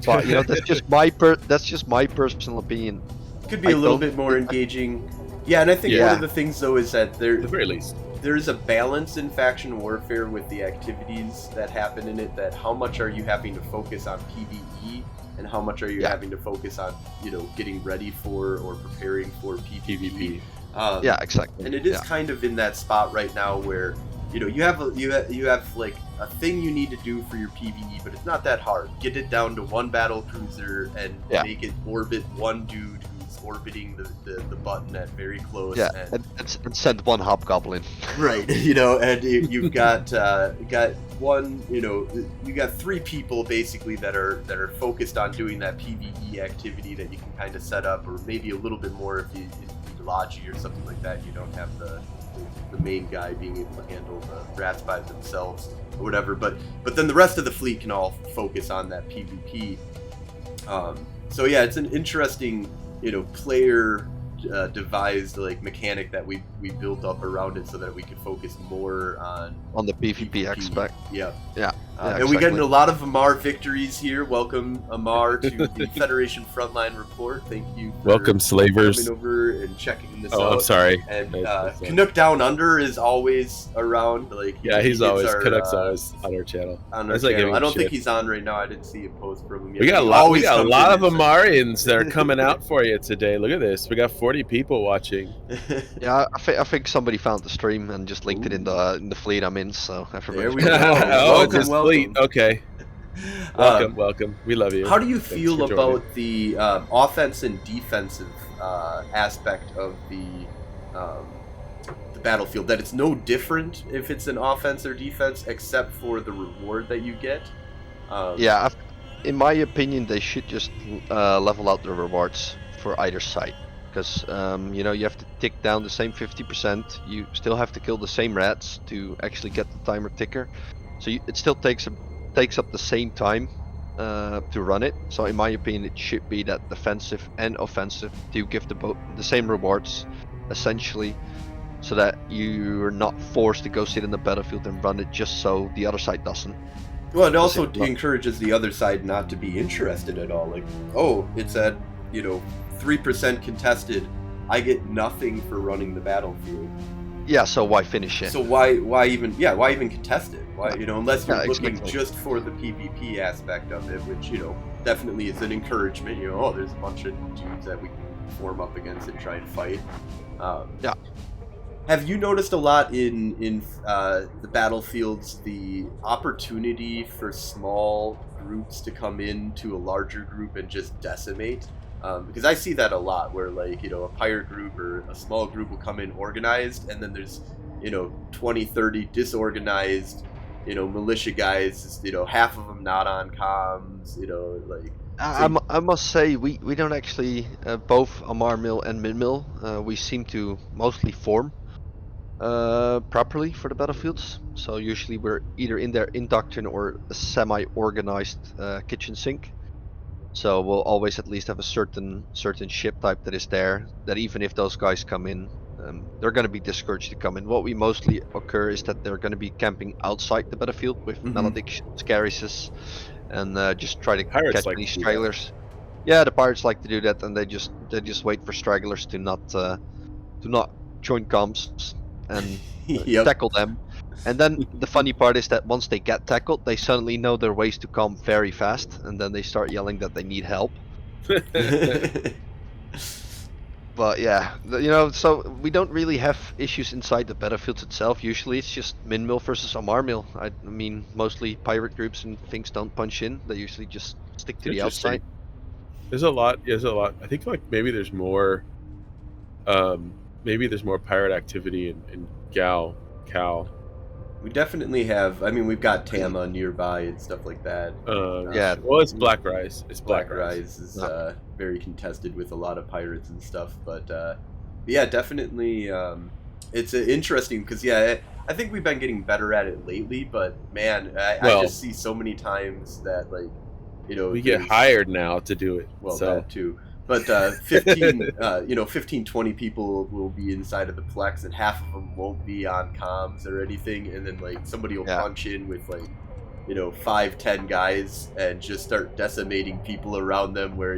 But that's just my personal opinion. could be I a little don't bit more think- engaging. Yeah, and I think one Yeah. of the things though is that At the very least. there's a balance in faction warfare with the activities that happen in it. That how much are you having to focus on PvE, and how much are you Yeah. having to focus on getting ready for or preparing for PvP. PvP. Yeah, exactly. And it is Yeah. kind of in that spot right now where you have like a thing you need to do for your PvE, but it's not that hard. Get it down to one battle cruiser and Yeah. make it orbit one dude who's orbiting the button at very close. Yeah, and and send one hobgoblin. right, and you've got one, you got 3 people basically that are focused on doing that PvE activity that you can kind of set up, or maybe a little bit more if you Logi or something like that. You don't have the main guy being able to handle the rats by themselves or whatever. But then the rest of the fleet can all focus on that PvP. So yeah, it's an interesting player devised like mechanic that we built up around it so that we could focus more on the PvP aspect. Yeah. Yeah. And we get a lot of Amar victories here. Welcome, Amar, to the Federation Frontline Report. Thank you for Welcome, slavers. coming over and checking this out. Oh, I'm sorry. And That's Canuck Down Under is always around. Like Yeah, he's gets always our, Canuck's always on our channel. on our That's like channel. giving I him don't think shit. he's on right now. I didn't see a post from him yet. We got a He lot. We always got a comes lot in of and Amarians that are coming out for you today. Look at this. We got 40 people watching. says- Yeah, I think somebody found the stream and just linked it in the fleet I'm in. So everybody's we go. Oh, it's Welcome, his fleet. welcome. Okay. Um, Welcome. We love you. How do you Thanks feel for joining. about the offense and defensive aspect of the battlefield? That it's no different if it's an offense or defense, except for the reward that you get. Yeah, in my opinion, they should just level out the rewards for either side. Because you have to tick down the same 50%. You still have to kill the same rats to actually get the timer ticker. So it still takes up the same time to run it. So in my opinion, it should be that defensive and offensive do give the same rewards, essentially, so that you're not forced to go sit in the battlefield and run it just so the other side doesn't. Well, it also Doesn't- encourages the other side not to be interested at all. Like, oh, it's at 3% contested. I get nothing for running the battlefield. Yeah, so why finish it? So why even contest it? Why unless you're Yeah, looking exactly. just for the PvP aspect of it, which definitely is an encouragement. There's a bunch of dudes that we can form up against and try and fight. Yeah. Have you noticed a lot in the battlefields the opportunity for small groups to come into a larger group and just decimate? Because I see that a lot, where a pirate group or a small group will come in organized, and then there's 20, 30 disorganized militia guys. Half of them not on comms. I must say we don't actually both Amar Mill and Min Mill we seem to mostly form properly for the battlefields. So usually we're either in there in doctrine or a semi-organized kitchen sink. So we'll always at least have a certain ship type that is there, that even if those guys come in, they're going to be discouraged to come in. What we mostly occur is that they're going to be camping outside the battlefield with maledictions, garrises, and just try to Pirates catch like any to do that. stragglers. Yeah, the pirates like to do that, and they just wait for stragglers to not join comms and Yep. tackle them. And then the funny part is that once they get tackled, they suddenly know their ways to come very fast, and then they start yelling that they need help. But yeah, so we don't really have issues inside the battlefields itself. Usually it's just Min Mill versus Amar Mill. I mean, mostly pirate groups and things don't punch in. They usually just stick to the Interesting. outside. There's a lot. I think maybe there's more. Maybe there's more pirate activity in Cal. We definitely have. I mean, we've got Tama nearby and stuff like that. Yeah. Well, it's Black Rise. It's Black Rise is very contested with a lot of pirates and stuff. But yeah, definitely, it's interesting because I think we've been getting better at it lately. But man, I just see so many times that We get hired now to do it. Well, so. that too. But 15, 20 people will be inside of the Plex, and half of them won't be on comms or anything. And then somebody will punch in with 5, 10 guys and just start decimating people around them. Where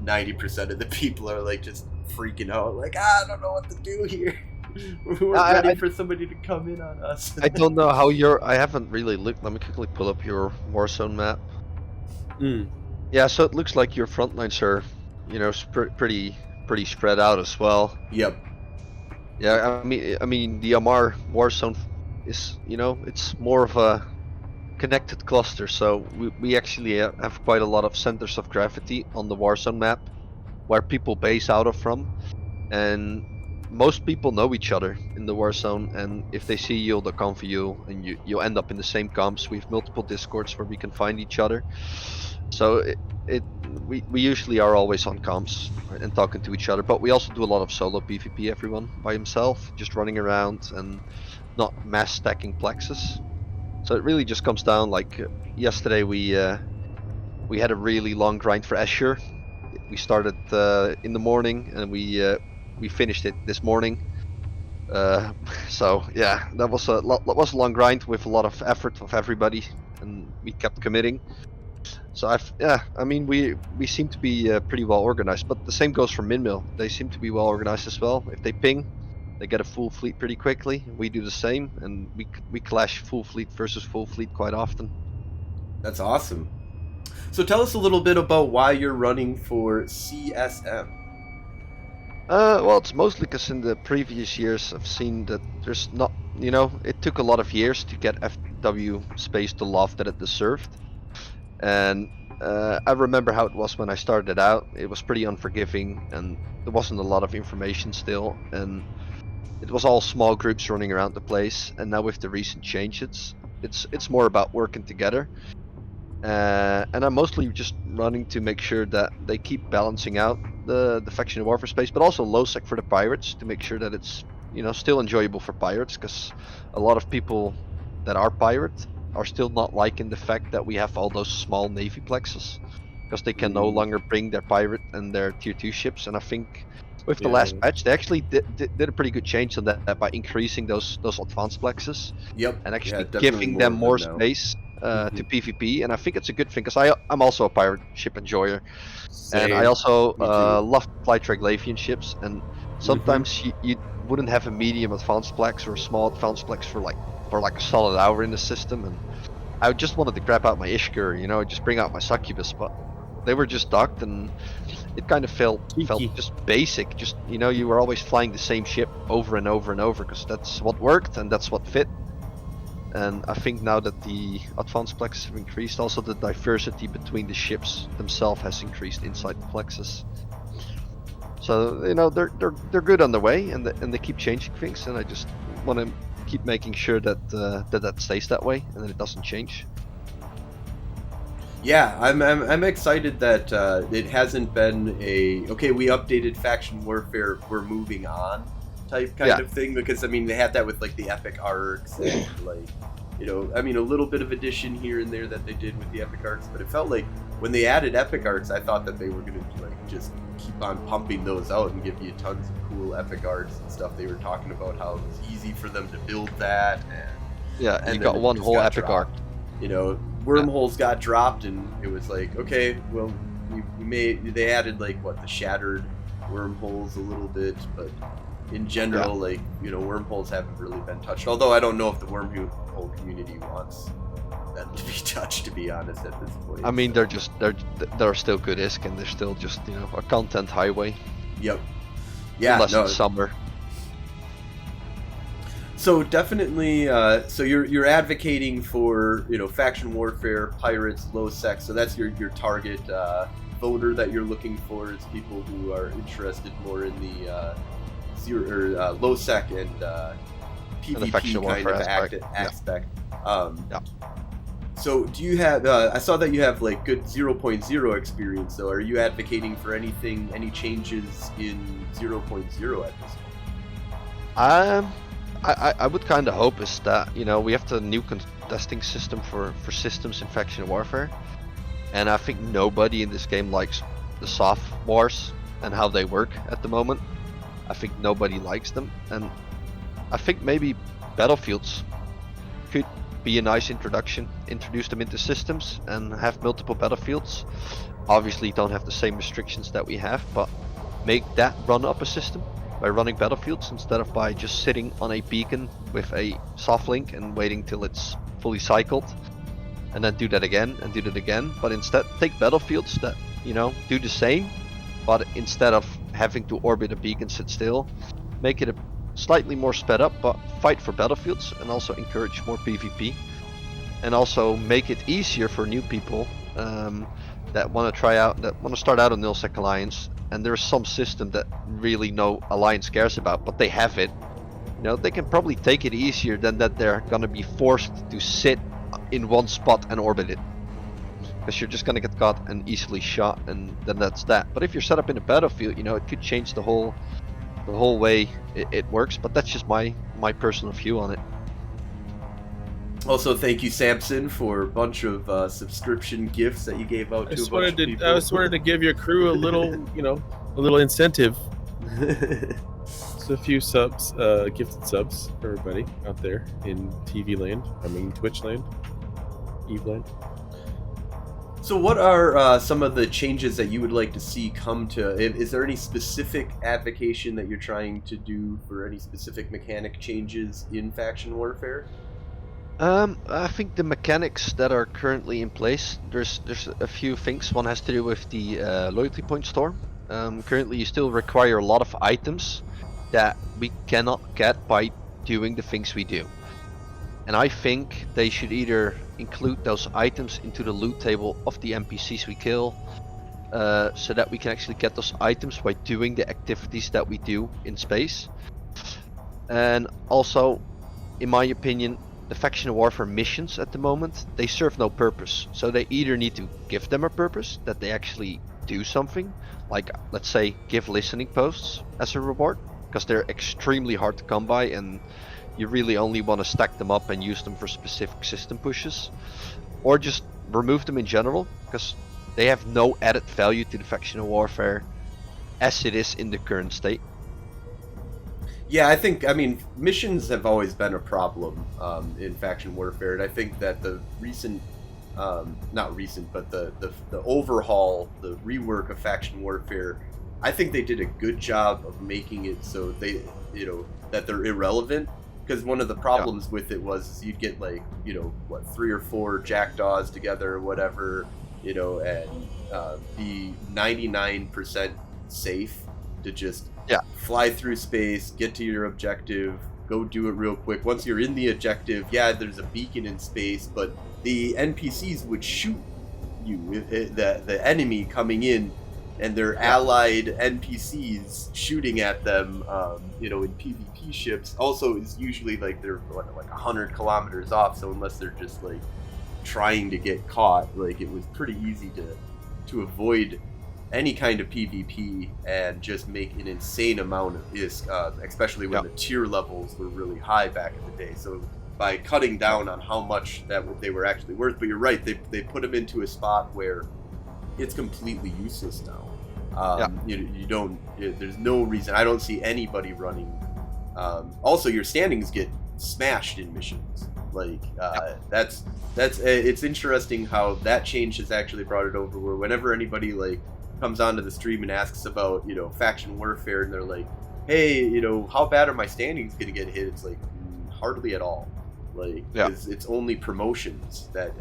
90% of the people are like just freaking out, like, I don't know what to do here. We're I- ready I- for somebody to come in on us. I don't know how I haven't really looked. Let me quickly pull up your Warzone map. Mm. Yeah, so it looks like your front lines are, pretty spread out as well. Yep. Yeah, I mean the Amar Warzone is, it's more of a connected cluster. So we actually have quite a lot of centers of gravity on the Warzone map where people base out of from, and most people know each other in the Warzone. And if they see you, they'll come for you, and you end up in the same comps. We have multiple discords where we can find each other. So we usually are always on comps and talking to each other, but we also do a lot of solo PvP. Everyone by himself, just running around and not mass stacking plexus. So it really just comes down like yesterday we had a really long grind for Azure. We started in the morning and we finished it this morning. So yeah, that was a long grind with a lot of effort of everybody, and we kept committing. So I mean we seem to be pretty well organized, but the same goes for Minmill. They seem to be well organized as well. If they ping, they get a full fleet pretty quickly. We do the same, and we clash full fleet versus full fleet quite often. That's awesome. So tell us a little bit about why you're running for CSM. Well, it's mostly because in the previous years I've seen that there's not, it took a lot of years to get FW space the love that it deserved. And I remember how it was when I started out. It was pretty unforgiving, and there wasn't a lot of information still, and it was all small groups running around the place. And now with the recent changes, it's more about working together. And I'm mostly just running to make sure that they keep balancing out the faction warfare space, but also low sec for the pirates to make sure that it's still enjoyable for pirates, because a lot of people that are pirate are still not liking the fact that we have all those small navy plexes, because they can no longer bring their pirate and their tier 2 ships. And I think with the last patch they actually did a pretty good change on that by increasing those advanced plexes Yep. and actually definitely giving them of more now. space to PvP. And I think it's a good thing, because I'm also a pirate ship enjoyer, and I Same. also Me too. love fly Triglavian ships. And sometimes you wouldn't have a medium advanced plex or a small advanced plex for like a solid hour in the system, and I just wanted to grab out my Ishkur, just bring out my succubus, but they were just docked, and it kind of felt just basic. Just you were always flying the same ship over and over and over, because that's what worked and that's what fit. And I think now that the advanced plexes have increased, also the diversity between the ships themselves has increased inside the plexes. So they're good on the way, and they keep changing things, and I just want to keep making sure that that stays that way and that it doesn't change. Yeah, I'm excited that it hasn't been okay, we updated faction warfare, we're moving on type kind of thing, because I mean they had that with like the epic arcs and like I mean a little bit of addition here and there that they did with the epic arcs, but it felt like when they added epic arcs, I thought that they were gonna like just keep on pumping those out and give you tons of cool epic arcs and stuff. They were talking about how it was easy for them to build that, and you got one whole epic arc. Wormholes got dropped, and it was like, okay, well, they added like the shattered wormholes a little bit, but in general, wormholes haven't really been touched. Although I don't know if the wormhole community wants them to be touched, to be honest, at this point. I mean, they're still good ISK, and they're still just a content highway. Yep. Yeah. Unless it's summer. So definitely, so you're advocating for faction warfare, pirates, low sec. So that's your target voter that you're looking for, is people who are interested more in the low sec and PvP kind of aspect. So do you have? I saw that you have like good 0.0 experience. So are you advocating for any changes in 0.0 at this point? I would kind of hope is that we have the new contesting system for systems in faction warfare, and I think nobody in this game likes the soft wars and how they work at the moment. I think nobody likes them, and I think maybe battlefields could be a nice introduction. Introduce them into systems and have multiple battlefields obviously don't have the same restrictions that we have, but make that run up a system by running battlefields instead of by just sitting on a beacon with a soft link and waiting till it's fully cycled, and then do that again and do that again. But instead, take battlefields that, you know, do the same, but instead of having to orbit a beacon, sit still, make it a slightly more sped up, but fight for battlefields, and also encourage more PvP, and also make it easier for new people that want to start out on Nullsec Alliance, and there's some system that really no alliance cares about, but they have it. You know, they can probably take it easier than that they're gonna be forced to sit in one spot and orbit it, because you're just gonna get caught and easily shot, and then that's that. But if you're set up in a battlefield, you know, it could change the whole way it works. But that's just my personal view on it. Also, thank you, Samson, for a bunch of subscription gifts that you gave out to a bunch of people. I just wanted to give your crew a little, you know, a little incentive. So a few subs, gifted subs for everybody out there in TV land. I mean Twitch land, Eve land. So what are some of the changes that you would like to see come to? Is there any specific advocation that you're trying to do for any specific mechanic changes in Faction Warfare? I think the mechanics that are currently in place, there's a few things. One has to do with the loyalty point store. Currently, you still require a lot of items that we cannot get by doing the things we do. And I think they should either include those items into the loot table of the NPCs we kill, so that we can actually get those items by doing the activities that we do in space. And also, in my opinion, the Faction Warfare missions at the moment, they serve no purpose. So they either need to give them a purpose, that they actually do something, like let's say give listening posts as a reward, because they're extremely hard to come by, and you really only want to stack them up and use them for specific system pushes, or just remove them in general, because they have no added value to the Faction Warfare as it is in the current state. Yeah, I mean, missions have always been a problem in Faction Warfare, and I think that the recent, not recent, but the overhaul, the rework of Faction Warfare, I think they did a good job of making it so they, you know, that they're irrelevant. Because one of the problems with it was you'd get like, you know, what, 3 or 4 jackdaws together or whatever, you know, and be 99% safe to just fly through space, get to your objective, go do it real quick. Once you're in the objective, yeah, there's a beacon in space, but the NPCs would shoot you, the enemy coming in, and their allied NPCs shooting at them, you know, in PvP ships. Also, is usually like they're like 100 kilometers off, so unless they're just like trying to get caught, like it was pretty easy to avoid any kind of PvP and just make an insane amount of ISK, especially when the tier levels were really high back in the day. So by cutting down on how much that they were actually worth, but you're right, they put them into a spot where it's completely useless now. You don't. There's no reason. I don't see anybody running. Also, your standings get smashed in missions. Like that's. It's interesting how that change has actually brought it over. Where whenever anybody like comes onto the stream and asks about, you know, Faction Warfare, and they're like, hey, you know, how bad are my standings gonna get hit? It's like hardly at all. Like it's only promotions that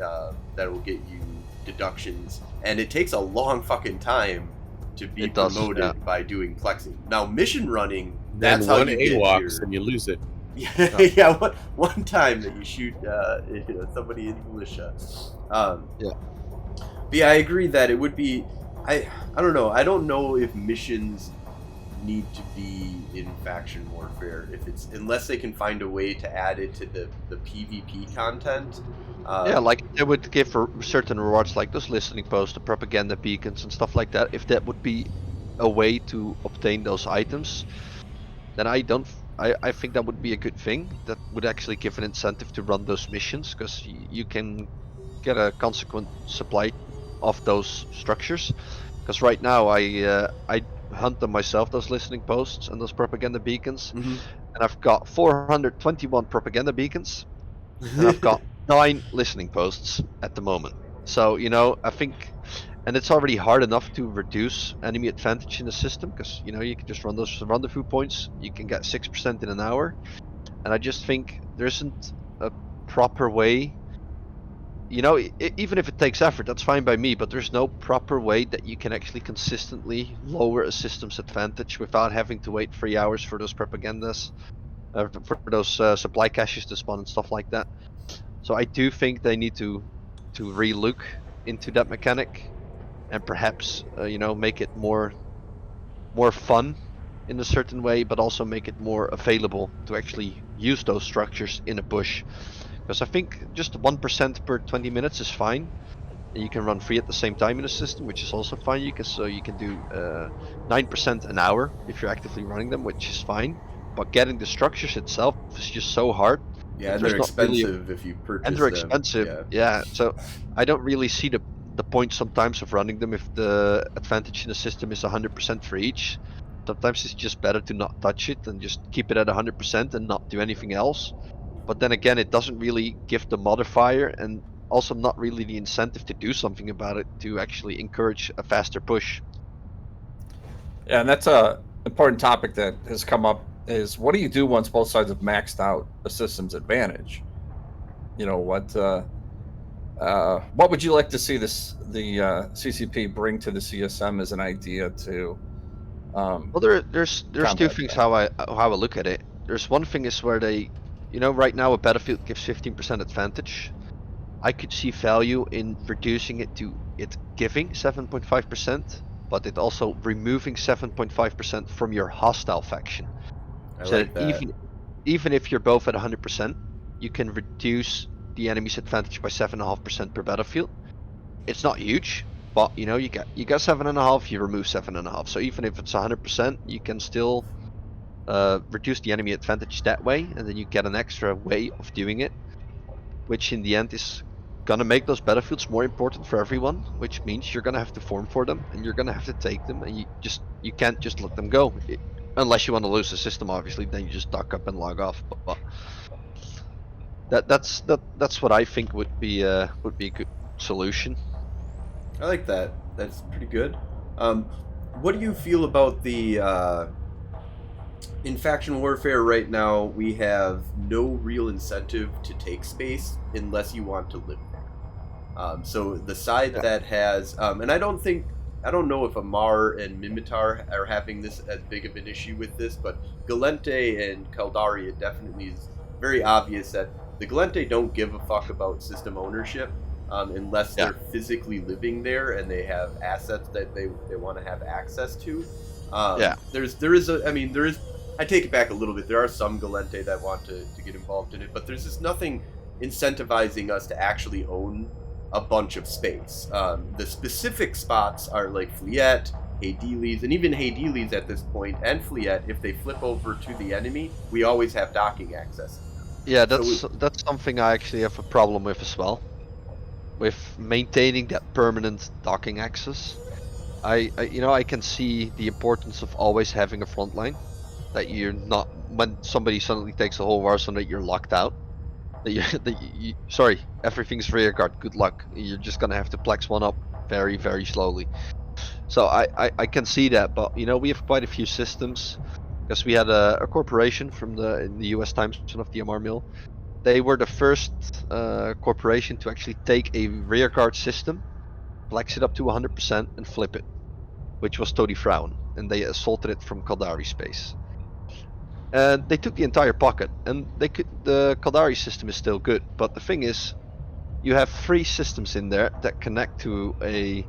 will get you deductions, and it takes a long fucking time to be promoted by doing plexing. Now mission running, that's how you get AWOPs and you lose it. Yeah, one time that you shoot you know, somebody in militia. But yeah, I agree that it would be. I don't know. I don't know if missions need to be in Faction Warfare unless they can find a way to add it to the PvP content. Like they would give for certain rewards, like those listening posts, the propaganda beacons and stuff like that. If that would be a way to obtain those items, then I think that would be a good thing. That would actually give an incentive to run those missions, because you can get a consequent supply of those structures. Because right now I hunt them myself, those listening posts and those propaganda beacons, and I've got 421 propaganda beacons, and I've got 9 listening posts at the moment. So, you know, I think And it's already hard enough to reduce enemy advantage in the system, because you know you can just run those rendezvous points. You can get 6% in an hour, and I just think there isn't a proper way. You know, even if it takes effort, that's fine by me. But there's no proper way that you can actually consistently lower a system's advantage without having to wait 3 hours for those propagandas, for those supply caches to spawn and stuff like that. So I do think they need to relook into that mechanic, and perhaps you know, make it more fun in a certain way, but also make it more available to actually use those structures in a push. Because I think just 1% per 20 minutes is fine. And you can run 3 at the same time in the system, which is also fine. You can do 9% an hour if you're actively running them, which is fine. But getting the structures itself is just so hard Yeah, that and they're there's not really expensive if you and purchase they're them. expensive. Yeah. Yeah, so I don't really see the point sometimes of running them if the advantage in the system is 100% for each. Sometimes it's just better to not touch it and just keep it at 100% and not do anything else. But then again, it doesn't really give the modifier and also not really the incentive to do something about it to actually encourage a faster push. Yeah, and that's a important topic that has come up is what do you do once both sides have maxed out a system's advantage? You know, what would you like to see the CCP bring to the CSM as an idea to Well, there's two combat things that? how I look at it. There's one thing is where they, you know, right now a battlefield gives 15% advantage. I could see value in reducing it to it giving 7.5%, but it also removing 7.5% from your hostile faction. I So like that. even if you're both at 100%, you can reduce the enemy's advantage by 7.5% per battlefield. It's not huge, but you know, you got 7.5, you remove 7.5. So even if it's 100%, you can still reduce the enemy advantage that way, and then you get an extra way of doing it, which in the end is gonna make those battlefields more important for everyone, which means you're gonna have to farm for them and you're gonna have to take them, and you can't just let them go. Unless you want to lose the system, obviously, then you just dock up and log off. But that's what I think would be a good solution. I like that. That's pretty good. Um, what do you feel about the in faction warfare right now? We have no real incentive to take space unless you want to live there. So the side Yeah. that has, and I don't know if Amar and Mimitar are having this as big of an issue with this, but Galente and Caldari, it definitely is very obvious that the Galente don't give a fuck about system ownership unless Yeah. they're physically living there and they have assets that they want to have access to. Yeah. There is. I take it back a little bit. There are some Galente that want to get involved in it, but there's just nothing incentivizing us to actually own a bunch of space. The specific spots are like Fleet, Haydeles, and even Haydeles at this point, and Fleet, if they flip over to the enemy, we always have docking access. Yeah, So that's something I actually have a problem with as well. With maintaining that permanent docking access. I you know, I can see the importance of always having a front line. That you're not, when somebody suddenly takes a whole war zone, that you're locked out. That sorry, everything's rear guard. Good luck. You're just gonna have to plex one up very, very slowly. So I can see that, but you know, we have quite a few systems because we had a corporation from in the US time zone of the MR mill. They were the first corporation to actually take a rear guard system, flex it up to 100% and flip it, which was Todi Frown, and they assaulted it from Kaldari space. And they took the entire pocket, and the Kaldari system is still good, but the thing is, you have 3 systems in there that connect to a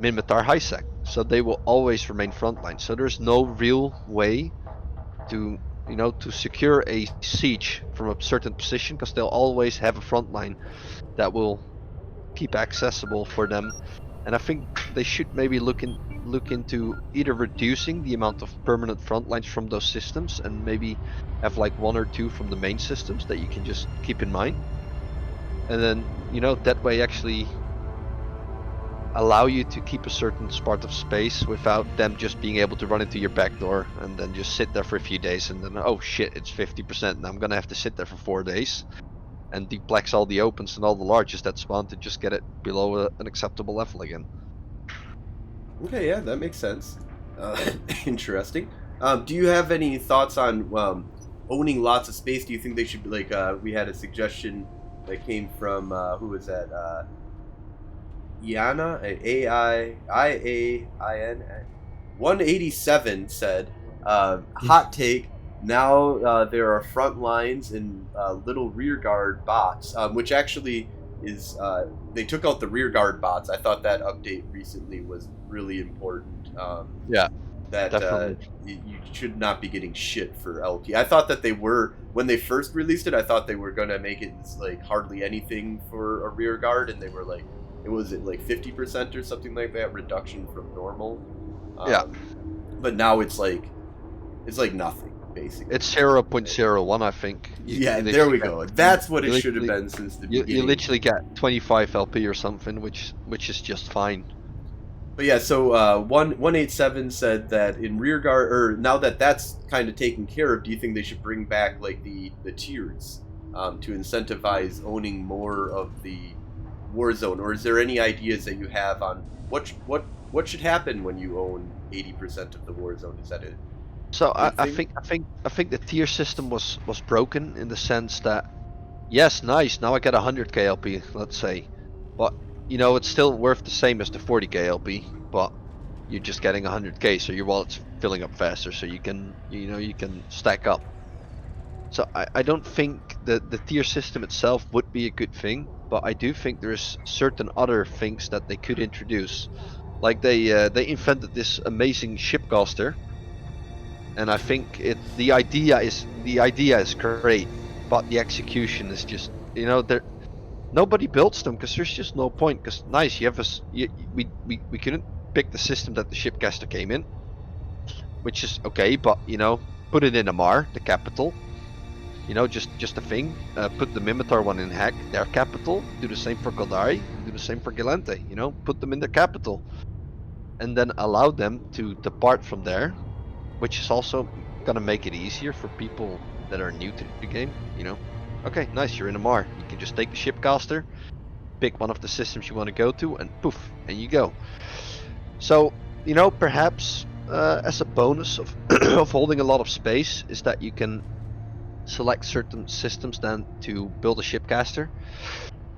Minmatar high sec, so they will always remain frontline. So there's no real way to, you know, to secure a siege from a certain position, because they'll always have a front line that will keep accessible for them. And I think they should maybe look into either reducing the amount of permanent front lines from those systems and maybe have like 1 or 2 from the main systems that you can just keep in mind. And then, you know, that way actually allow you to keep a certain part of space without them just being able to run into your back door and then just sit there for a few days and then, oh shit, it's 50%, and I'm gonna have to sit there for 4 days and deplex all the opens and all the larges that spawn to just get it below an acceptable level again. Okay, yeah, that makes sense. Interesting. Do you have any thoughts on owning lots of space? Do you think they should like? We had a suggestion that came from who was that? Iana, Iain 187 said, "Hot take. Now there are front lines and little rear guard bots, which actually is they took out the rear guard bots. I thought that update recently was really important. Yeah, That definitely. you should not be getting shit for LP. I thought that they were when they first released it. I thought they were gonna make it like hardly anything for a rear guard, and they were like, it was at like 50% or something like that reduction from normal. Yeah. But now it's like nothing basically. It's 0.01, I think. Yeah, you there we literally go. That's what you it should have literally- been since the You beginning. literally get 25 LP or something, which is just fine. But yeah, so 187 said that in rear guard, or now that that's kind of taken care of, do you think they should bring back like the tiers to incentivize owning more of the Warzone, or is there any ideas that you have on what should happen when you own 80% of the Warzone? Is that it? So I Good think the tier system was broken in the sense that, yes, nice, now I get 100k LP, let's say, but it's still worth the same as the 40k LP, but you're just getting 100k, so your wallet's filling up faster, so you can you can stack up. So I don't think the tier system itself would be a good thing, but I do think there's certain other things that they could introduce, like they invented this amazing shipcaster, and I think the idea is great, but the execution is just nobody builds them because there's just no point. Because nice, you have we couldn't pick the system that the shipcaster came in, which is okay, but put it in Amar, the capital. Just a thing. Put the Mimitar one in Hack, their capital. Do the same for Godari. Do the same for Galente. Put them in their capital, and then allow them to depart from there, which is also gonna make it easier for people that are new to the game. Okay, nice. You're in Amar. You can just take the shipcaster, pick one of the systems you want to go to, and poof, and you go. So perhaps as a bonus of of holding a lot of space is that you can select certain systems then to build a shipcaster,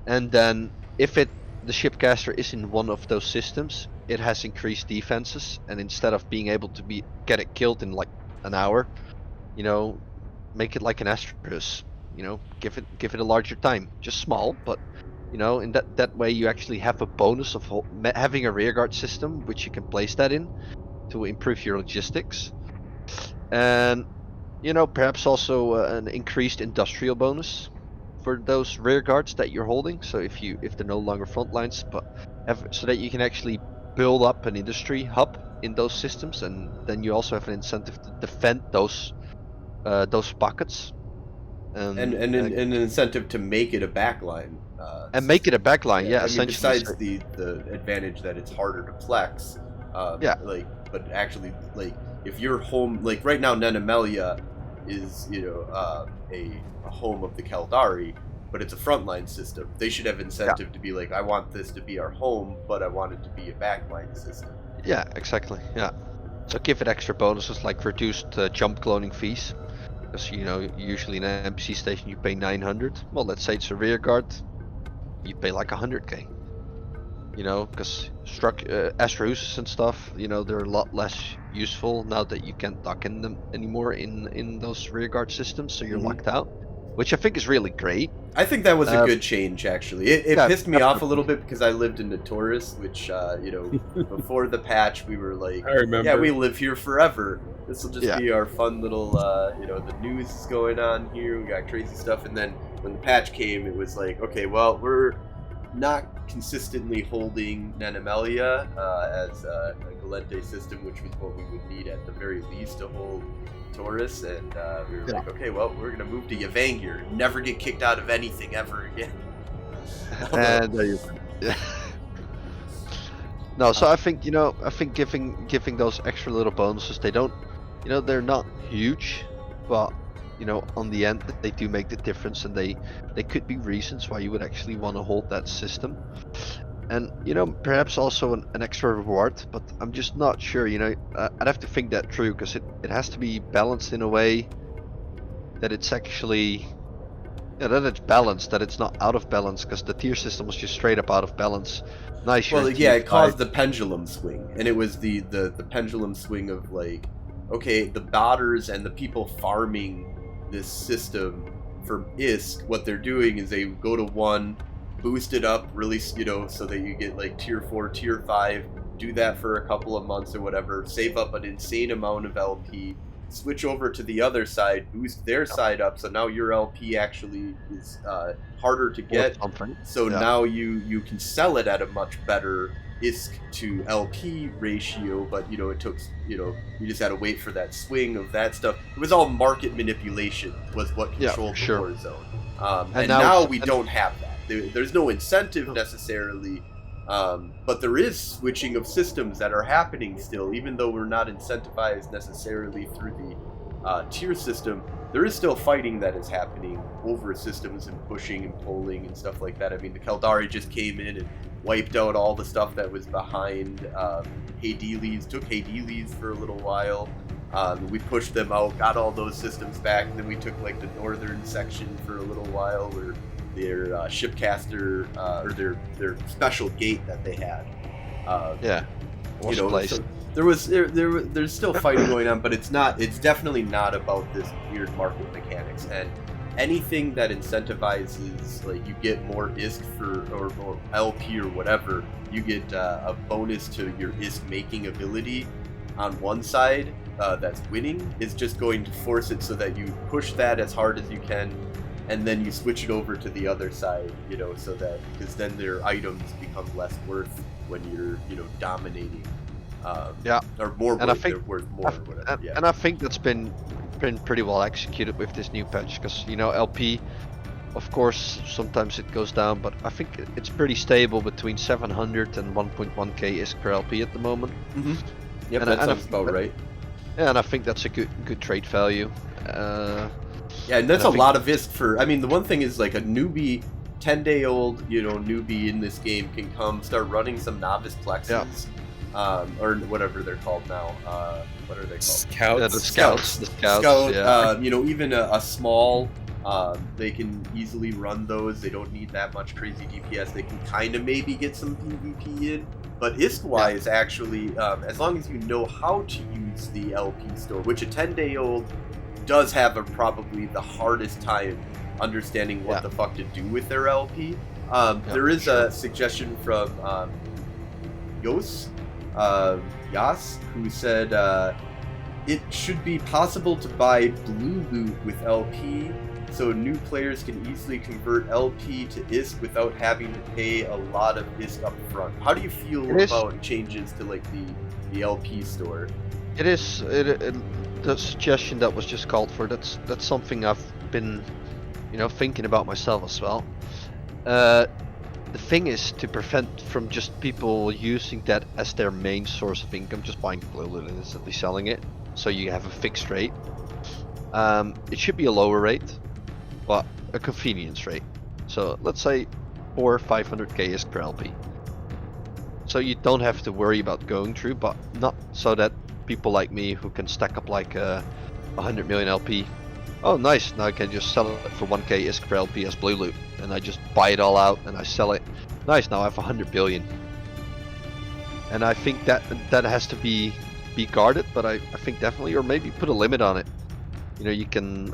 and then if the shipcaster is in one of those systems, it has increased defenses, and instead of being able to get it killed in like an hour, make it like an Astrus, give it a larger time, just small, but in that way you actually have a bonus of having a rearguard system which you can place that in to improve your logistics, and perhaps also an increased industrial bonus for those rear guards that you're holding. So if they're no longer front lines, but so that you can actually build up an industry hub in those systems, and then you also have an incentive to defend those pockets. and an incentive to make it a backline. And make it a backline, yeah. I mean, essentially. besides the advantage that it's harder to flex. Yeah. But actually, like, if you're home, like right now, Nenemelia is a home of the Kaldari, but it's a frontline system. They should have incentive to be like, I want this to be our home, but I want it to be a backline system. Yeah, exactly. Yeah. So give it extra bonuses like reduced jump cloning fees, because usually in an NPC station you pay 900. Well, let's say it's a rear guard, you pay like 100k. Because Astrus and stuff, they're a lot less useful now that you can't dock in them anymore in those rearguard systems, so you're locked out, which I think is really great. I think that was a good change, actually. It pissed me off a little bit because I lived in Notorious, which, before the patch, we were like, I remember. Yeah, we live here forever. This will just be our fun little, the news is going on here, we got crazy stuff, and then when the patch came, it was like, okay, well, we're not consistently holding Nenemelia as a Galente system, which was what we would need at the very least to hold Taurus, and we were like, okay, well, we're gonna move to Yavangir, never get kicked out of anything ever again. And no, so I think giving those extra little bonuses, they don't, they're not huge, but on the end they do make the difference, and they could be reasons why you would actually want to hold that system. and perhaps also an extra reward, but I'm just not sure. I'd have to think that through because it has to be balanced in a way that it's actually that it's balanced, that it's not out of balance because the tier system was just straight up out of balance. Nice. Well, you're in yeah, tier it caused 5. the pendulum swing, and it was the pendulum swing of like, okay, the botters and the people farming this system for ISK, what they're doing is they go to 1, boost it up really, so that you get like tier 4, tier 5, do that for a couple of months or whatever, save up an insane amount of LP, switch over to the other side, boost their side up, so now your LP actually is harder to get. So now you can sell it at a much better ISK to LP ratio, but it took you just had to wait for that swing of that stuff. It was all market manipulation was what controlled the war zone. And now we don't have that. There's no incentive necessarily, but there is switching of systems that are happening still, even though we're not incentivized necessarily through the tier system. There is still fighting that is happening over systems and pushing and pulling and stuff like that. I mean, the Kaldari just came in and wiped out all the stuff that was behind Hadeles, took Hadeles for a little while. We pushed them out, got all those systems back, and then we took like the northern section for a little while, where their shipcaster or their special gate that they had. So there's still fighting going on, but it's definitely not about this weird market mechanics. And anything that incentivizes, like, you get more ISK or LP or whatever, you get a bonus to your ISK making ability on one side that's winning, is just going to force it so that you push that as hard as you can, and then you switch it over to the other side, so that, because then their items become less worth when you're, dominating. Or more worth, they're worth more or whatever. And I think that's been pretty well executed with this new patch, because LP, of course, sometimes it goes down, but I think it's pretty stable between 700 and 1.1k ISK per LP at the moment. Mm-hmm. Yep, that sounds about right. Yeah, and I think that's a good trade value. Yeah, and that's a lot of ISK for. I mean, the one thing is, like, a newbie, 10-day-old, newbie in this game can start running some novice plexes, or whatever they're called now. What are they called? Scouts. Yeah, the scouts. The scouts. Scout. Yeah. Even a small. They can easily run those. They don't need that much crazy DPS. They can kind of maybe get some PvP in. But ISK-wise, actually, as long as you know how to use the LP store, which a 10-day-old does have probably the hardest time understanding what the fuck to do with their LP. There is a suggestion from Yas, who said it should be possible to buy blue loot with LP, so new players can easily convert LP to ISK without having to pay a lot of ISK up front. How do you feel about changes to, like, the LP store? It is the suggestion that was just called for. That's something I've been thinking about myself as well. The thing is to prevent from just people using that as their main source of income, just buying blue loot and instantly selling it, so you have a fixed rate. It should be a lower rate, but a convenience rate. So let's say 400 or 500k ISK per LP. So you don't have to worry about going through, but not so that people like me who can stack up like 100 million LP. Oh, nice! Now I can just sell it for 1k ISK per LP as blue loot, and I just buy it all out and I sell it. Nice! Now I have 100 billion. And I think that has to be guarded, but I think definitely, or maybe put a limit on it. You can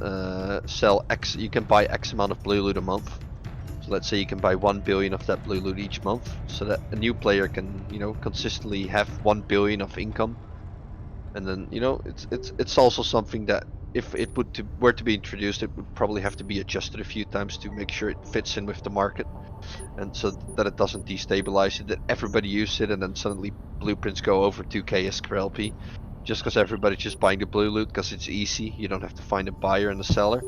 sell X. You can buy X amount of blue loot a month. So let's say you can buy 1 billion of that blue loot each month, so that a new player can consistently have 1 billion of income. And then it's also something that if it were to be introduced, it would probably have to be adjusted a few times to make sure it fits in with the market, and so that it doesn't destabilize it, that everybody uses it and then suddenly blueprints go over 2k ISK per LP. Just because everybody's just buying the blue loot because it's easy, you don't have to find a buyer and a seller.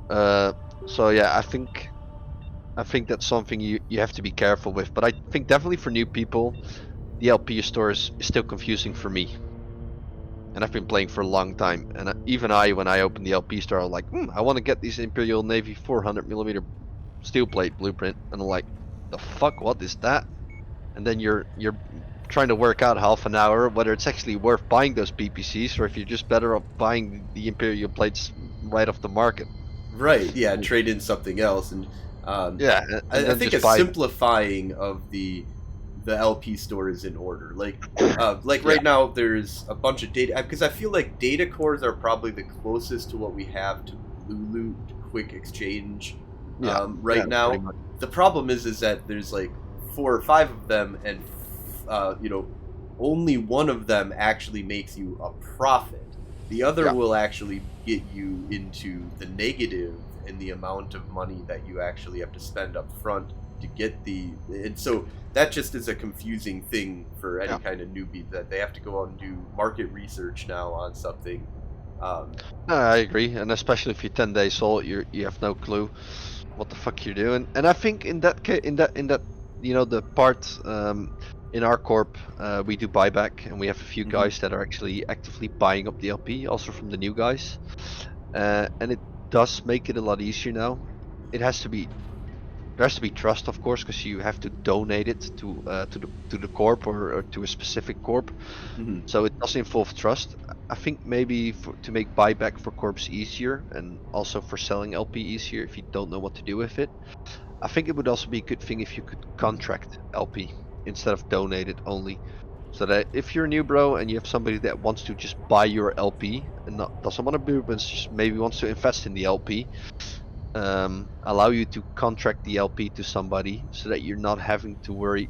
So yeah, I think that's something you have to be careful with. But I think definitely for new people, the LP store is still confusing for me. And I've been playing for a long time, and even when I opened the LP store, I was like, I want to get these Imperial Navy 400mm steel plate blueprint, and I'm like, the fuck, what is that? And then you're trying to work out half an hour whether it's actually worth buying those PPCs or if you're just better off buying the Imperial plates right off the market. Right. Yeah. Trade in something else, and Yeah, and I then think a just buy. simplifying of the LP store is in order. Like Yeah, right now, there's a bunch of data because I feel like data cores are probably the closest to what we have to Blue Loot quick exchange. yeah, Right yeah, pretty now, much. the problem is that there's like 4 or 5 of them, and only one of them actually makes you a profit. The other Yeah. will actually get you into the negative in the amount of money that you actually have to spend up front to get the. And so that just is a confusing thing for any Yeah. kind of newbie, that they have to go out and do market research now on something. No, I agree, and especially if you're 10 days old, you have no clue what the fuck you're doing. And I think in that case, in that the part in our corp, we do buyback, and we have a few Mhm. guys that are actually actively buying up the LP, also from the new guys, and it does make it a lot easier now. It has to be There has to be trust, of course, because you have to donate it to the corp or to a specific corp. Mhm. So it does involve trust. I think maybe to make buyback for corps easier and also for selling LP easier if you don't know what to do with it. I think it would also be a good thing if you could contract LP instead of donate it only. So that if you're a new bro and you have somebody that wants to just buy your LP and doesn't want to be, but just maybe wants to invest in the LP, allow you to contract the LP to somebody so that you're not having to worry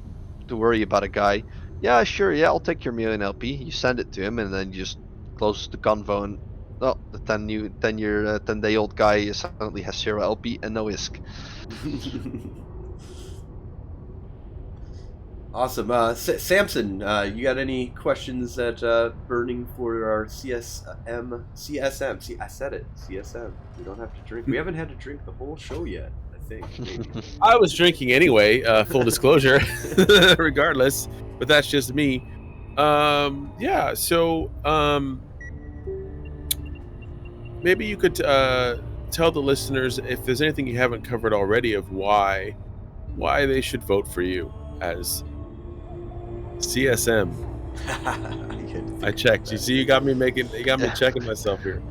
about a guy. Yeah, sure, yeah, I'll take your million LP. You send it to him, and then you just close the convo, and oh, the 10 day old guy suddenly has 0 LP and no ISK. Awesome. Samson, you got any questions that burning for our CSM? See, I said it. CSM. We don't have to drink. We haven't had to drink the whole show yet, I think. Maybe. I was drinking anyway, full disclosure, regardless, but that's just me. Yeah, so maybe you could tell the listeners if there's anything you haven't covered already of why they should vote for you as CSM. I checked. You see, you got me checking myself here.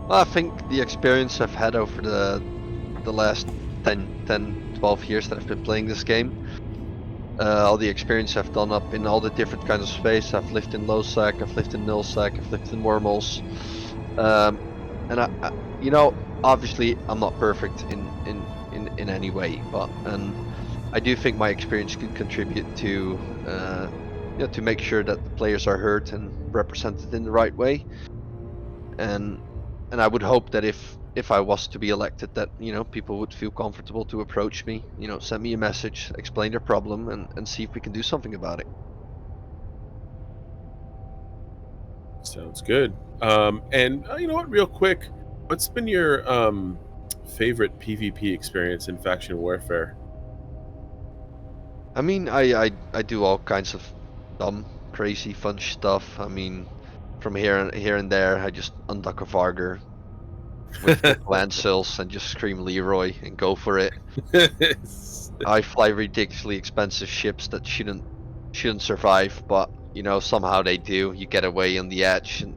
Well, I think the experience I've had over the last 12 years that I've been playing this game, all the experience I've done up in all the different kinds of space. I've lived in low sec, I've lived in null sec, I've lived in wormholes, and obviously I'm not perfect in any way, and I do think my experience could contribute to to make sure that the players are heard and represented in the right way, and I would hope that if I was to be elected, that people would feel comfortable to approach me, send me a message, explain their problem, and see if we can do something about it. Sounds good. And you know what? Real quick, what's been your favorite PvP experience in faction warfare? I mean, I do all kinds of dumb, crazy, fun stuff. I mean, from here and there, I just undock a Varger with land cells and just scream Leroy and go for it. I fly ridiculously expensive ships that shouldn't survive, but somehow they do. You get away on the edge, and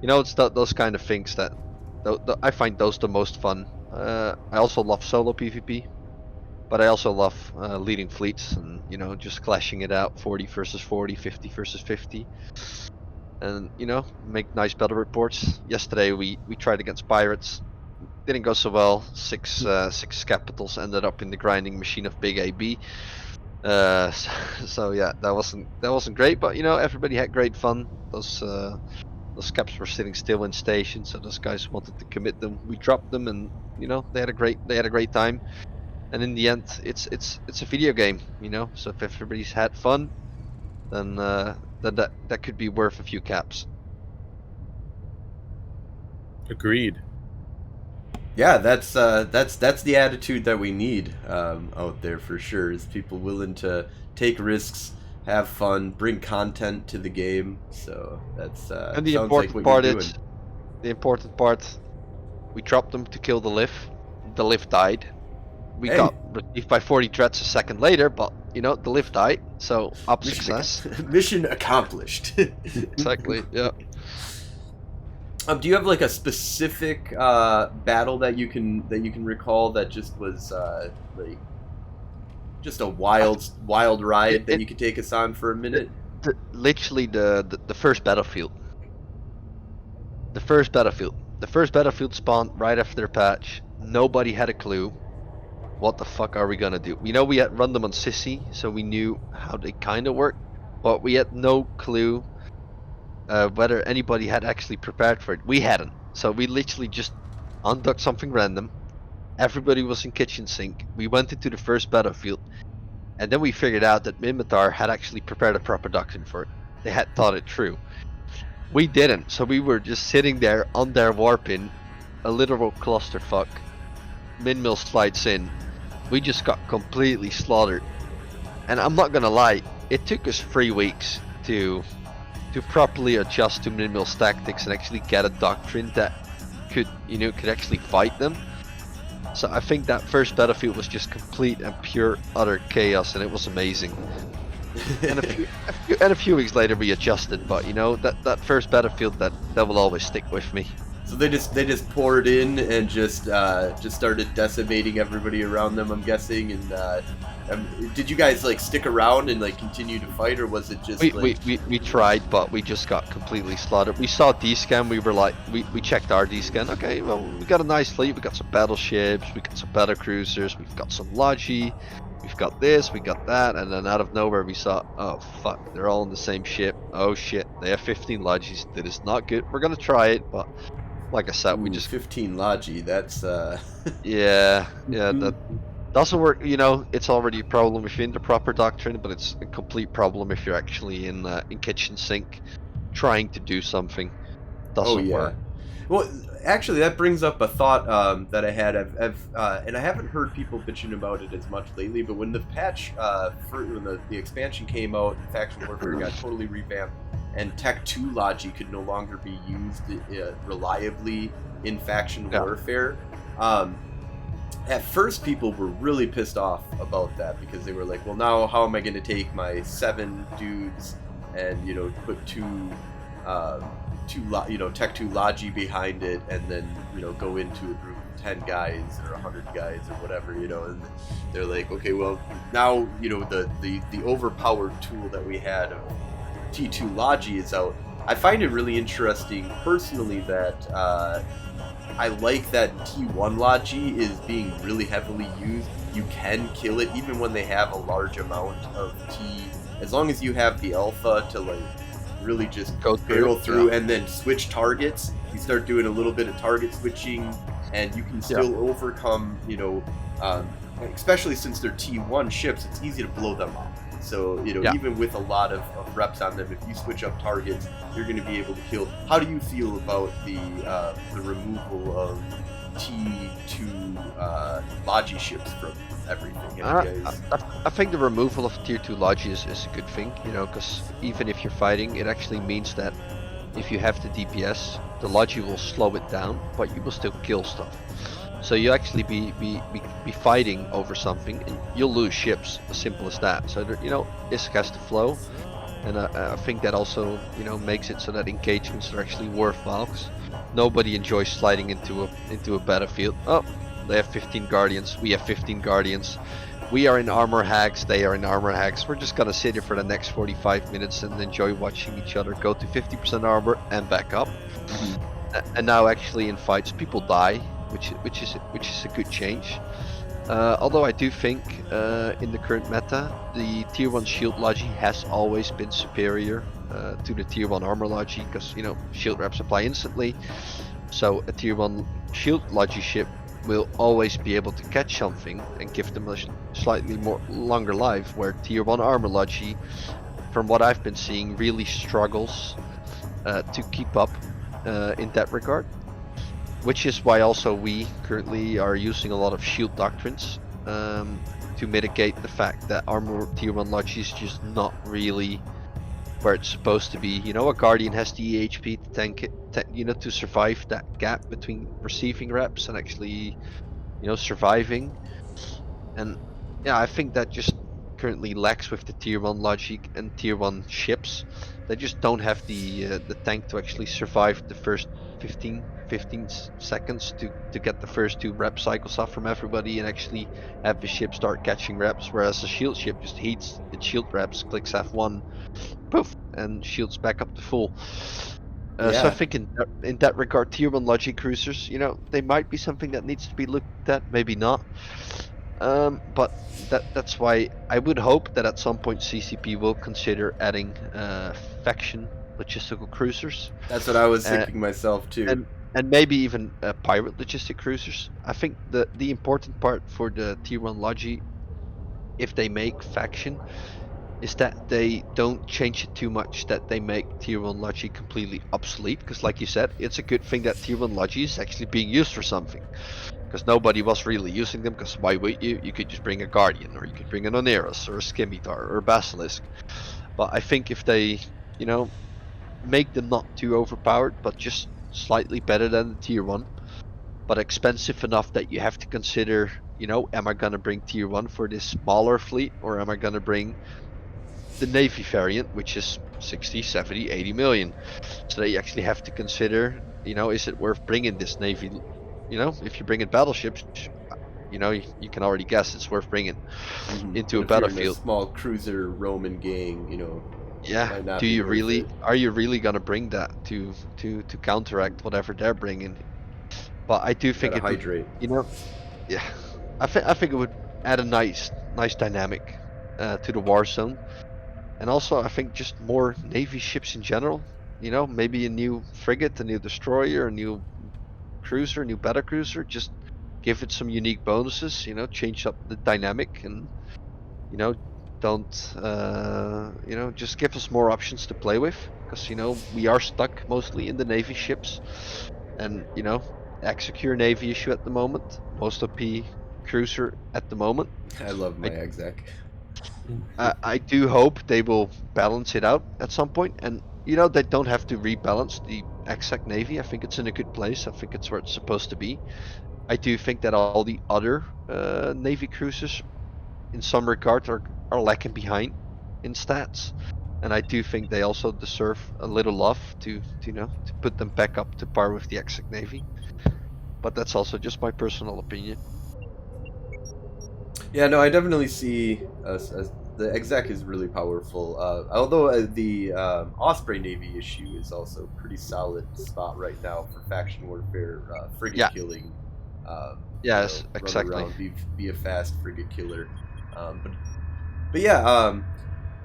it's those kind of things that I find those the most fun. I also love solo PvP, but I also love leading fleets and just clashing it out, 40 versus 40, 50 versus 50, and make nice battle reports. Yesterday we tried against pirates, didn't go so well. Six capitals ended up in the grinding machine of Big AB. So yeah, that wasn't great, but everybody had great fun. Those caps were sitting still in station, so those guys wanted to commit them. We dropped them, and they had a great time. And in the end, it's a video game, So if everybody's had fun, then that could be worth a few caps. Agreed. Yeah, that's the attitude that we need out there for sure. Is people willing to take risks, have fun, bring content to the game. So that's And the sounds like important what part you're doing. is the important part. We dropped them to kill the lift. The lift died. We Hey. got received by 40 threats a second later, but you know, the lift died, so up success. Mission accomplished. Exactly, yeah. Do you have like a specific battle that you can recall that just was like just a wild ride that you could take us on for a minute? Literally the first battlefield. The first battlefield spawned right after their patch. Nobody had a clue. What the fuck are we gonna do? We know we had run them on Sissy, so we knew how they kind of work, but we had no clue whether anybody had actually prepared for it. We hadn't, so we literally just undocked something random. Everybody was in kitchen sink. We went into the first battlefield, and then we figured out that Mimitar had actually prepared a proper doctrine for it. They had thought it through. We didn't, so we were just sitting there on their warping, a literal clusterfuck. Minmill slides in. We just got completely slaughtered. And I'm not gonna lie, it took us 3 weeks to properly adjust to Minmill's tactics and actually get a doctrine that could actually fight them. So I think that first battlefield was just complete and pure utter chaos, and it was amazing. And a few weeks later we adjusted, but you know, that first battlefield that will always stick with me. So they just poured in and just started decimating everybody around them, I'm guessing. And did you guys like stick around and like continue to fight, or was it just we tried, but we just got completely slaughtered. We saw D-scan, we were like, we checked our D-scan. Okay, well, we got a nice fleet. We got some battleships, we got some battle cruisers, we've got some Logi, we've got this, we got that, and then out of nowhere we saw, oh fuck, they're all on the same ship. Oh shit, they have 15 Logis. That is not good. We're gonna try it, but like I said, we just 15 Logi. That's yeah, that doesn't work. You know, it's already a problem if you're in the proper doctrine, but it's a complete problem if you're actually in kitchen sink trying to do something. Doesn't work. Well, actually, that brings up a thought that I had. And I haven't heard people bitching about it as much lately. But when the patch, when the expansion came out, Faction Warfare got totally revamped, and Tech 2 Logi could no longer be used reliably in Faction Warfare. At first, people were really pissed off about that because they were like, "Well, now how am I going to take my 7 dudes and put Tech 2 Logi behind it, and then go into a group of 10 guys or 100 guys or whatever, and they're like, okay, well, now the overpowered tool that we had of T2 Logi is out. I find it really interesting personally that I like that T1 Logi is being really heavily used. You can kill it even when they have a large amount of T, as long as you have the alpha to like really just barrel through and then switch targets. You start doing a little bit of target switching, and you can still overcome, especially since they're T1 ships, it's easy to blow them up. So, even with a lot of reps on them, if you switch up targets, you're going to be able to kill. How do you feel about the removal of T2 Logi ships from everything? I think the removal of Tier 2 Logi is a good thing, because even if you're fighting, it actually means that if you have the DPS, the Logi will slow it down, but you will still kill stuff. So you actually be fighting over something, and you'll lose ships, as simple as that. So ISK has to flow, and I think that also makes it so that engagements are actually worthwhile. 'Cause nobody enjoys sliding into a battlefield. Oh, they have 15 Guardians, we have 15 Guardians. We are in armor hacks, they are in armor hacks. We're just gonna sit here for the next 45 minutes and enjoy watching each other go to 50% armor and back up. And now actually in fights, people die, which is a good change. Although I do think in the current meta, the Tier 1 Shield Logi has always been superior to the Tier 1 Armor Logi, because shield reps apply instantly. So a Tier 1 Shield Logi ship will always be able to catch something and give them a slightly longer life, where Tier 1 Armor Logi, from what I've been seeing, really struggles to keep up in that regard. Which is why also we currently are using a lot of shield doctrines to mitigate the fact that armor Tier 1 Logi is just not really where it's supposed to be. A Guardian has the EHP to tank it, to survive that gap between receiving reps and actually, surviving. And yeah, I think that just currently lacks with the tier 1 logic and tier 1 ships. They just don't have the tank to actually survive the first 15 seconds to get the first 2 rep cycles off from everybody and actually have the ship start catching reps, whereas a shield ship just heats its shield reps, clicks F1, poof, and shields back up to full. So I Yeah, think in that regard, tier 1 logic cruisers, you know, they might be something that needs to be looked at, maybe not. But that's why I would hope that at some point CCP will consider adding faction logistical cruisers that's what I was uh, thinking myself too. and maybe even pirate logistic cruisers. I think the important part for the tier 1 logi, if they make faction, is that they don't change it too much, that they make tier 1 logi completely obsolete. Because like you said, it's a good thing that tier 1 logi is actually being used for something. Because nobody was really using them, because why would you? You could just bring a Guardian, or you could bring an Oneros, or a Scimitar, or a Basilisk. But I think if they, you know, make them not too overpowered, but just slightly better than the tier 1, but expensive enough that you have to consider, you know, am I going to bring tier 1 for this smaller fleet, or am I going to bring the Navy variant, which is 60, 70, 80 million? So they actually have to consider, you know, is it worth bringing this Navy? You know, if you bring in battleships, you know, you can already guess it's worth bringing into But a if you're in a battlefield. small cruiser Roman gang, Yeah, might not do be you worth really? it. Are you really gonna bring that to counteract whatever they're bringing? But I do think Gotta it would, hydrate. you know, yeah, I think it would add a nice dynamic to the war zone, and also I think just more navy ships in general. You know, maybe a new frigate, a new destroyer, a new cruiser, a new battle cruiser. Just give it some unique bonuses. You know, change up the dynamic and you know don't just give us more options to play with, because we are stuck mostly in the navy ships, and execure navy issue at the moment, most OP cruiser at the moment. I love my i exec. I do hope they will balance it out at some point, and they don't have to rebalance the exec navy. I think it's in a good place. I think it's where it's supposed to be. I do think that all the other navy cruisers in some regard are lacking behind in stats, and I do think they also deserve a little love to put them back up to par with the exec navy. But that's also just my personal opinion. Yeah, no, I definitely see the exec is really powerful. Although the Osprey Navy issue is also a pretty solid spot right now for faction warfare, frigate Yeah. killing. Yes, Run exactly. around, be a fast frigate killer. But yeah,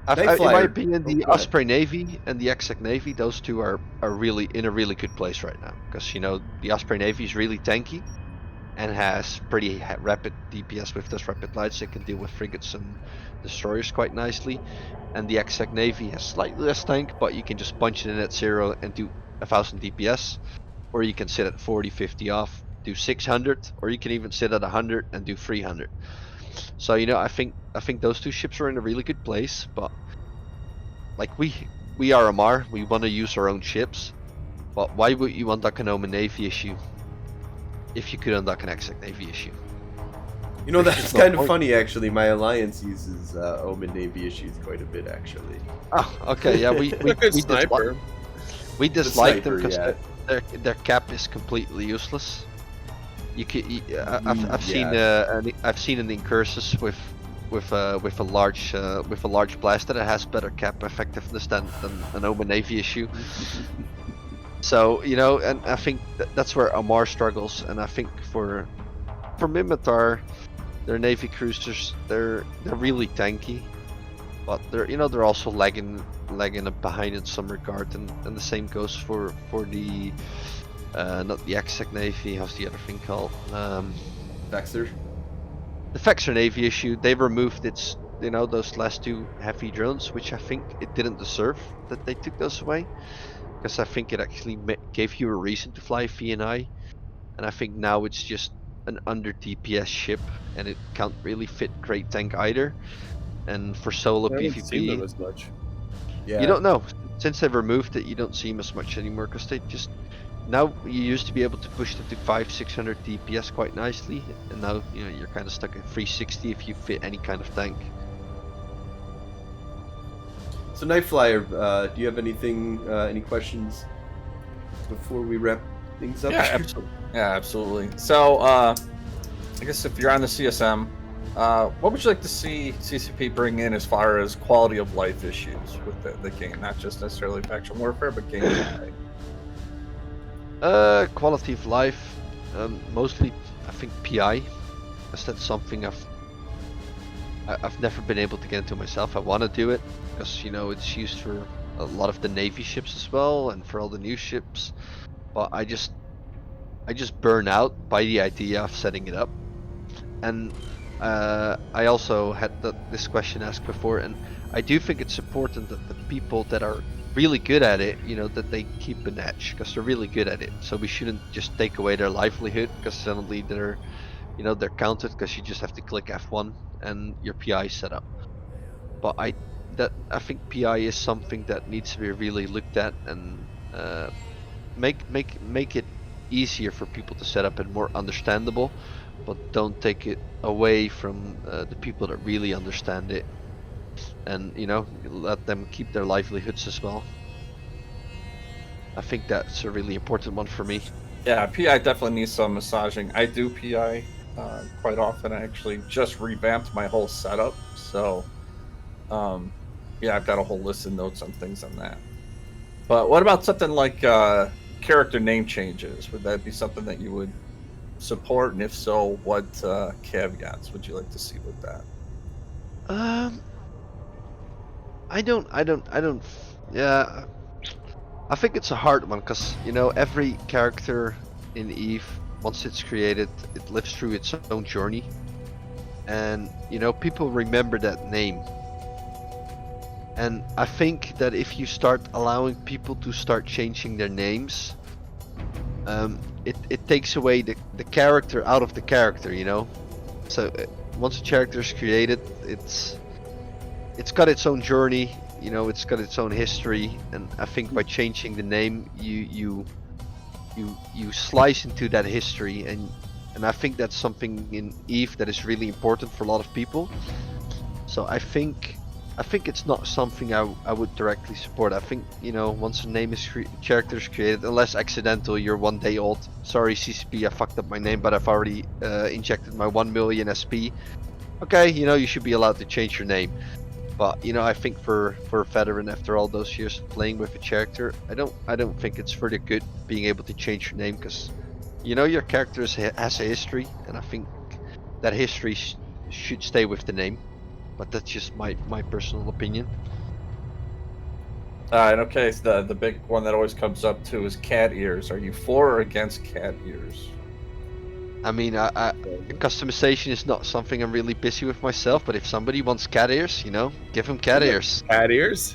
Night In my Flyer. opinion, Oh, the go ahead. Osprey Navy and the Exec Navy, those two are really in a really good place right now, because the Osprey Navy is really tanky and has pretty rapid DPS with those rapid lights. It can deal with frigates and destroyers quite nicely. And the Exec Navy has slightly less tank, but you can just punch it in at 0 and do 1000 DPS, or you can sit at 40, 50 off, do 600, or you can even sit at 100 and do 300. So I think those two ships are in a really good place, but like we are Amar, we want to use our own ships. But why would you undock an Omen Navy issue if you could undock an Exec Navy issue? There's That's just no kind of point. funny actually. My alliance uses Omen Navy issues quite a bit actually. Oh, okay, yeah, we A good sniper. we dislike them sniper, because yeah. their cap is completely useless. I've seen Yeah. I've seen an incursus with a large blaster that has better cap effectiveness than an Omen Navy issue. So and I think that's where Amar struggles, and I think for Mimitar, their Navy cruisers, they're really tanky, but they're also lagging behind in some regard, and the same goes for the not the Exec Navy. How's the other thing called? Vexer. The Vexer Navy issue. They removed its those last 2 heavy drones, which I think it didn't deserve that they took those away, because I think it actually gave you a reason to fly VNI, and I think now it's just an under DPS ship, and it can't really fit great tank either. And for solo I haven't seen them PvP, as much. Yeah. you don't know. Since they've removed it, you don't see them as much anymore, because they just now you used to be able to push it to 500-600 DPS quite nicely, and now you're kind of stuck at 360 if you fit any kind of tank. So Nightflyer, do you have anything, any questions before we wrap things up? Yeah, absolutely. Yeah, absolutely. So, I guess if you're on the CSM, what would you like to see CCP bring in as far as quality of life issues with the game? Not just necessarily faction warfare, but gameplay. Quality of life, mostly I think PI, because that's something I've never been able to get into myself. I want to do it because it's used for a lot of the Navy ships as well, and for all the new ships. But I just burn out by the idea of setting it up. And I also had this question asked before, and I do think it's important that the people that are really good at it, that they keep an edge, because they're really good at it. So we shouldn't just take away their livelihood, because suddenly they're counted, because you just have to click F1 and your PI is set up. But I think PI is something that needs to be really looked at, and make it easier for people to set up and more understandable, but don't take it away from the people that really understand it, and let them keep their livelihoods as well. I think that's a really important one for me. Yeah, PI definitely needs some massaging. I do PI quite often. I actually just revamped my whole setup, so yeah, I've got a whole list of notes on things on that. But what about something like character name changes? Would that be something that you would support, and if so, what caveats would you like to see with that? I don't. Yeah, I think it's a hard one, because every character in Eve, once it's created, it lives through its own journey, and people remember that name. And I think that if you start allowing people to start changing their names, it takes away the character out of the character, So once a character is created, it's got its own journey, it's got its own history, and I think by changing the name, you slice into that history, and I think that's something in Eve that is really important for a lot of people. So I think it's not something I would directly support. I think once a name is character is created, unless accidental, you're 1 day old. Sorry CCP, I fucked up my name, but I've already injected my 1 million SP. Okay, you should be allowed to change your name. But I think for a veteran, after all those years of playing with a character, I don't think it's pretty good being able to change your name, because your character has a history, and I think that history should stay with the name. But that's just my personal opinion. And okay, so the big one that always comes up too is cat ears. Are you for or against cat ears? I mean, customization is not something I'm really busy with myself, but if somebody wants cat ears, give them cat ears. Cat ears?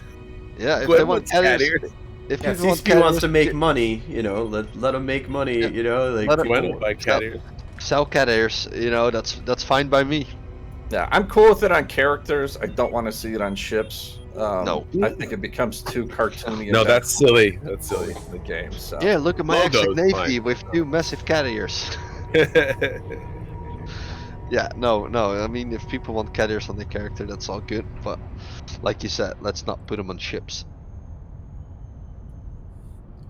Yeah, if Gwen they want wants cat ears. If Yeah, people want CCP cat wants ears, to make money, let them make money, Yeah. like Let 'em- Gwen will buy cat ears. sell cat ears, that's fine by me. Yeah, I'm cool with it on characters. I don't want to see it on ships. No. I think it becomes too cartoony. No, at that's that silly. point That's silly. in the game. So Yeah, look at my Logo's Exec Navy fine. with 2 massive cat ears. Yeah, no. I mean, if people want cat ears on their character, that's all good. But like you said, let's not put them on ships.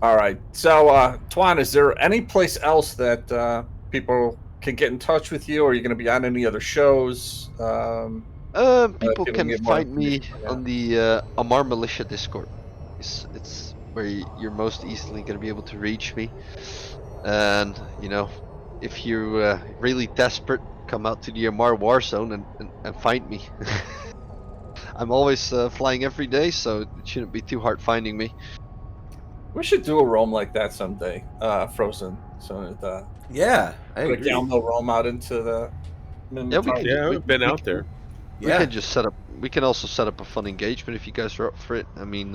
all right. So Twan, is there any place else that people can get in touch with you? Or are you going to be on any other shows? People people can get more find me information, yeah. on the Amar Militia Discord. It's where you're most easily gonna be able to reach me. And if you're really desperate, come out to the Amar War Zone and find me. I'm always flying every day, so it shouldn't be too hard finding me. We should do a roam like that someday, Frozen. So that yeah, I put a agree. download roam out into the. Yeah, we can. Yeah, I've been out there. We Yeah, can just set up. We can also set up a fun engagement if you guys are up for it. I mean,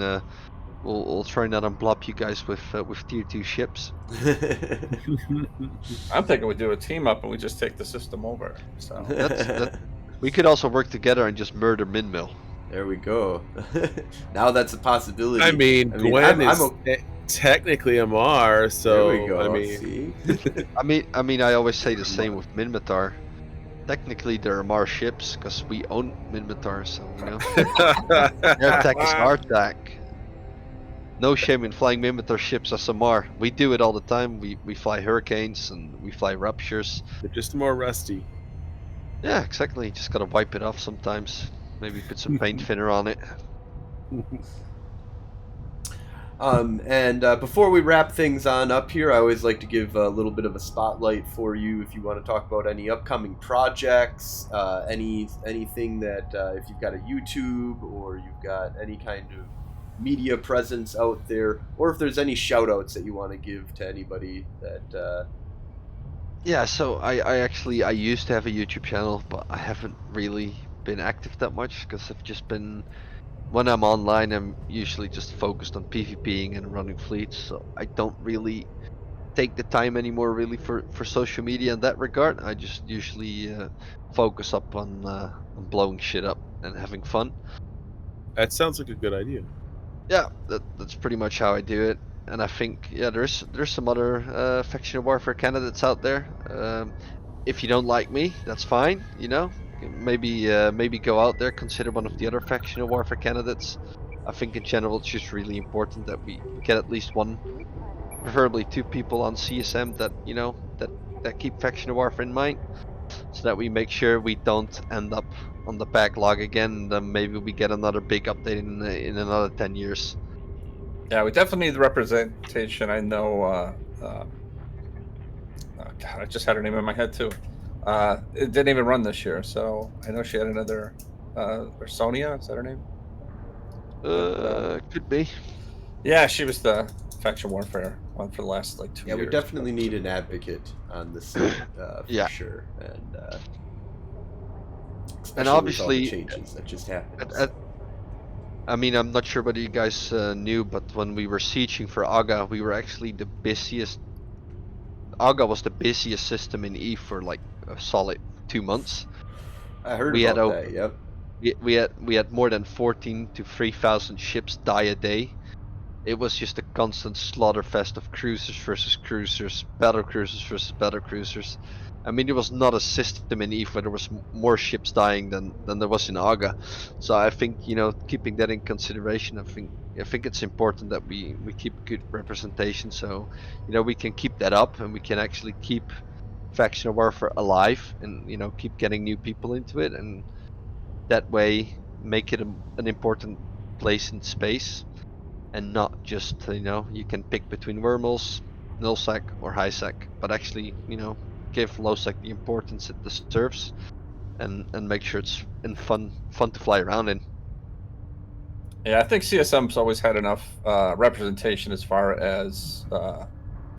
we'll try not and blob you guys with tier 2 ships. I'm thinking we do a team up and we just take the system over. So We could also work together and just murder Minmill. There we go. Now that's a possibility. I mean, Gwen I'm is technically a Mar, so there we go. I mean, See? I always say the same with Minmatar. Technically, there are Mars ships because we own Minmatar, so you know their tech is our tech. No shame in flying Minmatar ships as a Mar. We do it all the time. We fly Hurricanes and we fly Ruptures. they're just more rusty. Yeah, exactly. Just gotta wipe it off sometimes. Maybe put some paint thinner on it. And before we wrap things on up here, I always like to give a little bit of a spotlight for you if you want to talk about any upcoming projects, anything that if you've got a YouTube or you've got any kind of media presence out there, or if there's any shout outs that you want to give to anybody that Yeah, so I used to have a YouTube channel, but I haven't really been active that much because I've just been, when I'm online, I'm usually just focused on PvPing and running fleets, so I don't really take the time anymore really for social media in that regard. I just usually focus up on blowing shit up and having fun. That sounds like a good idea. Yeah, that's pretty much how I do it. And I think yeah, there's some other faction warfare candidates out there. If you don't like me, that's fine. You know, maybe go out there, consider one of the other faction warfare candidates. I think in general it's just really important that we get at least one, preferably two people on CSM that you know that keep faction warfare in mind, so that we make sure we don't end up on the backlog again. And then maybe we get another big update in another 10 years. Yeah, we definitely need the representation. I know. Oh God, I just had her name in my head too. It didn't even run this year, so I know she had another. Or Sonia, is that her name? Could be. Yeah, she was the faction warfare one for the last like 2 yeah, years. we definitely need an advocate on the scene for Yeah. sure, and especially with all the obviously, changes that just happened. I mean, I'm not sure whether you guys knew, but when we were sieging for Aga, we were actually the busiest. Aga was the busiest system in EVE for like a solid 2 months. I heard we had about that. Yep. We had more than 14 to 3,000 ships die a day. It was just a constant slaughter fest of cruisers versus cruisers, battle cruisers versus battle cruisers. I mean, there was not a system in EVE where there was more ships dying than there was in Aga. So I think, you know, keeping that in consideration, I think it's important that we keep good representation, so you know we can keep that up and we can actually keep faction warfare alive, and you know keep getting new people into it, and that way make it an important place in space, and not just you know you can pick between wormholes, nullsec or highsec, but actually you know give lowsec the importance it deserves, and make sure it's fun to fly around in. Yeah, I think CSM's always had enough representation as far as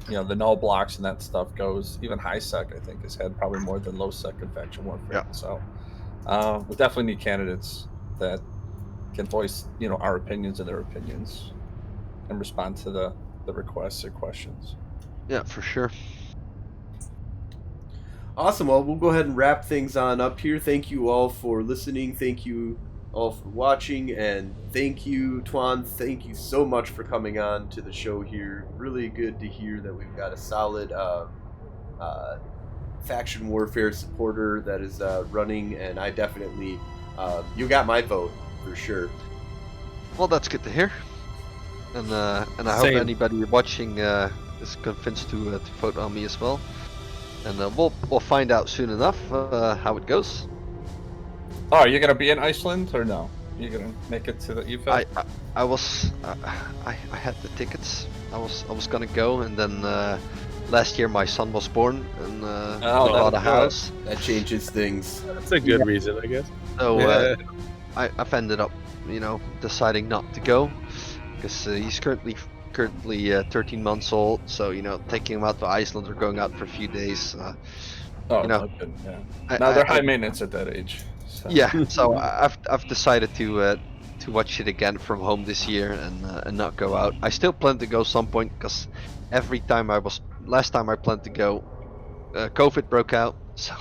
you know the null blocks and that stuff goes. Even high sec, I think, has had probably more than low sec in faction warfare. Yeah. So we definitely need candidates that can voice you know our opinions and their opinions and respond to the requests or questions. Yeah, for sure. Awesome. Well, we'll go ahead and wrap things on up here. Thank you all for listening. Thank you all for watching, and thank you, Twan. Thank you so much for coming on to the show here. Really good to hear that we've got a solid faction warfare supporter that is running, and I definitely you got my vote for sure. Well, that's good to hear, and I hope Same. anybody watching is convinced to vote on me as well. And we'll find out soon enough how it goes. Oh, are you gonna be in Iceland or no? You gonna make it to the event? I was I had the tickets. I was gonna go, and then last year my son was born, and bought a house. That changes things. That's a good reason, I guess. So Yeah. I've ended up, you know, deciding not to go because he's currently 13 months old. So you know, taking him out to Iceland or going out for a few days. Oh, you know, no good. Yeah. Now they're high maintenance at that age. So. Yeah, so I've decided to watch it again from home this year and not go out. I still plan to go some point because last time I planned to go, COVID broke out. So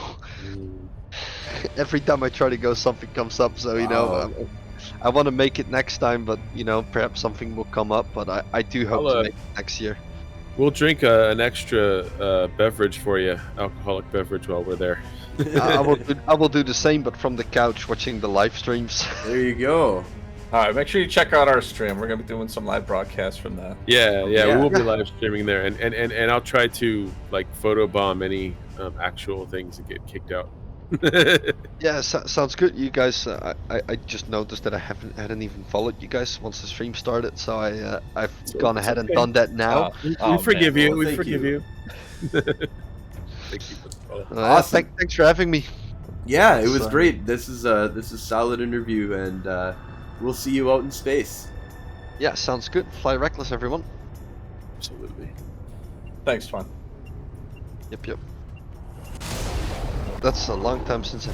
every time I try to go, something comes up. So you know, I want to make it next time, but you know, perhaps something will come up. But I do hope to make it next year. We'll drink an extra beverage for you, alcoholic beverage, while we're there. I will do the same, but from the couch watching the live streams. There you go. All right, make sure you check out our stream. We're gonna be doing some live broadcasts from that. Yeah, Yeah. we will be live streaming there, and I'll try to like photobomb any actual things that get kicked out. Yeah, sounds good. You guys, I just noticed that I hadn't even followed you guys once the stream started, so I've gone ahead and done that now. We forgive you. Well, We thank forgive you. you. Thank you. Awesome. Thanks for having me. Yeah, it was So- great. This is solid interview, and we'll see you out in space. Yeah, sounds good. Fly reckless, everyone. Absolutely. Thanks, Twan. Yep. That's a long time since I...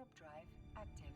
warp drive active.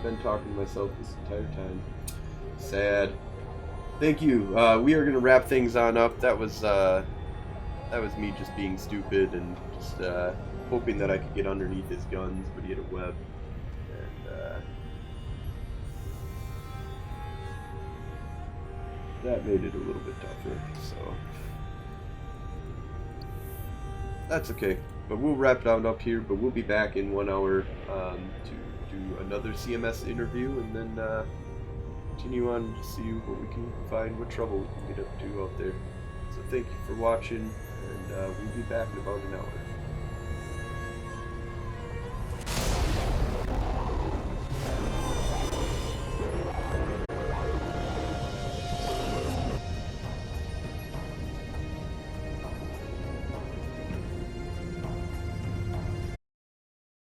been talking to myself this entire time. Sad. Thank you. We are gonna wrap things on up. That was me just being stupid and just hoping that I could get underneath his guns, but he had a web. And that made it a little bit tougher. So that's okay. But we'll wrap it on up here. But we'll be back in 1 hour to do another CMS interview, and then continue on to see what we can find, what trouble we can get up to out there. So thank you for watching, and we'll be back in about an hour.